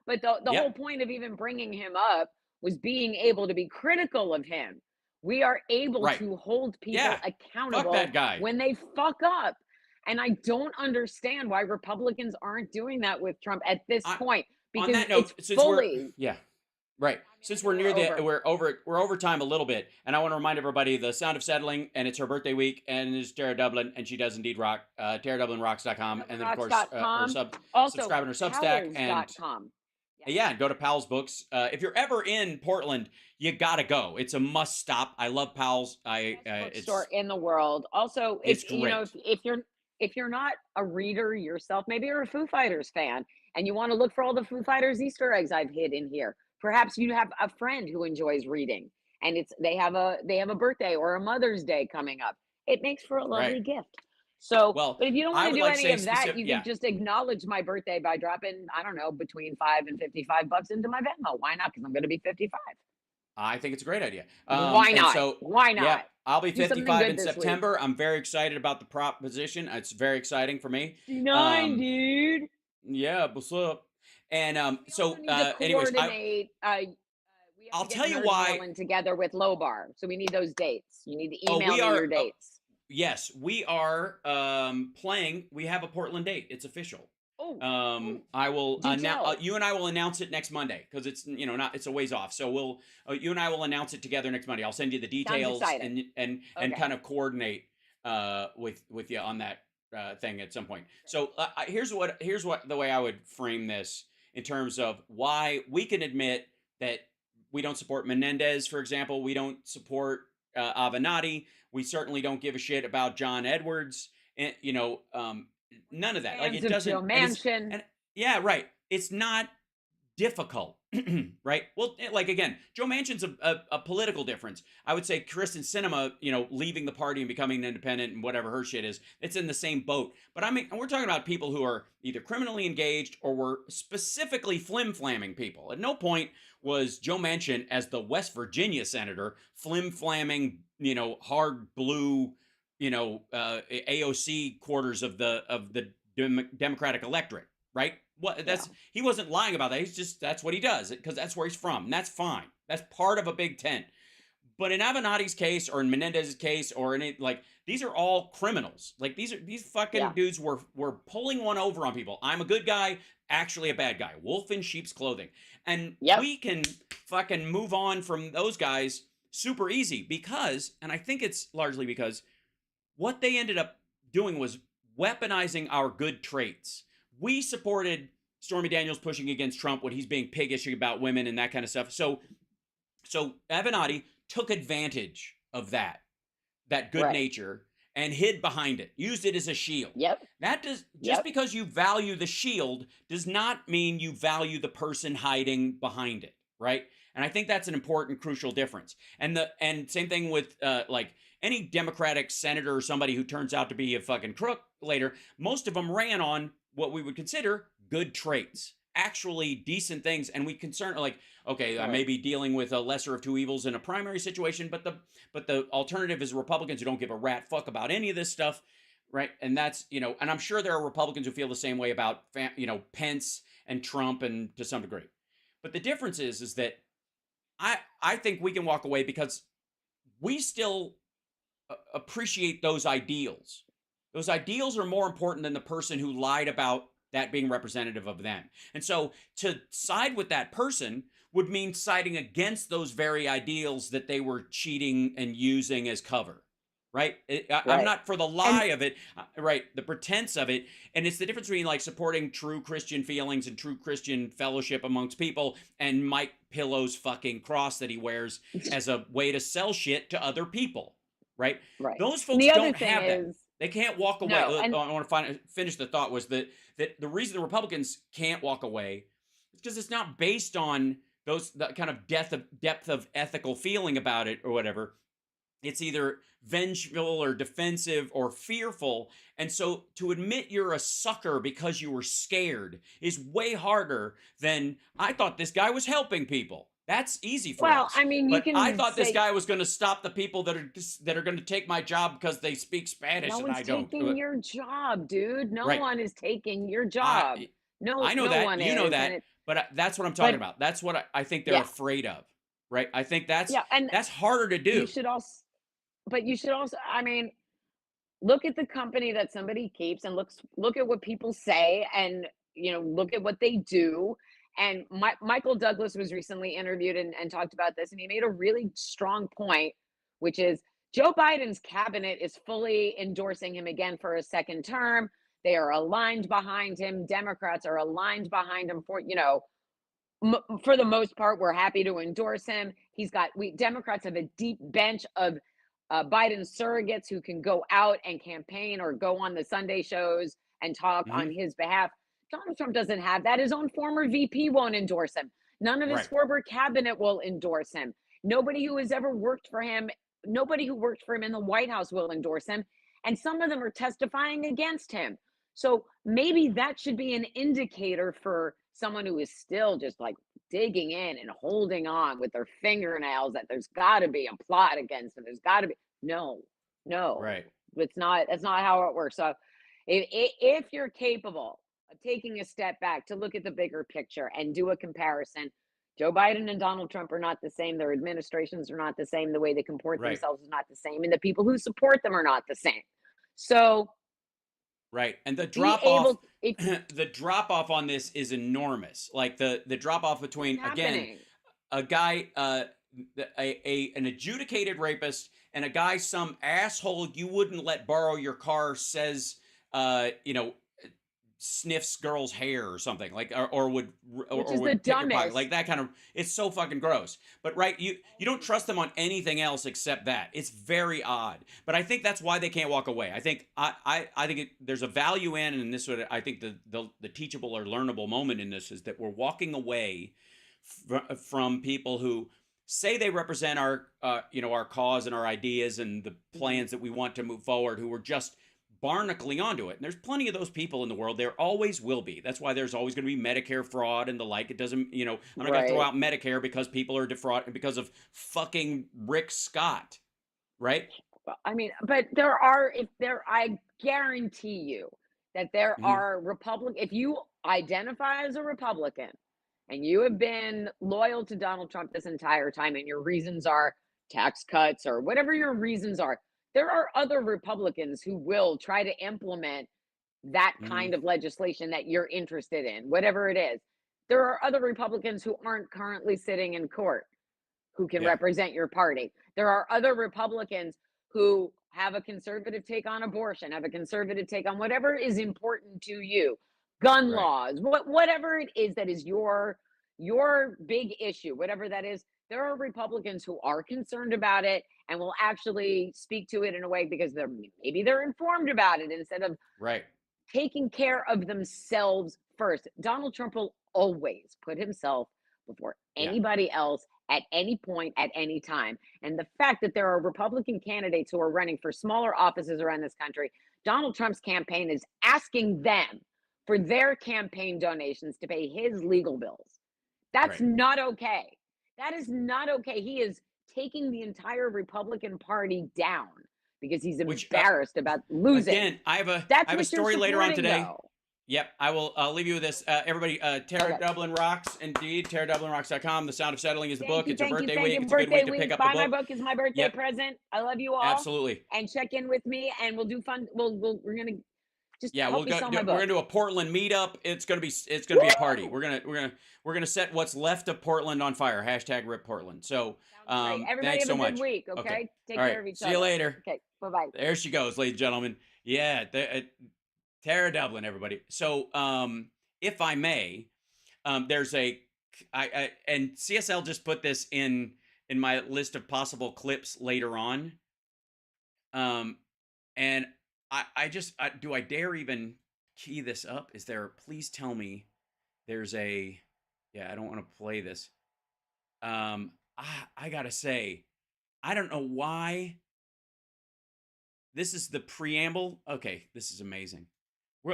but the whole point of even bringing him up was being able to be critical of him. We are able to hold people accountable when they fuck up. And I don't understand why Republicans aren't doing that with Trump at this point. Because on that note, it's fully... Right. Since we're near we're over time a little bit, and I want to remind everybody the Sound of Settling, and it's her birthday week, and it's Tara Dublin, and she does indeed rock. TaraDublinRocks.com, and then of course subscribe on her Substack and Yeah, go to Powell's Books. If you're ever in Portland, you gotta go. It's a must stop. I love Powell's. Bookstore in the world. Also, it's if you know, great. if you're not a reader yourself, maybe you're a Foo Fighters fan and you want to look for all the Foo Fighters Easter eggs I've hid in here. Perhaps you have a friend who enjoys reading, and they have a birthday or a Mother's Day coming up. It makes for a lovely Right. gift. So, Well, but if you don't I want to would do like any say of that, specific. you Yeah, can just acknowledge my birthday by dropping, I don't know, between $5 and $55 into my Venmo. Why not? Because I'm going to be 55. I think it's a great idea. Why And not? so, Why yeah, not? I'll be Do something 55 good in this week. September. I'm very excited about the proposition. It's very exciting for me. 69, dude. Yeah, what's up? And so, We need to anyways, coordinate. We have I'll to get tell you Nerd why. Melon together with Lobar, so we need those dates. You need to Oh, email we me are. your dates. Yes, we are playing. We have a Portland date. It's official. I will announce. You and I will announce it next Monday because it's not. It's a ways off. So we'll. You and I will announce it together next Monday. I'll send you the details and kind of coordinate with you on that thing at some point. So here's what the way I would frame this in terms of why we can admit that we don't support Menendez, for example. We don't support Avenatti. We certainly don't give a shit about John Edwards. And, none of that. Like it doesn't. Joe Manchin. Yeah, right. It's not difficult, right? Well, like again, Joe Manchin's a political difference. I would say Kristen Sinema, leaving the party and becoming an independent and whatever her shit is, it's in the same boat. But I mean, we're talking about people who are either criminally engaged or were specifically flim-flamming people. At no point was Joe Manchin, as the West Virginia senator, flim-flamming, hard blue, AOC quarters of the Democratic electorate, right? He wasn't lying about that. That's what he does because that's where he's from. And that's fine. That's part of a big tent. But in Avenatti's case or in Menendez's case or these are all criminals. Like these fucking dudes were pulling one over on people. I'm a good guy, actually a bad guy. Wolf in sheep's clothing. And we can fucking move on from those guys super easy because, and I think it's largely because what they ended up doing was weaponizing our good traits. We supported Stormy Daniels pushing against Trump when he's being piggish about women and that kind of stuff. So Avenatti took advantage of that good nature and hid behind it, used it as a shield. Just because you value the shield does not mean you value the person hiding behind it, right? And I think that's an important, crucial difference. And same thing with any Democratic senator or somebody who turns out to be a fucking crook later. Most of them ran on what we would consider good traits, actually decent things. And we I may be dealing with a lesser of two evils in a primary situation, but the alternative is Republicans who don't give a rat fuck about any of this stuff, right? And that's, and I'm sure there are Republicans who feel the same way about, Pence and Trump and to some degree. But the difference is that I think we can walk away because we still appreciate those ideals. Those ideals are more important than the person who lied about that being representative of them. And so to side with that person would mean siding against those very ideals that they were cheating and using as cover, right? I'm not for the lie of it, right? The pretense of it. And it's the difference between supporting true Christian feelings and true Christian fellowship amongst people and Mike Pillow's fucking cross that he wears as a way to sell shit to other people, right? Those folks don't have that. They can't walk away. No, I want to finish the thought was that the reason the Republicans can't walk away is because it's not based on that kind of depth of ethical feeling about it or whatever. It's either vengeful or defensive or fearful. And so to admit you're a sucker because you were scared is way harder than I thought this guy was helping people. That's easy for us. Well, I mean, I thought this guy was going to stop the people that are going to take my job because they speak Spanish and I don't. No one's taking your job, dude. No one is taking your job. I know that. One you know is, that. But that's what I'm talking about. That's what I think they're afraid of, right? I think that's harder to do. You should also, I mean, look at the company that somebody keeps and look at what people say and, look at what they do. And Michael Douglas was recently interviewed and talked about this, and he made a really strong point, which is Joe Biden's cabinet is fully endorsing him again for a second term. They are aligned behind him. Democrats are aligned behind him for, for the most part, we're happy to endorse him. Democrats have a deep bench of Biden surrogates who can go out and campaign or go on the Sunday shows and talk on his behalf. Donald Trump doesn't have that. His own former VP won't endorse him. None of his former cabinet will endorse him. Nobody who has ever worked for him, nobody who worked for him in the White House will endorse him. And some of them are testifying against him. So maybe that should be an indicator for someone who is still just like digging in and holding on with their fingernails that there's got to be a plot against him. There's got to be no. Right. That's not how it works. So if you're capable of taking a step back to look at the bigger picture and do a comparison, Joe Biden and Donald Trump are not the same. Their administrations are not the same. The way they comport themselves is not the same. And the people who support them are not the same. So right. And the drop off the drop off on this is enormous. Like the drop off between again a guy an adjudicated rapist and a guy some asshole you wouldn't let borrow your car says sniffs girls' hair or something like or would pick your pocket, like that kind of. It's so fucking gross. But you don't trust them on anything else except that. It's very odd. But I think that's why they can't walk away. I think there's a value in, and this would I think the teachable or learnable moment in this is that we're walking away from people who say they represent our our cause and our ideas and the plans that we want to move forward, who are just barnacling onto it. And there's plenty of those people in the world. There always will be. That's why there's always going to be Medicare fraud and the like. It doesn't, I'm not going to throw out Medicare because people are defrauded because of fucking Rick Scott, right? I mean, but I guarantee you that there are if you identify as a Republican and you have been loyal to Donald Trump this entire time and your reasons are tax cuts or whatever your reasons are, there are other Republicans who will try to implement that kind of legislation that you're interested in, whatever it is. There are other Republicans who aren't currently sitting in court who can represent your party. There are other Republicans who have a conservative take on abortion, have a conservative take on whatever is important to you, gun laws, whatever it is that is your big issue, whatever that is. There are Republicans who are concerned about it and will actually speak to it in a way because maybe they're informed about it instead of taking care of themselves first. Donald Trump will always put himself before anybody else at any point, at any time. And the fact that there are Republican candidates who are running for smaller offices around this country, Donald Trump's campaign is asking them for their campaign donations to pay his legal bills. That's not okay. That is not okay. He is taking the entire Republican Party down because he's embarrassed about losing. Again, I have a story later on today. Yep, I'll leave you with this. Everybody, Tara Dublin rocks, indeed. TaraDublinRocks.com. The Sound of Settling is the book. It's your birthday week. It's a good week to pick up the book. Buy my book. It's my birthday present. I love you all. Absolutely. And check in with me, and we'll do fun. We're gonna just we're gonna do a Portland meetup. It's gonna be a party. We're gonna set what's left of Portland on fire. # Rip Portland. So everybody thanks have so a much. Good week. Okay. Take all care of each other. See you later. Okay. Bye. There she goes, ladies and gentlemen. Yeah. Tara Dublin, everybody. So, if I may, there's and CSL just put this in my list of possible clips later on. And do I dare even key this up? Please tell me there's I don't want to play this. I gotta say, I don't know why. This is the preamble. Okay, this is amazing.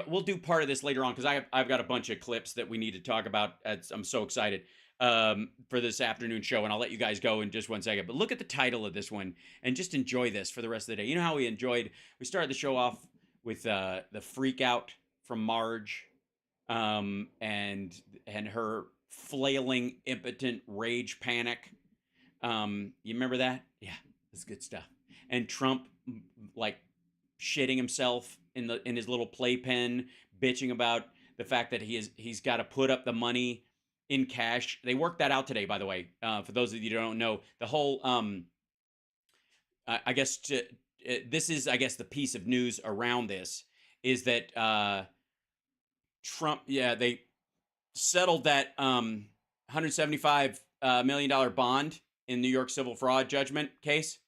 We'll do part of this later on because I've got a bunch of clips that we need to talk about. I'm so excited for this afternoon show, and I'll let you guys go in just 1 second. But look at the title of this one and just enjoy this for the rest of the day. You know how we started the show off with the freak out from Marge and her flailing, impotent rage panic. You remember that? Yeah, that's good stuff. And Trump like shitting himself in his little playpen, bitching about the fact that he's got to put up the money in cash. They worked that out today, by the way. For those of you who don't know, the whole this is the piece of news around this is that Trump, they settled that $175 million bond in New York civil fraud judgment case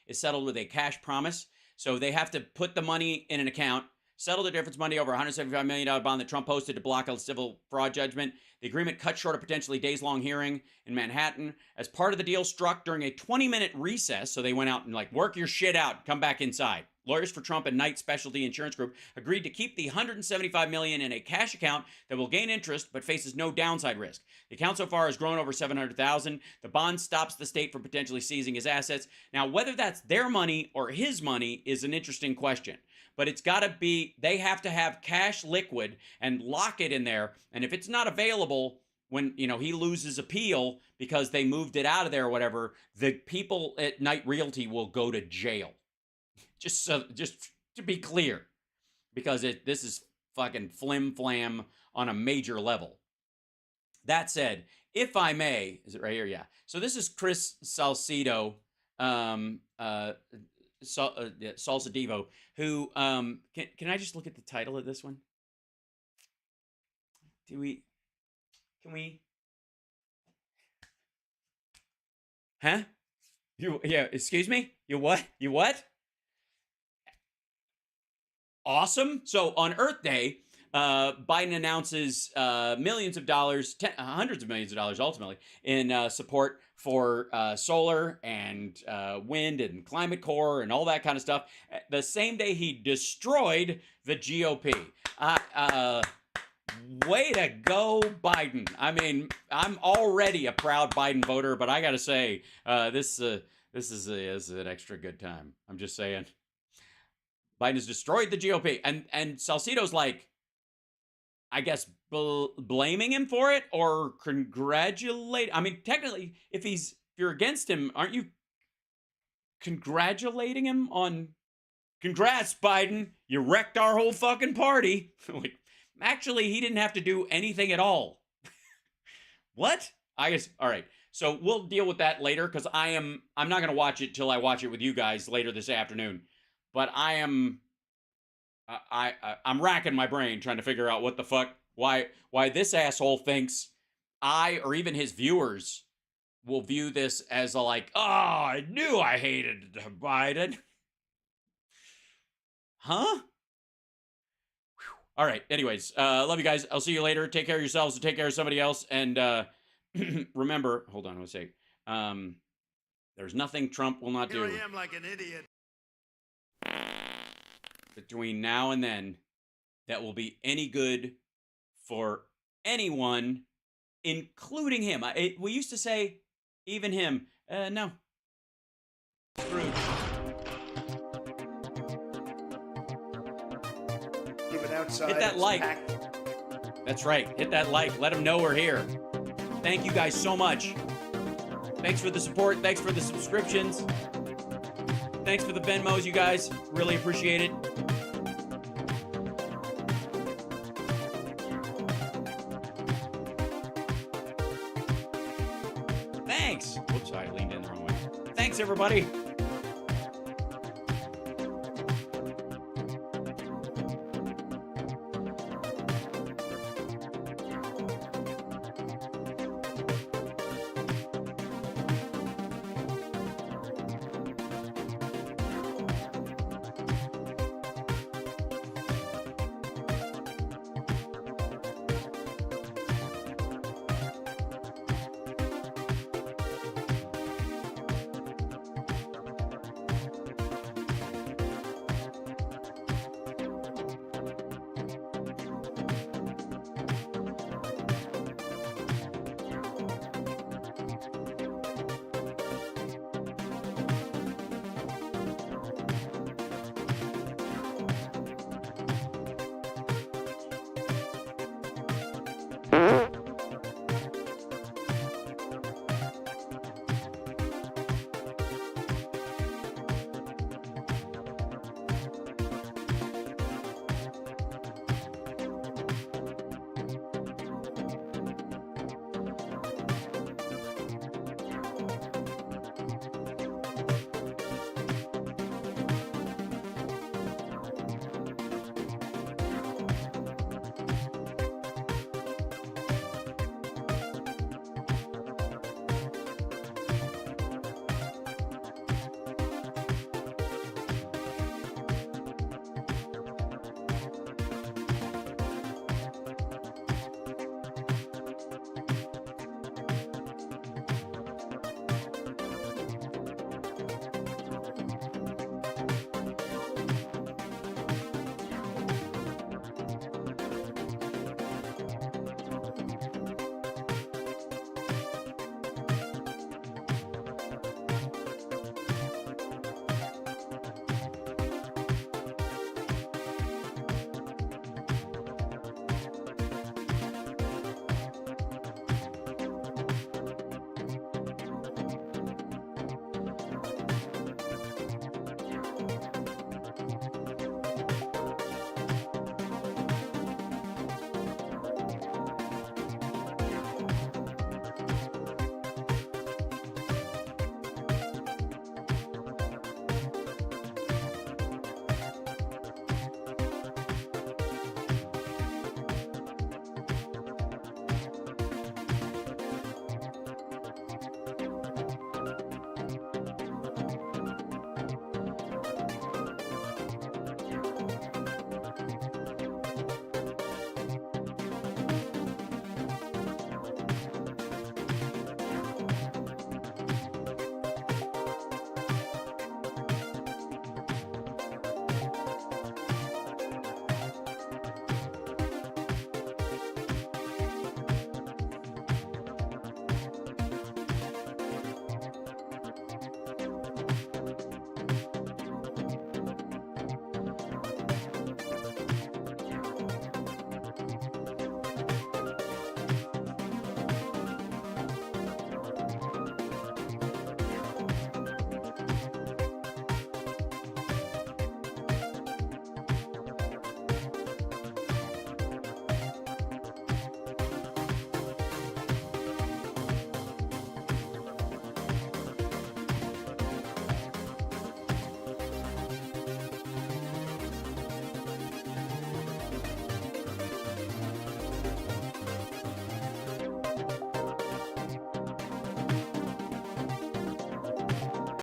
is settled with a cash promise. So they have to put the money in an account, settle the difference money over a $175 million bond that Trump posted to block a civil fraud judgment. The agreement cut short a potentially days-long hearing in Manhattan. As part of the deal struck during a 20-minute recess, so they went out and like, work your shit out, come back inside. Lawyers for Trump and Knight Specialty Insurance Group agreed to keep the $175 million in a cash account that will gain interest but faces no downside risk. The account so far has grown over $700,000. The bond stops the state from potentially seizing his assets. Now, whether that's their money or his money is an interesting question. But it's got to be, they have to have cash liquid and lock it in there. And if it's not available when, you know, he loses appeal because they moved it out of there or whatever, the people at Knight Realty will go to jail. Just to be clear, because this is fucking flim-flam on a major level. That said, if I may, is it right here? Yeah. So this is Chris Salcido, Salsa Devo, who, can I just look at the title of this one? Can we? Huh? Yeah, excuse me? You what? Awesome. So on Earth Day, Biden announces millions of dollars, hundreds of millions of dollars ultimately, in support for solar and wind and climate core and all that kind of stuff. The same day he destroyed the GOP. Way to go, Biden. I mean, I'm already a proud Biden voter, but I got to say, this is an extra good time. I'm just saying. Biden has destroyed the GOP. And Salcido's like, I guess, blaming him for it or congratulating. I mean, technically, if you're against him, aren't you congratulating him on, congrats, Biden, you wrecked our whole fucking party. Like, actually, he didn't have to do anything at all. What? I guess, all right. So we'll deal with that later because I'm not going to watch it till I watch it with you guys later this afternoon. But I'm racking my brain trying to figure out what the fuck, why this asshole thinks I or even his viewers will view this as a like, oh, I knew I hated Biden. Huh? Whew. All right. Anyways, love you guys. I'll see you later. Take care of yourselves and take care of somebody else. And remember, hold on one sec. There's nothing Trump will not do. Here I am like an idiot. Between now and then, that will be any good for anyone, including him. We used to say, even him. No. Scrooge. Hit that like. That's right. Hit that like. Let them know we're here. Thank you guys so much. Thanks for the support. Thanks for the subscriptions. Thanks for the Venmos, you guys. Really appreciate it. Thanks. Whoops, I leaned in the wrong way. Thanks, everybody.